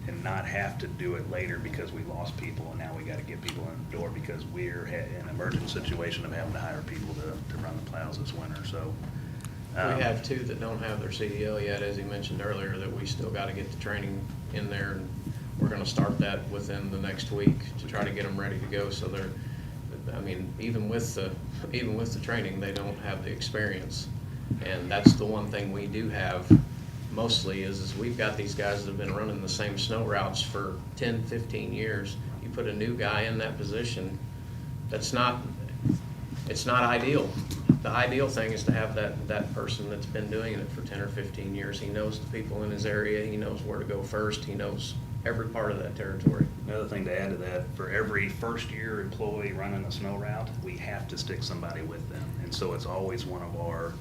and not have to do it later because we lost people and now we gotta get people in the door because we're in an emergent situation of having to hire people to run the plows this winter, so. We have two that don't have their CDL yet, as he mentioned earlier, that we still gotta get the training in there, and we're gonna start that within the next week to try to get them ready to go, so they're, I mean, even with the training, they don't have the experience. And that's the one thing we do have mostly is we've got these guys that have been running the same snow routes for 10, 15 years. You put a new guy in that position, it's not ideal. The ideal thing is to have that person that's been doing it for 10 or 15 years. He knows the people in his area, he knows where to go first, he knows every part of that territory. Another thing to add to that, for every first-year employee running a snow route, we have to stick somebody with them. And so it's always one of our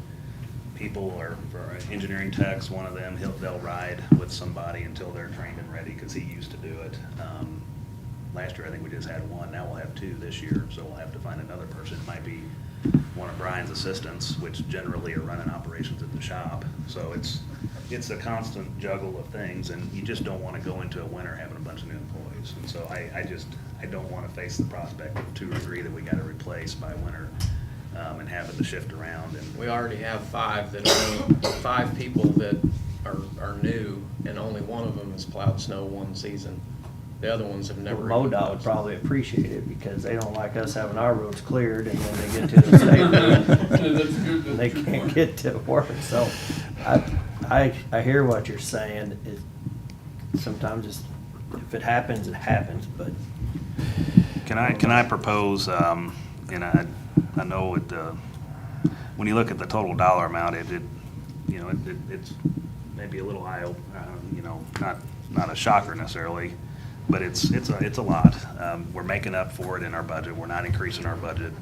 people, or for our engineering techs, one of them, they'll ride with somebody until they're trained and ready, because he used to do it. Last year, I think we just had one, now we'll have two this year, so we'll have to find another person. It might be one of Brian's assistants, which generally are running operations at the shop. So it's a constant juggle of things, and you just don't want to go into a winter having a bunch of new employees. And so I don't want to face the prospect of 2 or 3 that we got to replace by winter, and having to shift around. And We already have 5 people that are new, and only one of them has plowed snow one season. The other ones have never. even MoDOT plowed would snow. probably appreciate it because they don't like us having our roads cleared and then they get to the state road and they can't get to work. So I hear what you're saying. Sometimes if it happens, it happens, but. Can I propose, and I know when you look at the total dollar amount, it's maybe a little high, not a shocker necessarily, but it's a lot. We're making up for it in our budget. We're not increasing our budget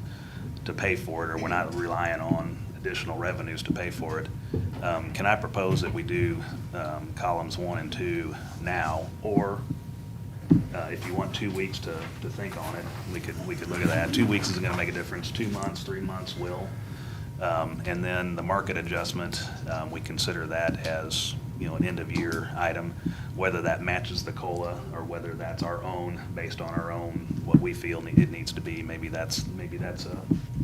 to pay for it, or we're not relying on additional revenues to pay for it. Can I propose that we do columns 1 and 2 now, or if you want 2 weeks to think on it, we could look at that. 2 weeks isn't gonna make a difference. 2 months, 3 months will. And then the market adjustment, we consider that as, an end-of-year item, whether that matches the COLA or whether that's our own, based on our own, what we feel it needs to be. Maybe that's a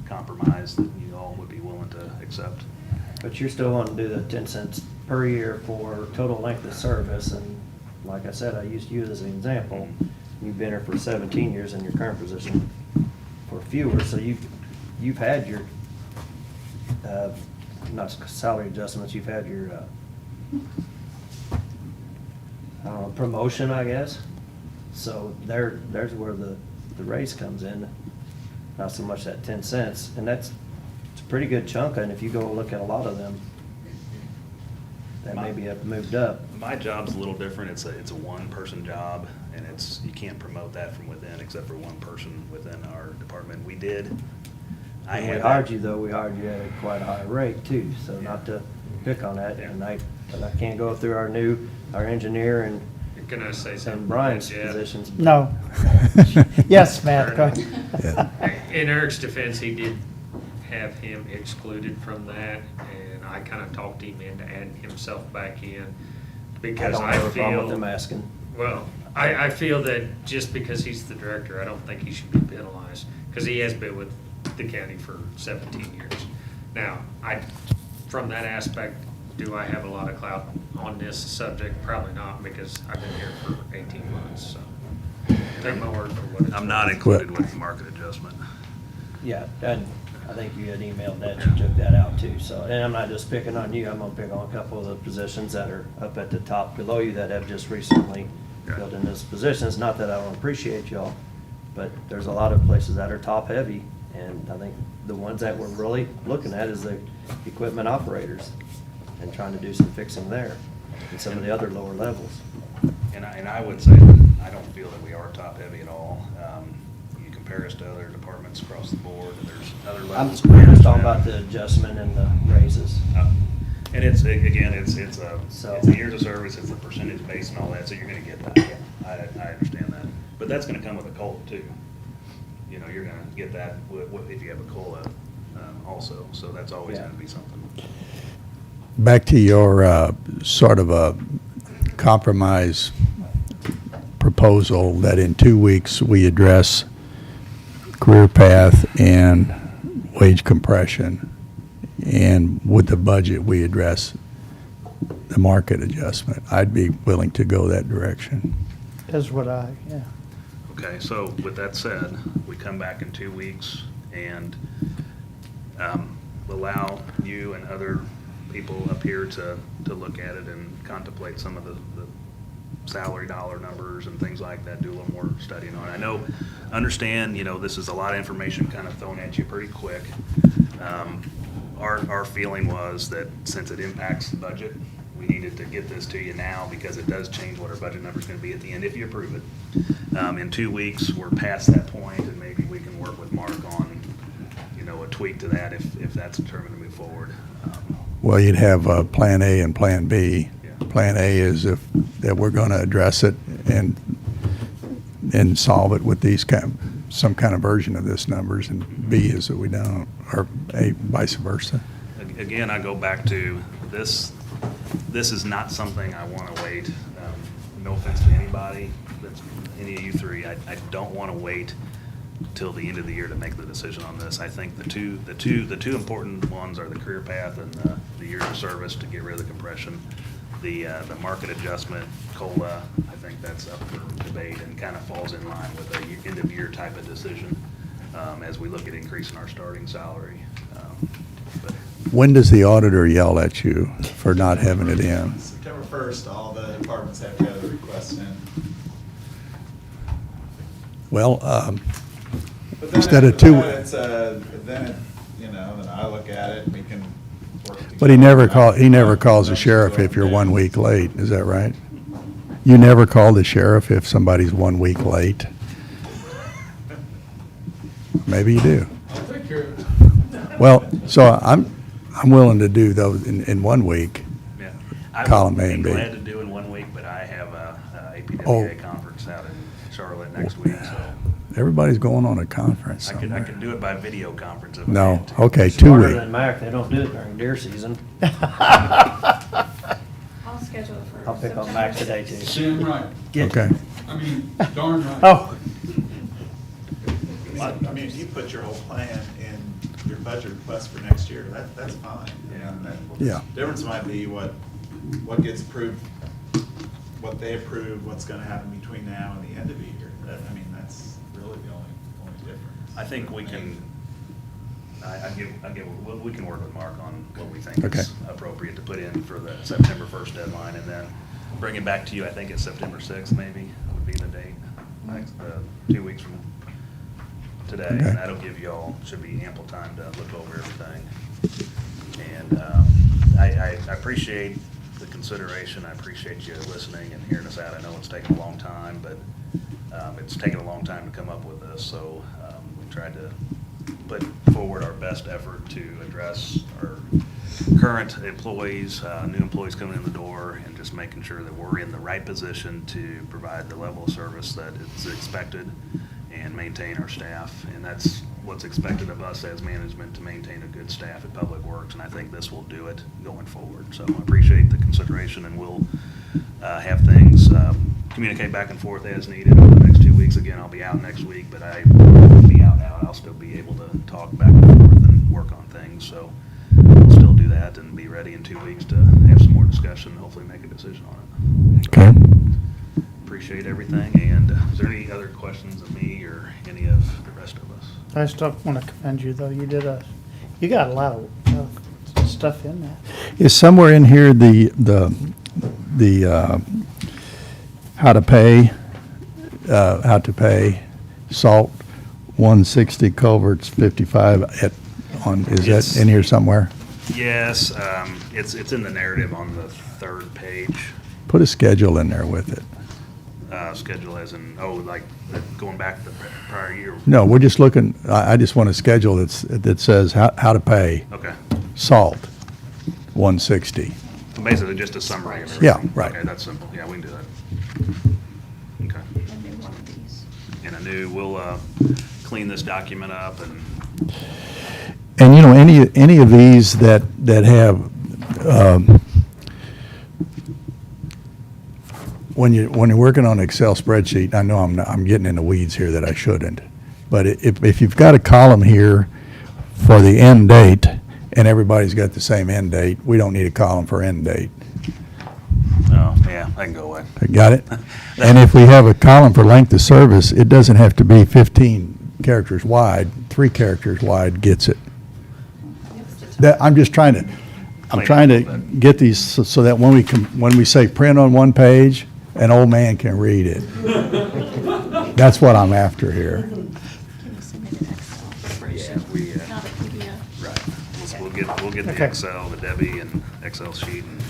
compromise that you all would be willing to accept. But you're still wanting to do the 10 cents per year for total length of service, and like I said, I used you as an example. You've been here for 17 years in your current position for fewer, so you've had your, not salary adjustments, you've had your, I don't know, promotion, I guess. So there's where the raise comes in, not so much that 10 cents, and it's a pretty good chunk, and if you go look at a lot of them, that maybe have moved up. My job's a little different. It's a one-person job, and you can't promote that from within except for one person within our department. We did. When we hired you, though, we hired you at quite a high rate too, so not to pick on that, but I can't go through our engineer and Can I say something? and Brian's Yeah. positions. No. Yes, Matt, go ahead. In Eric's defense, he did have him excluded from that, and I kind of talked him into adding himself back in, because I don't have a problem with him asking. Well, I feel that just because he's the director, I don't think he should be penalized, because he has been with the county for 17 years. Now, from that aspect, do I have a lot of clout on this subject? Probably not, because I've been here for 18 months, so take my word for what it's worth. I'm not included with the market adjustment. Yeah, and I think you had emailed that, you took that out too, so, and I'm not just picking on you, I'm gonna pick on a couple of the positions that are up at the top below you that have just recently filled in those positions. Not that I don't appreciate y'all, but there's a lot of places that are top heavy, and I think the ones that we're really looking at is the equipment operators and trying to do some fixing there and some of the other lower levels. And I would say that I don't feel that we are top-heavy at all. You compare us to other departments across the board, and there's other I'm levels. just talking about the adjustment and the raises. And it's, again, it's So- the years of service, it's the percentage base and all that, so you're gonna get that. I understand that. But that's gonna come with a COLA too. You know, you're gonna get that if you have a COLA also, so that's always gonna be something. Back to your sort of a compromise proposal that in 2 weeks we address career path and wage compression, and with the budget we address the market adjustment. I'd be willing to go that direction. Is what yeah. Okay, so with that said, we come back in 2 weeks and allow you and other people up here to look at it and contemplate some of the salary dollar numbers and things like that, do a little more studying on it. Understand, this is a lot of information kind of thrown at you pretty quick. Our feeling was that since it impacts the budget, we needed to get this to you now because it does change what our budget number is going to be at the end if you approve it. In 2 weeks, we're past that point, and maybe we can work with Mark on, a tweak to that if that's determined to move forward. Well, you'd have Plan A and Plan B. Plan A is that we're going to address it and solve it with some kind of version of this numbers, and B is that we don't, or A, vice versa. Again, I go back to this. This is not something I want to wait. No offense to anybody, any of you three. I don't want to wait till the end of the year to make the decision on this. I think the two important ones are the career path and the years of service to get rid of the compression. The market adjustment, COLA, I think that's up for debate and kind of falls in line with a end of year type of decision as we look at increasing our starting salary. When does the auditor yell at you for not having it in? September 1st, all the departments have to have the request in. Well, But then instead of after 2. that, then I look at it and we can work together. But he never calls the sheriff if you're 1 week late, is that right? You never call the sheriff if somebody's 1 week late? Maybe you do. I'll take care of it. Well, so I'm willing to do those in 1 week. I Column would A and be B. glad to do in 1 week, but I have a APWA Oh. conference out in Charlotte next week, so Everybody's going on a conference I somewhere. could do it by video conference if I No, had to. okay, 2 Smarter weeks. than Mac, they don't do it during deer season. I'll schedule it for. I'll pick on Mac today too. Damn right. Okay. I mean, darn right. Oh, I mean, if you put your whole plan in your budget request for next year, that's fine. Yeah. Difference might be what gets approved, what they approve, what's gonna happen between now and the end of the year. That's really the only difference. I think we can, we can work with Mark on what we think Okay. is appropriate to put in for the September 1st deadline, and then bring it back to you. I think it's September 6th maybe would be the date, 2 weeks from today. Okay. And that'll give you all, should be ample time to look over everything. And I appreciate the consideration. I appreciate you listening and hearing us out. I know it's taken a long time, but it's taken a long time to come up with this, so we tried to put forward our best effort to address our current employees, new employees coming in the door, and just making sure that we're in the right position to provide the level of service that is expected and maintain our staff. And that's what's expected of us as management, to maintain a good staff at Public Works, and I think this will do it going forward. So I appreciate the consideration, and we'll have things communicate back and forth as needed over the next 2 weeks. Again, I'll be out next week, but I won't be out now. I'll still be able to talk back and forth and work on things. So we'll still do that and be ready in 2 weeks to have some more discussion and hopefully make a decision on it. Okay. Appreciate everything. And is there any other questions of me or any of the rest of us? I still want to commend you, though. You got a lot of stuff in that. Is somewhere in here the how to pay salt 160, culverts 55 at is that in here somewhere? Yes, it's in the narrative on the third page. Put a schedule in there with it. Schedule as in, like going back the prior year. No, we're just looking, I just want a schedule that says how to pay. Okay. Salt, 160. Basically just a summary of everything. Yeah, right. Okay, that's simple. Yeah, we can do that. Okay. And we'll clean this document up and. And, you know, any of these that have, when you're working on an Excel spreadsheet, I know I'm getting in the weeds here that I shouldn't, but if you've got a column here for the end date and everybody's got the same end date, we don't need a column for end date. Oh, yeah, I can go away. Got it? And if we have a column for length of service, it doesn't have to be 15 characters wide. 3 characters wide gets it. I'm trying to get these so that when we say print on one page, an old man can read it. That's what I'm after here. Right. So we'll get the Okay. Excel, the Debbie and Excel sheet and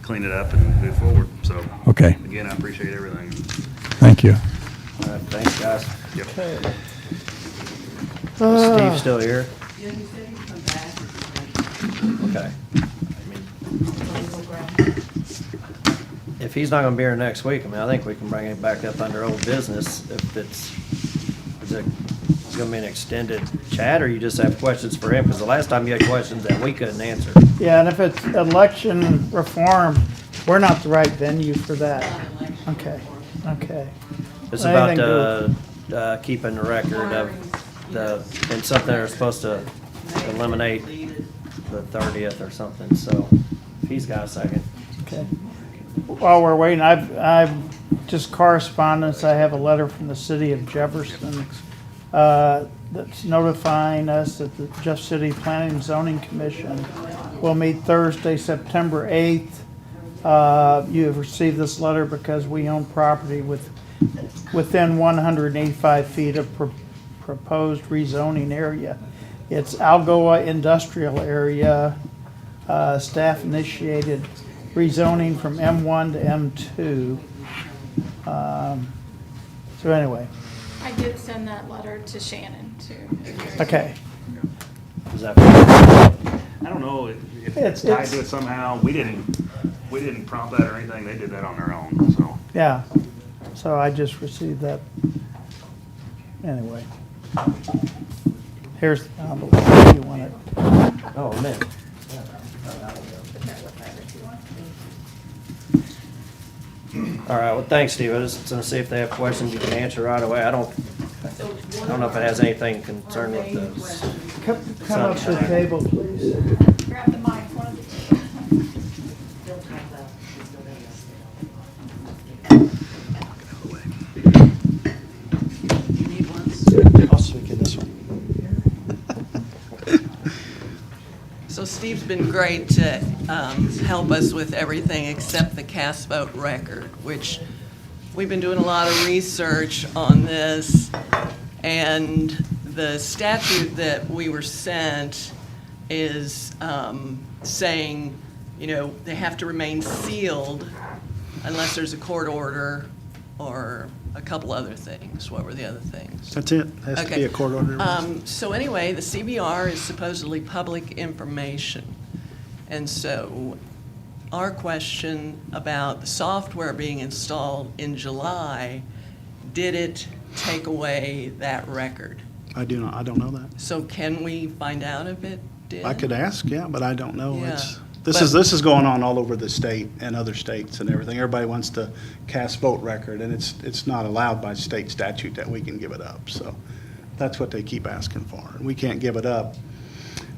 clean it up and move forward. So. Okay. Again, I appreciate everything. Thank you. All right, thanks, guys. Yep. Steve still here? Yeah, he said he'd come back. Okay. If he's not gonna be here next week, I think we can bring it back up under old business if it's gonna be an extended chat, or you just have questions for him? Because the last time you had questions that we couldn't answer. Yeah, and if it's election reform, we're not the right venue for that. Okay. It's Anything about keeping a record of and something they're supposed to eliminate the 30th or something, so if he's got a second. Okay. While we're waiting, I've just correspondence, I have a letter from the city of Jefferson that's notifying us that the Jeff City Planning and Zoning Commission will meet Thursday, September 8th. You have received this letter because we own property within 185 feet of proposed rezoning area. It's Algoa Industrial Area. Staff initiated rezoning from M1 to M2. So anyway. I did send that letter to Shannon too. Okay. Is that? I don't know if it's tied to it somehow. We didn't prompt that or anything. They did that on their own, so. Yeah. So I just received that. Anyway. Here's the envelope if you want it. Oh, man. All right, well, thanks, Steve. I was just gonna see if they have questions you can answer right away. I don't know if it has anything concerned with those. Come up to the table, please. Grab the mic, one of the You need one? I'll speak in this one. So Steve's been great to help us with everything except the cast vote record, which we've been doing a lot of research on this, and the statute that we were sent is saying, you know, they have to remain sealed unless there's a court order or a couple other things. What were the other things? That's it. Has to be a court order. So anyway, the CBR is supposedly public information. And so our question about the software being installed in July, did it take away that record? I don't know that. So can we find out if it did? I could ask, yeah, but I don't know. Yeah. This is going on all over the state and other states and everything. Everybody wants to cast vote record, and it's not allowed by state statute that we can give it up. So that's what they keep asking for, and we can't give it up.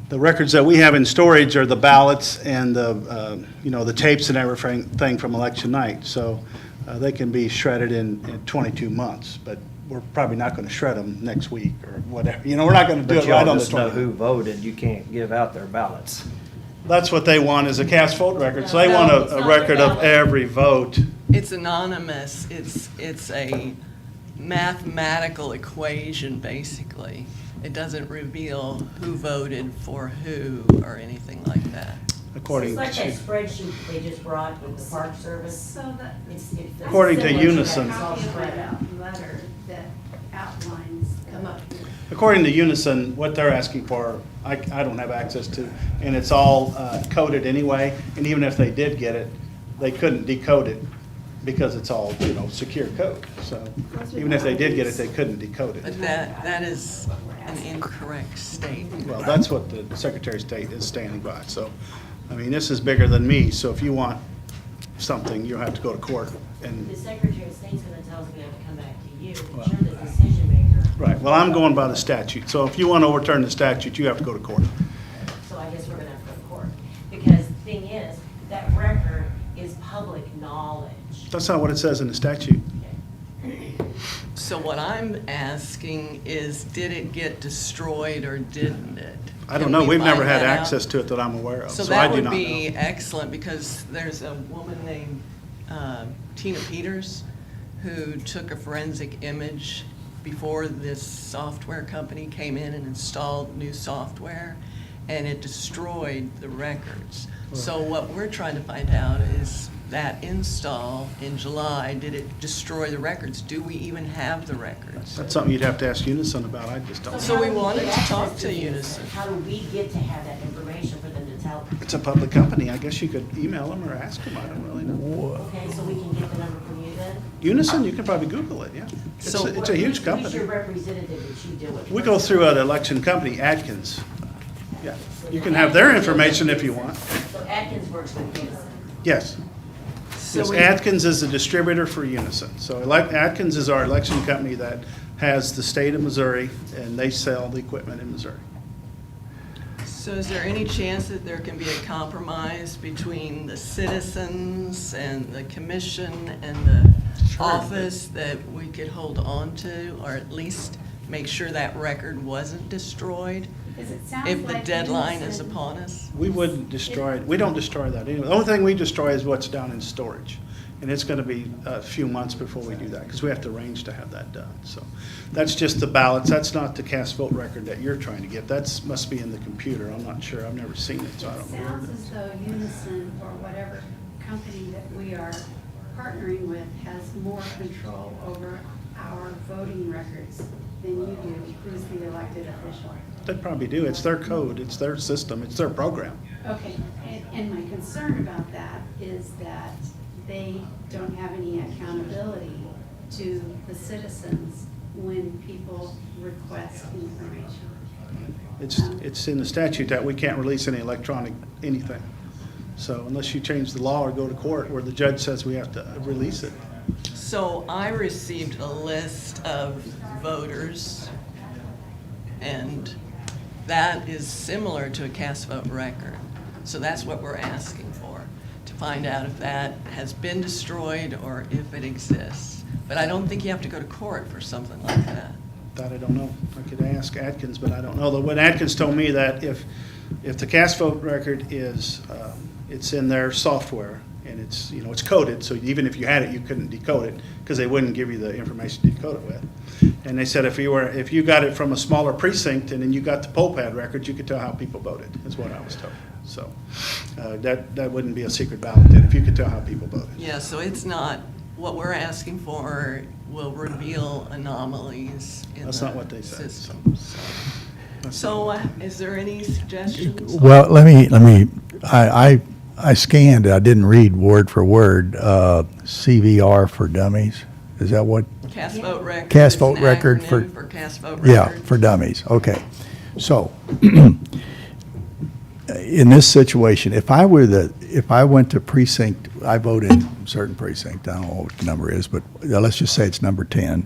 The records that we have in storage are the ballots and the tapes and everything from election night. So they can be shredded in 22 months, but we're probably not going to shred them next week or whatever. We're not going to do it right on the 20th. But y'all just know who voted. You can't give out their ballots. That's what they want, is a cast vote record. So they want a record of every vote. It's anonymous. It's a mathematical equation, basically. It doesn't reveal who voted for who or anything like that. According It's like that to, spreadsheet they just brought with the Park Service. So that. According to Unison. Copy of that letter that outlines. Come up. according to Unison, what they're asking for, I don't have access to, and it's all coded anyway, and even if they did get it, they couldn't decode it because it's all, secure code. So even if they did get it, they couldn't decode But it. that is an incorrect statement. Well, that's what the Secretary of State is standing by. So, I mean, this is bigger than me, so if you want something, you'll have to go to court. And The Secretary of State's gonna tell us we have to come back to you, but you're the decision maker. right, well, I'm going by the statute. So if you want to overturn the statute, you have to go to court. So I guess we're gonna have to go to court. Because the thing is, that record is public knowledge. That's not what it says in the statute. So what I'm asking is, did it get destroyed or didn't it? I don't Can know. we We've never find had that out? access to it that I'm aware of, So so I that do would not be know. excellent, because there's a woman named Tina Peters who took a forensic image before this software company came in and installed new software, and it destroyed the records. So what we're trying to find out is that install in July, did it destroy the records? Do we even have the records? That's something you'd have to ask Unison about. I just don't So know. we wanted to Access talk to this. Unison. How do we get to have that information for them to tell us? It's a public company. I guess you could email them or ask them. I don't really know. Okay, so we can get the number from you then? Unison, you can probably Google it, yeah. It's a huge Who's company. your representative that you deal with? We go through an election company, Atkins. Yeah, you can have their information if you want. So Atkins works with Unison. Yes. So Yes, we- Atkins is the distributor for Unison. So Atkins is our election company that has the state of Missouri, and they sell the equipment in Missouri. So is there any chance that there can be a compromise between the citizens and the commission and the office that we could hold on to, or at least make sure that record wasn't destroyed Because it sounds if the like deadline is Unison- upon us? We wouldn't destroy it. We don't destroy that anyway. The only thing we destroy is what's down in storage. And it's going to be a few months before we do that, because we have to arrange to have that done. So that's just the ballots. That's not the cast vote record that you're trying to get. That's, must be in the computer. I'm not sure. I've never seen it, so I don't know. where Sounds it is. as though Unison, or whatever company that we are partnering with, has more control over our voting records than you do, who's the elected official. They probably do. It's their code. It's their system. It's their program. Okay, and my concern about that is that they don't have any accountability to the citizens when people request information. It's in the statute that we can't release any electronic anything. So unless you change the law or go to court where the judge says we have to release it. So I received a list of voters, and that is similar to a cast vote record. So that's what we're asking for, to find out if that has been destroyed or if it exists. But I don't think you have to go to court for something like that. That I don't know. I could ask Atkins, but I don't know. What Atkins told me that if the cast vote record is, it's in their software and it's, it's coded, so even if you had it, you couldn't decode it because they wouldn't give you the information to decode it with. And they said if you got it from a smaller precinct and then you got the poll pad records, you could tell how people voted, is what I was told. So that wouldn't be a secret ballot then, if you could tell how people voted. Yeah, so it's not, what we're asking for will reveal anomalies in the That's not what they said, system. So is there any suggestions? Well, I scanned, I didn't read word for word, CVR for dummies. Is that what? Cast vote record. Cast is vote an record acronym for. cast vote record. Yeah, for dummies, okay. So, in this situation, if I went to precinct, I voted a certain precinct, I don't know what the number is, but let's just say it's number 10,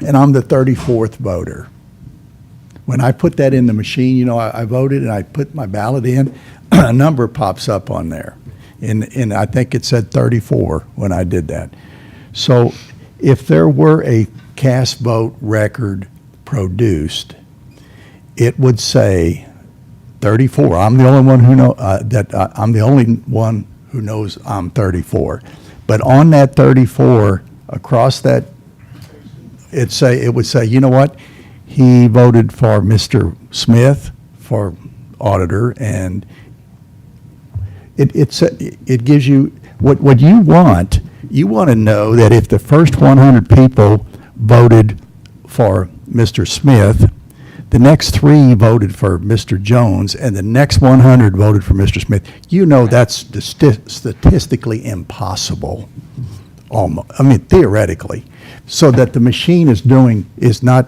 and I'm the 34th voter. When I put that in the machine, I voted and I put my ballot in, a number pops up on there. And I think it said 34 when I did that. So if there were a cast vote record produced, it would say 34. I'm the only one who I'm the only one who knows I'm 34. But on that 34, across that it would say, you know what? He voted for Mr. Smith for auditor, and it gives you, what you want to know that if the first 100 people voted for Mr. Smith, the next 3 voted for Mr. Jones, and the next 100 voted for Mr. Smith, you know that's statistically impossible, almost, I mean, theoretically, so that the machine is not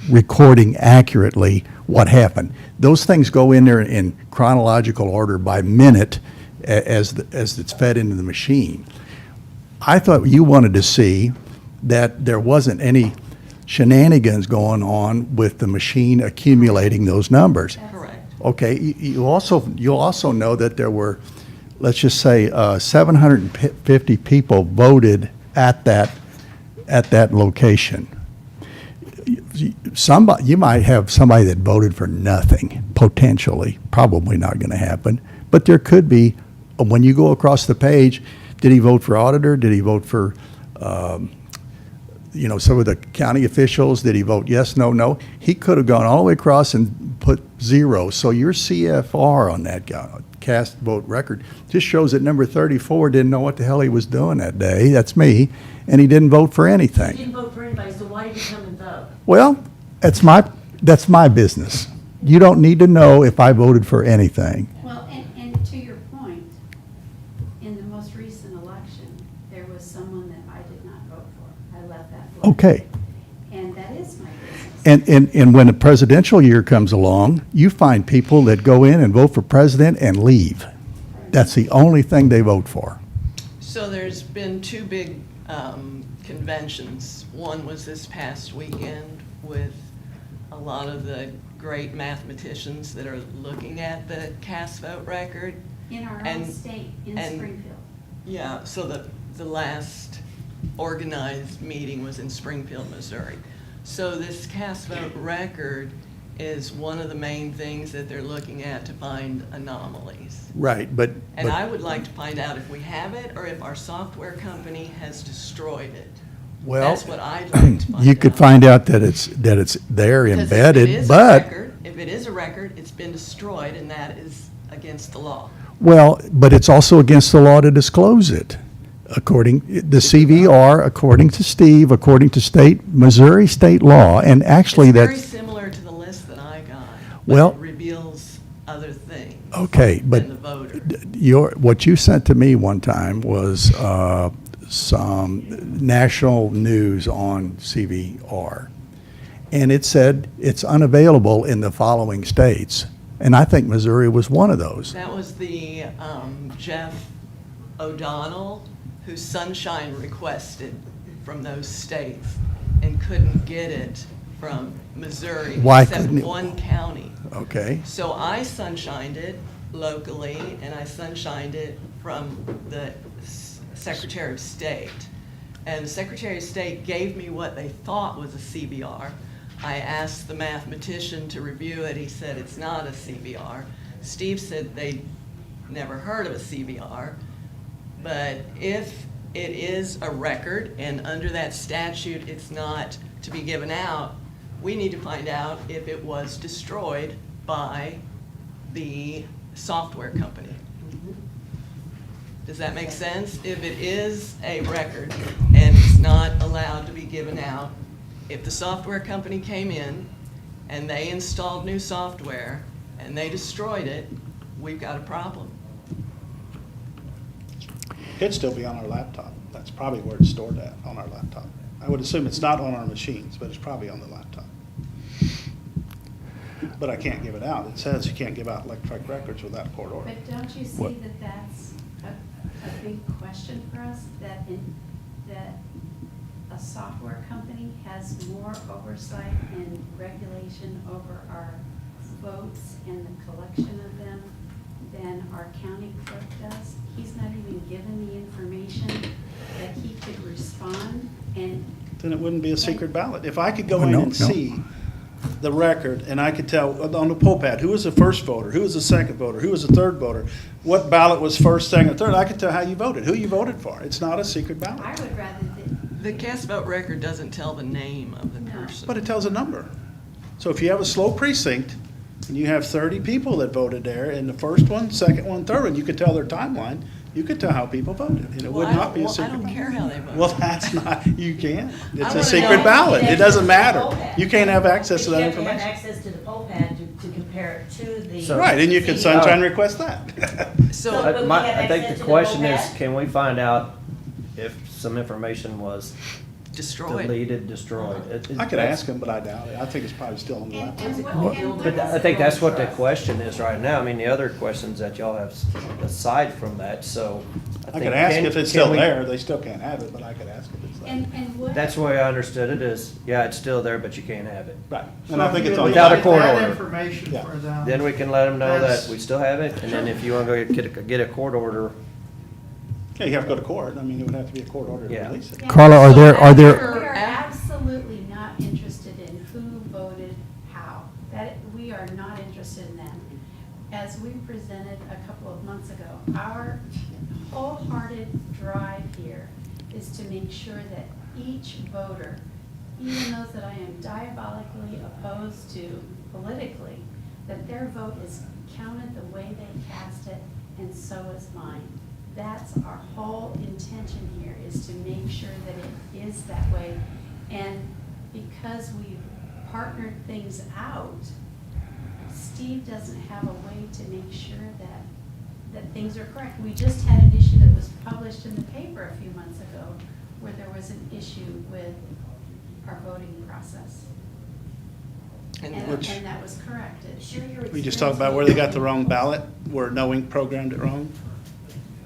recording accurately what happened. Those things go in there in chronological order by minute as it's fed into the machine. I thought you wanted to see that there wasn't any shenanigans going on with the machine accumulating those numbers. Correct. Okay, you'll also know that there were, let's just say, 750 people voted at that location. You might have somebody that voted for nothing, potentially, probably not going to happen, but there could be, when you go across the page, did he vote for auditor? Did he vote for, some of the county officials? Did he vote yes, no, no? He could have gone all the way across and put 0. So your CFR on that cast vote record just shows that number 34 didn't know what the hell he was doing that day. That's me. And he didn't vote for anything. He didn't vote for anybody, so why did he come and vote? Well, that's my business. You don't need to know if I voted for anything. Well, and to your point, in the most recent election, there was someone that I did not vote for. I left that vote. Okay. And that is my business. And when the presidential year comes along, you find people that go in and vote for president and leave. That's the only thing they vote for. So there's been 2 big conventions. One was this past weekend with a lot of the great mathematicians that are looking at the cast vote record. In our own state, in Springfield. Yeah, so the last organized meeting was in Springfield, Missouri. So this cast vote record is one of the main things that they're looking at to find anomalies. Right, but And I would like to find out if we have it or if our software company has destroyed it. well, That's what I'd like to find out. you could find out that it's there Because embedded, if it is a record, it's been destroyed, and that is against the law. well, but it's also against the law to disclose it. According, the CVR, according to Steve, according to Missouri state law, and actually It's very that's, similar to the list that I got, well, but it reveals other things. okay, but than the voter. what you sent to me one time was some national news on CVR. And it said it's unavailable in the following states. And I think Missouri was one of those. That was the Jeff O'Donnell, who Sunshine requested from those states and couldn't get it from Missouri. Why except couldn't it? one county. Okay. So I sunshined it locally, and I sunshined it from the Secretary of State. And the Secretary of State gave me what they thought was a CBR. I asked the mathematician to review it. He said it's not a CBR. Steve said they'd never heard of a CBR. But if it is a record, and under that statute it's not to be given out, we need to find out if it was destroyed by the software company. Does that make sense? If it is a record and it's not allowed to be given out, if the software company came in and they installed new software and they destroyed it, we've got a problem. It'd still be on our laptop. That's probably where it's stored at, on our laptop. I would assume it's not on our machines, but it's probably on the laptop. But I can't give it out. It says you can't give out electronic records without court order. But don't you see that that's a big question for us, that a software company has more oversight and regulation over our votes and the collection of them than our county clerk does? He's not even given the information that he could respond and. Then it wouldn't be a secret ballot. If I could go Well, in no, and no. see the record, and I could tell on the poll pad, who was the first voter, who was the second voter, who was the third voter, what ballot was first, second, third, I could tell how you voted, who you voted for. It's not a secret ballot. I would rather The cast vote record doesn't tell the name of the person. But it tells a number. So if you have a slow precinct, and you have 30 people that voted there, and the first one, second one, third one, you could tell their timeline, you could tell how people voted, and it would not be a I secret don't ballot. care how they vote. Well, that's not, you can't. It's wanna a secret know- ballot. It doesn't matter. Poll pad. You can't have access to But that you have to information. have access to the poll pad to compare it to the. So- Right, and you can CDL. sunshine request that. So, But we have I think access the to the question poll is, pad? can we find out if some information was destroyed. deleted, destroyed? I could ask him, but I doubt it. I think it's probably still on the laptop. But I think that's what the question is right now. I mean, the other questions that y'all have aside from that, so. I think could ask can- if it's can still we- there. They still can't have it, but I could ask if it's there. And what? That's the way I understood it is, yeah, it's still there, but you can't have it. Right. And I think it's on. Without a Get court that order. information Yeah. for them. Then we can let them know that That's- we still have it, and then if you wanna go get a court order, Yeah, you have to go to court. I mean, it would have to be a court order to Yeah. release it. Carla, are there, We are absolutely not interested in who voted how. That, we are not interested in that. As we presented a couple of months ago, our wholehearted drive here is to make sure that each voter, even those that I am diabolically opposed to politically, that their vote is counted the way they cast it, and so is mine. That's our whole intention here, is to make sure that it is that way. And because we've partnered things out, Steve doesn't have a way to make sure that things are correct. We just had an issue that was published in the paper a few months ago where there was an issue with our voting process. And that was corrected. We just talked about where they got the wrong ballot, where no ink programmed it wrong.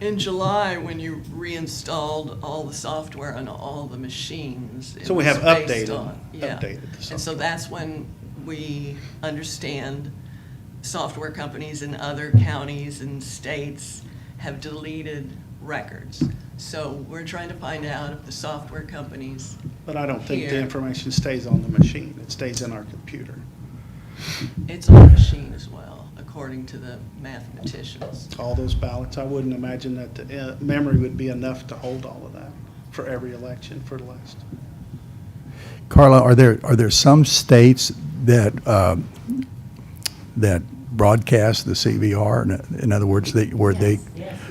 in July, when you reinstalled all the software on all the machines. it So we was have based updated- on- yeah. updated the And so software. that's when we understand software companies in other counties and states have deleted records. So we're trying to find out if the software companies But I don't think the here- information stays on the machine. It stays in our computer. It's on the machine as well, according to the mathematicians. All those ballots, I wouldn't imagine that the memory would be enough to hold all of that for every election for the last. Carla, are there some states that, that broadcast the CVR? In other words, where they,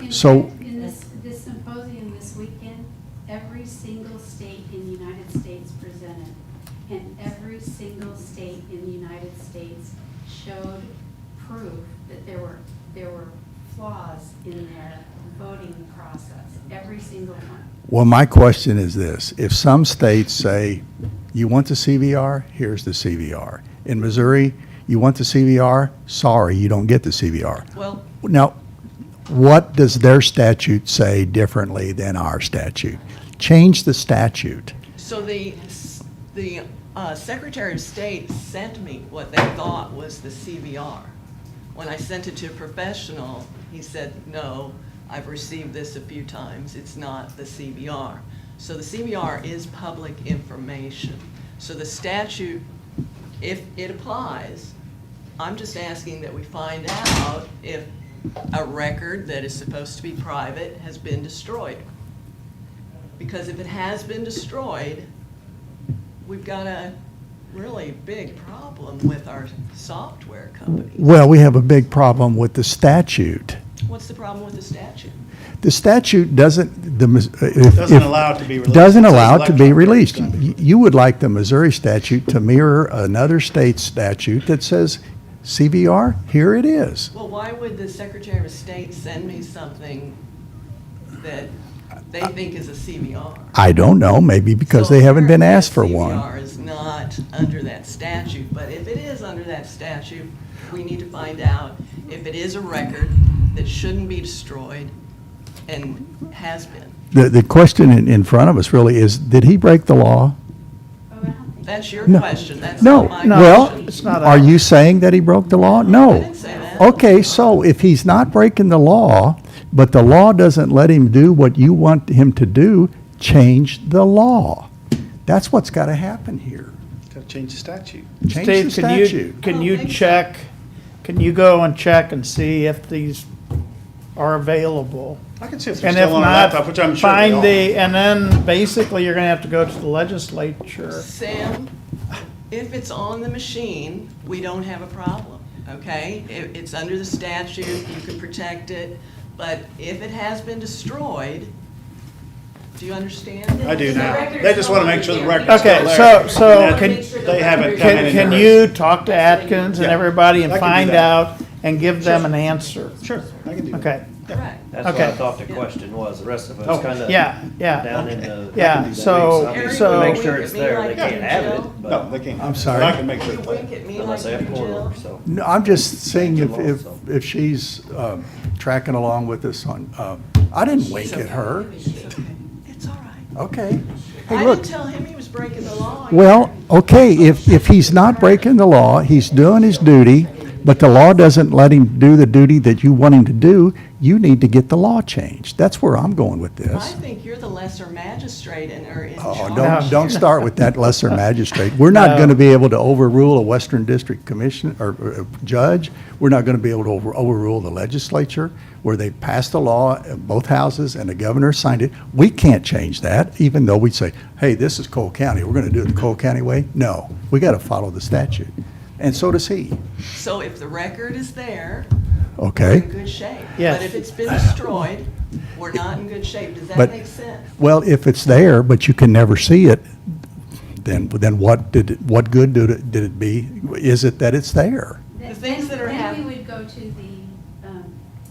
In so, fact, in this symposium this weekend, every single state in the United States presented, and every single state in the United States showed proof that there were flaws in their voting process, every single one. well, my question is this. If some states say, you want the CVR? Here's the CVR. In Missouri, you want the CVR? Sorry, you don't get the CVR. Well, Now, what does their statute say differently than our statute? Change the statute. so the Secretary of State sent me what they thought was the CVR. When I sent it to a professional, he said, no, I've received this a few times, it's not the CVR. So the CVR is public information. So the statute, if it applies, I'm just asking that we find out if a record that is supposed to be private has been destroyed. Because if it has been destroyed, we've got a really big problem with our software company. Well, we have a big problem with the statute. What's the problem with the statute? The statute doesn't, Doesn't allow it to be released. Doesn't It says allow it to be electronic released. record. You would like the Missouri statute to mirror another state's statute that says CVR, here it is. Well, why would the Secretary of State send me something that they think is a CVR? I don't know, maybe because they haven't been asked for one. CVR is not under that statute, but if it is under that statute, we need to find out if it is a record that shouldn't be destroyed and has been. The question in front of us really is, did he break the law? That's your No. question, that's No, not my well, question. It's not are ours. you saying that he broke the law? I No. didn't say that. Okay, so if he's not breaking the law, but the law doesn't let him do what you want him to do, change the law. That's what's got to happen here. Gotta change the statute. Change the Steve, can you, statute. can I you don't think so. check, can you go and check and see if these are available. I can see if they're And if still on a not, laptop, which I'm sure they find are. and then basically you're gonna have to go to the legislature. Sam, if it's on the machine, we don't have a problem, okay? It's under the statute, you can protect it, but if it has been destroyed, do you understand? I do The now. record's They just no want to make longer sure the there. record's Okay, still there. so And can, that they haven't come in and can erased you it. talk to Atkins and Yeah. everybody and I can do find that. out and give them an answer? Sure, I can do that. Okay, Correct. That's what Okay. I thought the question was. The rest of Oh. it's kind of yeah, yeah. down in the. Yeah, so- I mean, so- Make sure it's there. They Wink can't at me have like it, you do, No, but they can't. I'm sorry. But I can make sure. You wink at me unless like they you have do, court Jill. order, so. No, I'm just saying Change the law, so. if she's tracking along with us on, I didn't wink at her. It's all right. Okay. Hey, I look. didn't tell him he was breaking the law. Well, okay, if he's not breaking the law, he's doing his duty, but the law doesn't let him do the duty that you want him to do, you need to get the law changed. That's where I'm going with I this. think you're the lesser magistrate and are in Oh, charge. don't start with that lesser magistrate. We're not No. going to be able to overrule a Western District Commission or judge. We're not going to be able to overrule the legislature where they passed a law, both houses, and the governor signed it. We can't change that, even though we say, hey, this is Cole County. We're going to do it the Cole County way. No, we got to follow the statute. And so does he. So if the record is there, Okay? we're in good shape. Yes. But if it's been destroyed, we're not in good shape. Does that But- make sense? Well, if it's there, but you can never see it, then what good did it be? Is it that it's there? The things that are Then happening. we would go to the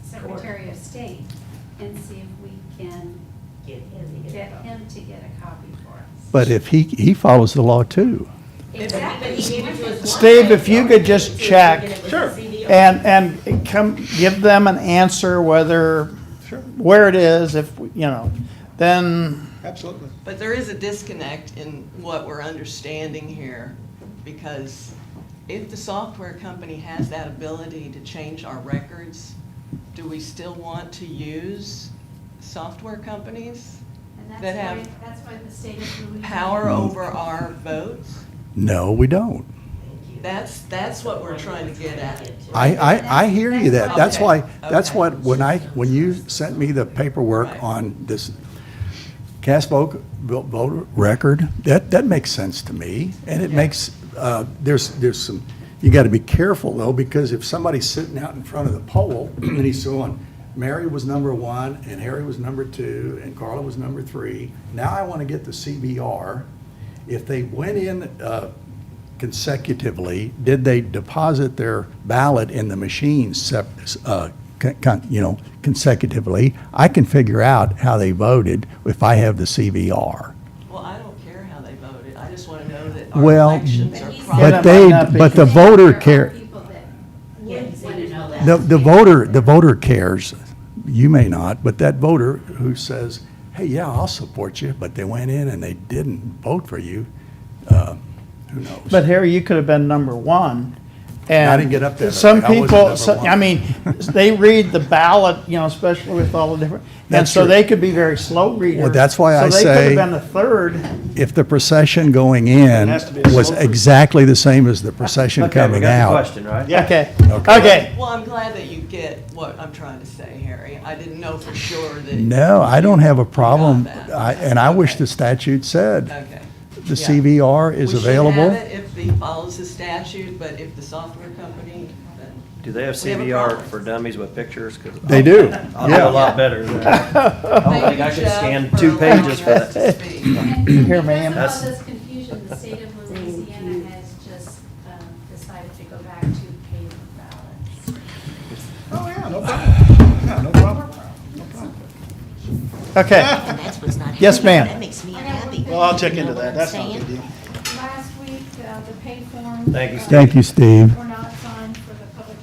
Secretary of State and see if we can Get him to get get him to get a copy for us. But if he follows the law too. But he gave it to us once. Steve, if you could just check Sure. and come, give them an answer whether, Sure. where it is, if, then, Absolutely. But there is a disconnect in what we're understanding here, because if the software company has that ability to change our records, do we still want to use software companies And that have that's why the state of Louisiana. power over our votes? No, we don't. That's what we're trying to get at. I hear you that. That's Okay, why, that's okay. what, when you sent me the paperwork Right. on this cast voter record, that makes sense to me. And it Yeah. makes, there's some, you got to be careful though, because if somebody's sitting out in front of the poll and he's going, Mary was number 1 and Harry was number 2 and Carla was number 3, now I want to get the CBR. If they went in consecutively, did they deposit their ballot in the machine consecutively? I can figure out how they voted if I have the CVR. Well, I don't care how they voted. I just want to know that our Well, elections are But proper. But it might not be- but the voter care, People that Yes, would they want to know know that. that. the voter cares. You may not, but that voter who says, hey, yeah, I'll support you, but they went in and they didn't vote for you, who knows? but Harry, you could have been number 1. I And didn't get up there. some I wasn't people, number one. I mean, they read the ballot, especially with all the different, and That's so true. they could be very slow readers. Well, that's why I So they say- could have been the 3rd. If the procession going in has to be a was slow- exactly the same as the procession Okay, we coming got the out. question, right? Yeah. Okay, Okay. okay. Well, I'm glad that you get what I'm trying to say, Harry. I didn't know for sure that. No, I don't have a problem, got that. and I wish Okay. the statute said Okay. the Yeah. CVR is We should available. have it if he follows the statute, but if the software company, then. Do they have We have a CVR problem. for dummies with pictures? 'Cause They do, I'll do yeah. a lot better than that. I don't think I could scan 2 pages for that. And Here, because ma'am. of all That's- this confusion, the state of Louisiana has just decided to go back to paper ballots. Oh, yeah, no problem. Yeah, no problem. No problem. Okay, And that's what's not Yes, happening. ma'am. That makes me unhappy. Well, I'll check You know into what that. I'm That's not a saying? big deal. Last week, the pay forms. Thank you, Steve. Thank you, Steve. Were not signed for the public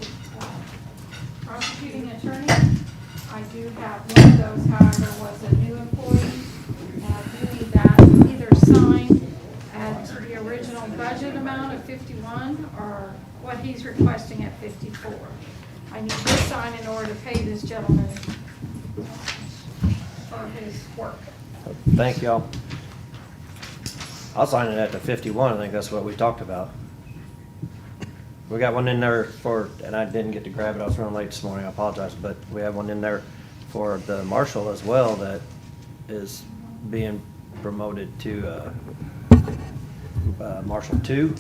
prosecuting attorney. I do have one of those, however, was a new employee. And I do need that either signed at the original budget amount of 51 or what he's requesting at 54. I need this signed in order to pay this gentleman for his work. Thank y'all. I'll sign it at the 51. I think that's what we talked about. We got one in there for, and I didn't get to grab it, I was running late this morning, I apologize, but we have one in there for the marshal as well that is being promoted to Marshal 2.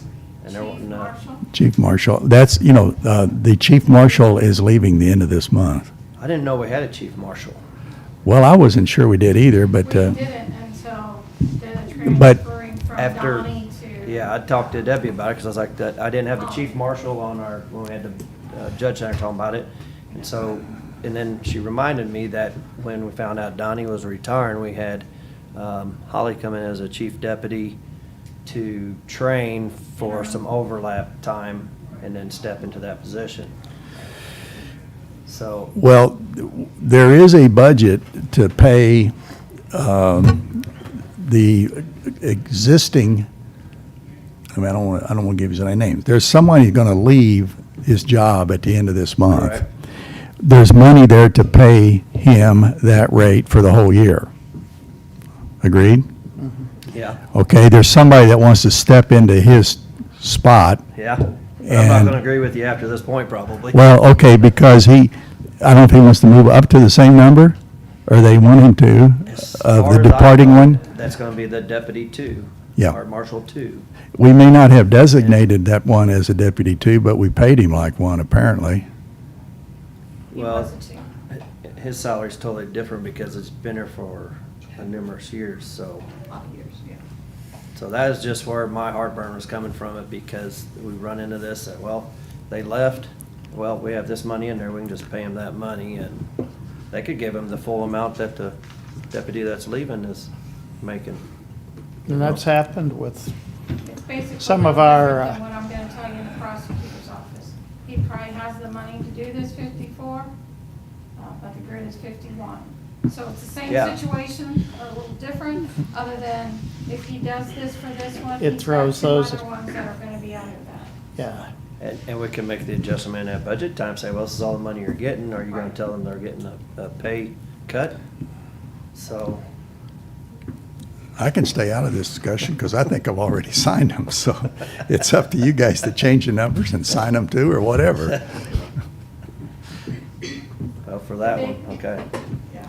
And they're wanting, Chief Marshal, that's, you know, the Chief Marshal is leaving the end of this month. I didn't know we had a chief marshal. Well, I wasn't sure we did either, but, We didn't until the But- transferring from After, Donnie to. yeah, I talked to Debbie about it, because I was like, that, I didn't have the chief marshal on our, when we had the judge center talking about it. And so, and then she reminded me that when we found out Donnie was retiring, we had Holly come in as a chief deputy to train for some overlap time and then step into that position. So, well, there is a budget to pay the existing, I mean, I don't want to give you any names. There's someone who's going to leave his job at the end of this month. Correct. There's money there to pay him that rate for the whole year. Agreed? yeah, Okay, there's somebody that wants to step into his spot. yeah. I'm not And- gonna agree with you after this point, probably. Well, okay, because I don't know if he wants to move up to the same number, or they want him to, As of far the as I departing know, one. That's gonna be the deputy 2. Yeah. Or marshal 2. We may not have designated that one as a deputy too, but we paid him like one apparently. He Well, wasn't too. his salary's totally different because it's been there for numerous years, so. A lot of years, yeah. So that is just where my heartburn was coming from it, because we run into this, that, well, they left, well, we have this money in there, we can just pay them that money, and they could give them the full amount that the deputy that's leaving is making. And that's happened with It's basically some no of our, different than what I'm gonna tell you in the prosecutor's office. He probably has the money to do this 54, but the grid is 51. So it's the same Yeah. situation, or a little different, other than if he does this for this one, It he's got throws two those- other ones that are gonna be under that. yeah. And we can make the adjustment at budget time, say, well, this is all the money you're getting, are you gonna tell them they're getting a pay cut? So, I can stay out of this discussion because I think I've already signed them, so it's up to you guys to change the numbers and sign them too, or whatever. well, for that one, okay. Yeah.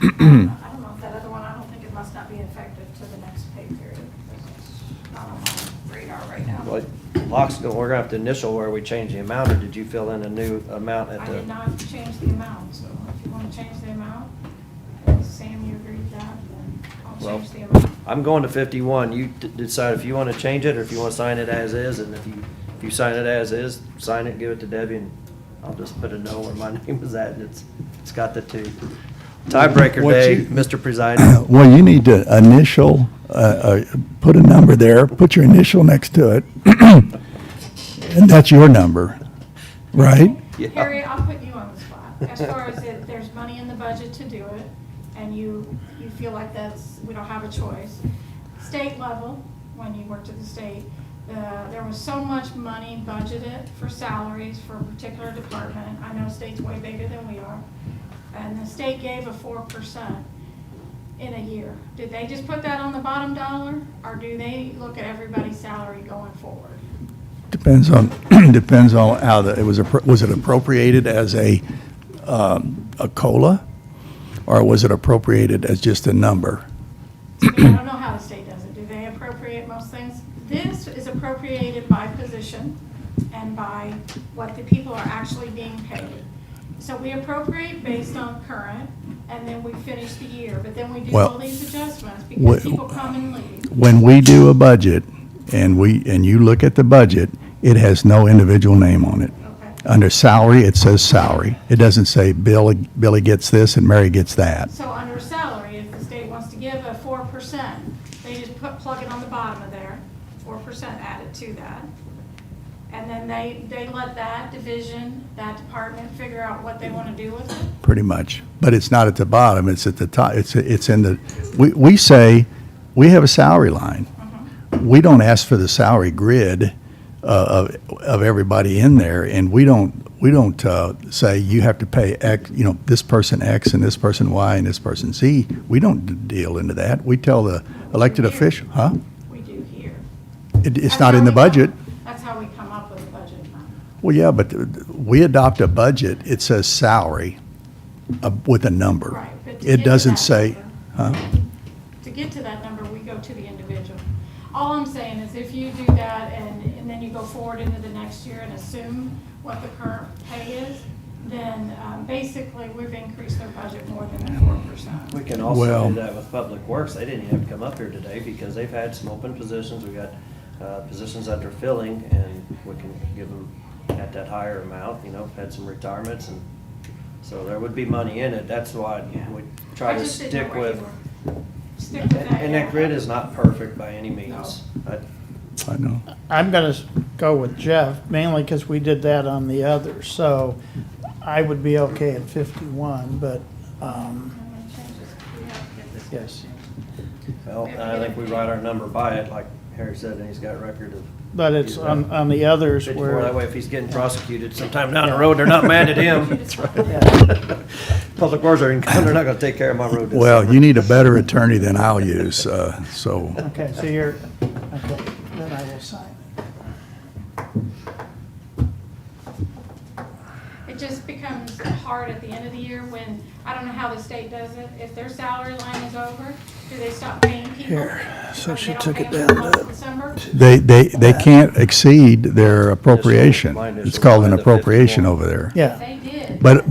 I don't know if that other one, I don't think it must not be effective to the next pay period. It's not on my radar right now. Well, Locke's, we're gonna have to initial where we change the amount, or did you fill in a new amount at I the? did not change the amount, so if you want to change the amount, Sam, you agreed with that, then I'll Well, change the amount. I'm going to 51. You decide if you want to change it or if you want to sign it as is. And if you sign it as is, sign it, give it to Debbie, and I'll just put a no where my name is at, and it's got the 2. Tiebreaker What day, you- Mr. Presiding. Well, you need to initial, put a number there, put your initial next to it, and that's your number, right? Yeah. Harry, I'll put you on the spot. As far as if there's money in the budget to do it, and you feel like we don't have a choice. State level, when you worked at the state, there was so much money budgeted for salaries for a particular department. I know state's way bigger than we are. And the state gave a 4% in a year. Did they just put that on the bottom dollar, or do they look at everybody's salary going forward? Depends on, depends on how was it appropriated as a COLA? Or was it appropriated as just a number? I don't know how the state does it. Do they appropriate most things? This is appropriated by position and by what the people are actually being paid. So we appropriate based on current, and then we finish the year, but then we do Well, all these adjustments because people come and leave. When we do a budget and you look at the budget, it has no individual name on it. Okay. Under salary, it says salary. It doesn't say Billy gets this and Mary gets that. So under salary, if the state wants to give a 4%, they just plug it on the bottom of there, 4% added to that. And then they let that division, that department figure out what they want to do with it. Pretty much. But it's not at the bottom, it's at the top, it's in the, we say, we have a salary line. We don't ask for the salary grid of everybody in there, and we don't say you have to pay X, this person X and this person Y and this person Z. We don't deal into that. We tell the elected official, huh? We do here. It's not in the budget. That's how we come up with a budget amount. Well, yeah, but we adopt a budget, it says salary with a number. Right, but to It get to doesn't that say, number- huh? To get to that number, we go to the individual. All I'm saying is if you do that and then you go forward into the next year and assume what the current pay is, then basically we've increased their budget more than the 4%. We can also Well- do that with Public Works. They didn't even have to come up here today because they've had some open positions. We got positions that they're filling, and we can give them at that higher amount, had some retirements, and so there would be money in it. That's why we try I to just didn't stick know where with. you were. Stick with that. And that grid is not perfect by any means. I know. I'm gonna go with Jeff, mainly because we did that on the others, so I would be okay at 51, but, yes. Well, I think we write our number by it, like Harry said, and he's got record of. But it's on the others 54, where. that way if he's getting prosecuted sometime down the road, they're not mad at him. That's right. Public Works are, they're not gonna take care of my road this Well, summer. you need a better attorney than I'll use, so. Okay, so you're, okay, then I will sign It just becomes hard at the end of the year when, I don't know how the state does it. If their salary line is over, do they stop paying people? Here, so Or she they don't took pay it them for down the month to- of December? They can't exceed their appropriation. My initial It's called an line, the appropriation 51. over there. Yeah. They did. But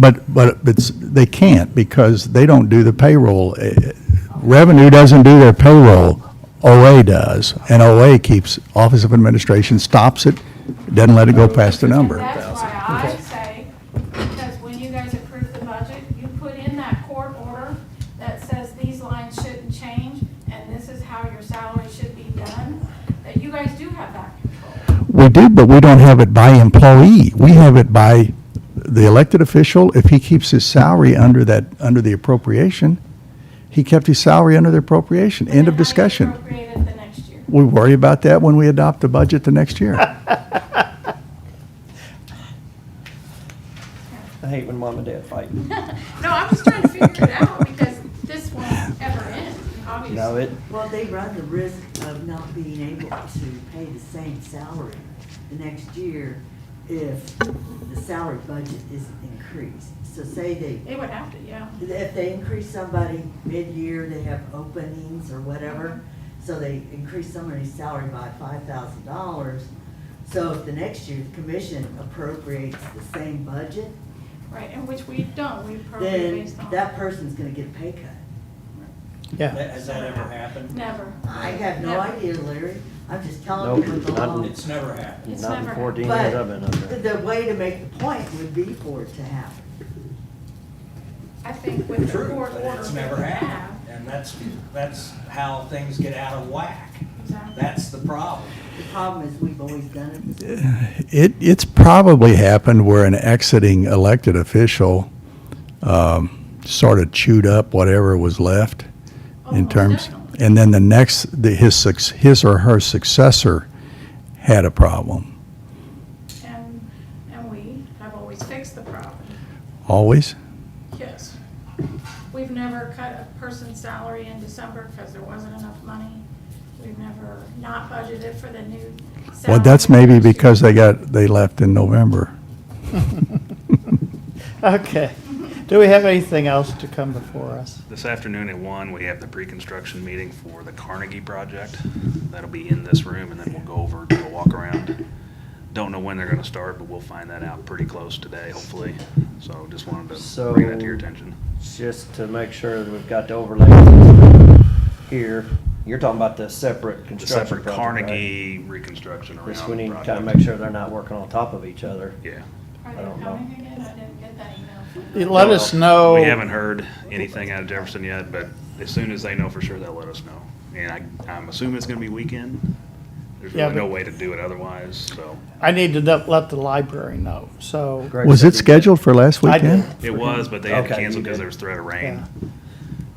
they can't because they don't do the payroll. Revenue doesn't do their payroll. OA does. And OA keeps, Office of Administration stops it, doesn't let it go past the number. And that's why I say, because when you guys approve the budget, you put in that court order that says these lines shouldn't change, and this is how your salary should be done, that you guys do have that control. We do, but we don't have it by employee. We have it by the elected official. If he keeps his salary under the appropriation, he kept his salary under the appropriation. End of discussion. And then how do you appropriate it the next year? We worry about that when we adopt the budget the next year. I hate when mom and dad fight. No, I'm just trying to figure it out, because this won't ever end, obviously. No, it, Well, they run the risk of not being able to pay the same salary the next year if the salary budget isn't increased. So say They would have to, yeah. if they increase somebody mid-year, they have openings or whatever, so they increase somebody's salary by $5,000. So if the next year the commission appropriates the same budget, Right, and which we've done, we appropriate then based on. that person's gonna get a pay cut. Yeah. Has that ever happened? Never. I have no Never. idea, Larry. I'm just telling you what the law. It's never happened. It's not in never 14 But years I've been under. the way to make the point would be for it to happen. I think with the True, court but order it's that never we happened. have. And that's how things get out of whack. Exactly. That's the problem. The problem is we've always done it this way. It's probably happened where an exiting elected official sort of chewed up whatever was left in most terms, definitely. and then his or her successor had a problem. And we have always fixed the problem. Always? Yes. We've never cut a person's salary in December because there wasn't enough money. We've never not budgeted for the new salary. Well, that's maybe because they left in November. Okay. Do we have anything else to come before us? This afternoon at 1, we have the pre-construction meeting for the Carnegie project. That'll be in this room, and then we'll go over, do a walk around. Don't know when they're gonna start, but we'll find that out pretty close today, hopefully. So just wanted to bring that to your attention. Just to make sure that we've got the overlay here, you're talking about the separate The construction separate project, right? Carnegie reconstruction around Just we need the to kind of project. make sure they're not working on top of each other. Yeah. Are I they don't know. coming again? I didn't get that email. You let us know. We haven't heard anything out of Jefferson yet, but as soon as they know for sure, they'll let us know. And I'm assuming it's gonna be weekend. There's Yeah, really no but- way to do it otherwise, so. I need to let the library know, so. Greg Was said it he- scheduled for last I weekend? did. It was, but they had to Okay, cancel you because did. there was threat of rain. Yeah.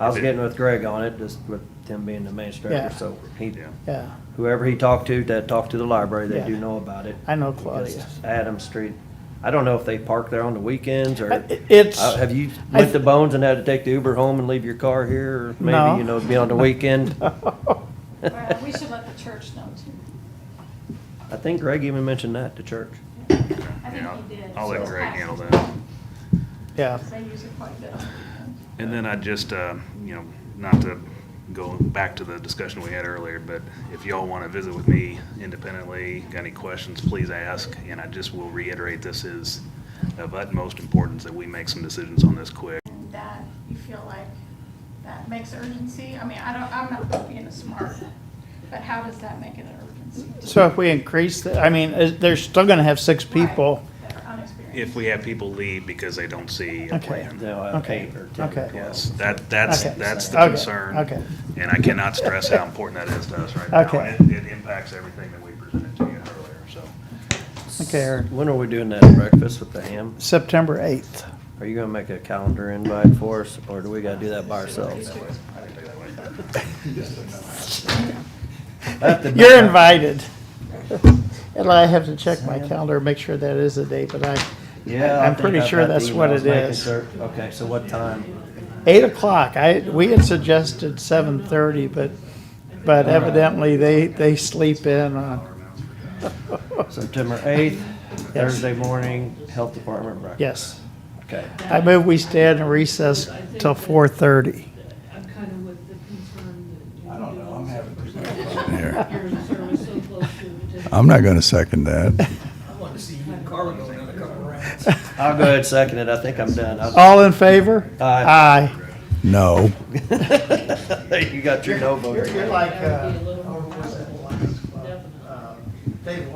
I was getting with Greg on it, just with him being the administrator, Yeah. so he, Yeah. Yeah, whoever he talked to, that talked to the library, they Yeah. do know about it. I know Because Claudia. Adams Street, I don't know if they park there on the weekends, or, It's. have you I went to Bones and had to take the Uber home and leave your car here, or No. maybe, be on the weekend? Well, we should let the church know too. I think Greg even mentioned that to church. I think Yeah, he did. I'll let So- Greg handle that. Yeah. They use it quite a bit. And then I just, not to go back to the discussion we had earlier, but if y'all want to visit with me independently, got any questions, please ask. And I just will reiterate, this is of utmost importance that we make some decisions on this quick. And that, you feel like that makes urgency? I mean, I'm not being smart, but how does that make it an urgency? So if we increase they're still gonna have 6 people. That are unexperienced. If we have people leave because they don't see a Okay. plan. They'll have Okay. 8 or 10 or Okay. 12. Yes, that's Okay. the Okay. concern. Okay. And I cannot stress how important that is to us right now. Okay. And it impacts everything that we presented to you earlier, so. Okay, Aaron. When are we doing that breakfast with the ham? September 8th. Are you gonna make a calendar invite for us, or do we gotta do that by ourselves? You're invited. And I have to check my calendar, and make sure that is the date, but Yeah. I'm pretty sure that's what it is. Okay, so what time? 8 o'clock. We had suggested 7:30, but evidently they sleep in on. September 8th, Thursday morning, Health Department breakfast. Yes. Okay. I move we stand in recess till 4:30. I'm kind of with the concern that. I don't know, I'm having Here. Service so close to. I'm not going to second that. I want to see you and Carla go another couple rounds. I'll go ahead and second it. I think I'm done. All in favor? Aye. No. You got your no vote. You're like, That would be a little more. Dave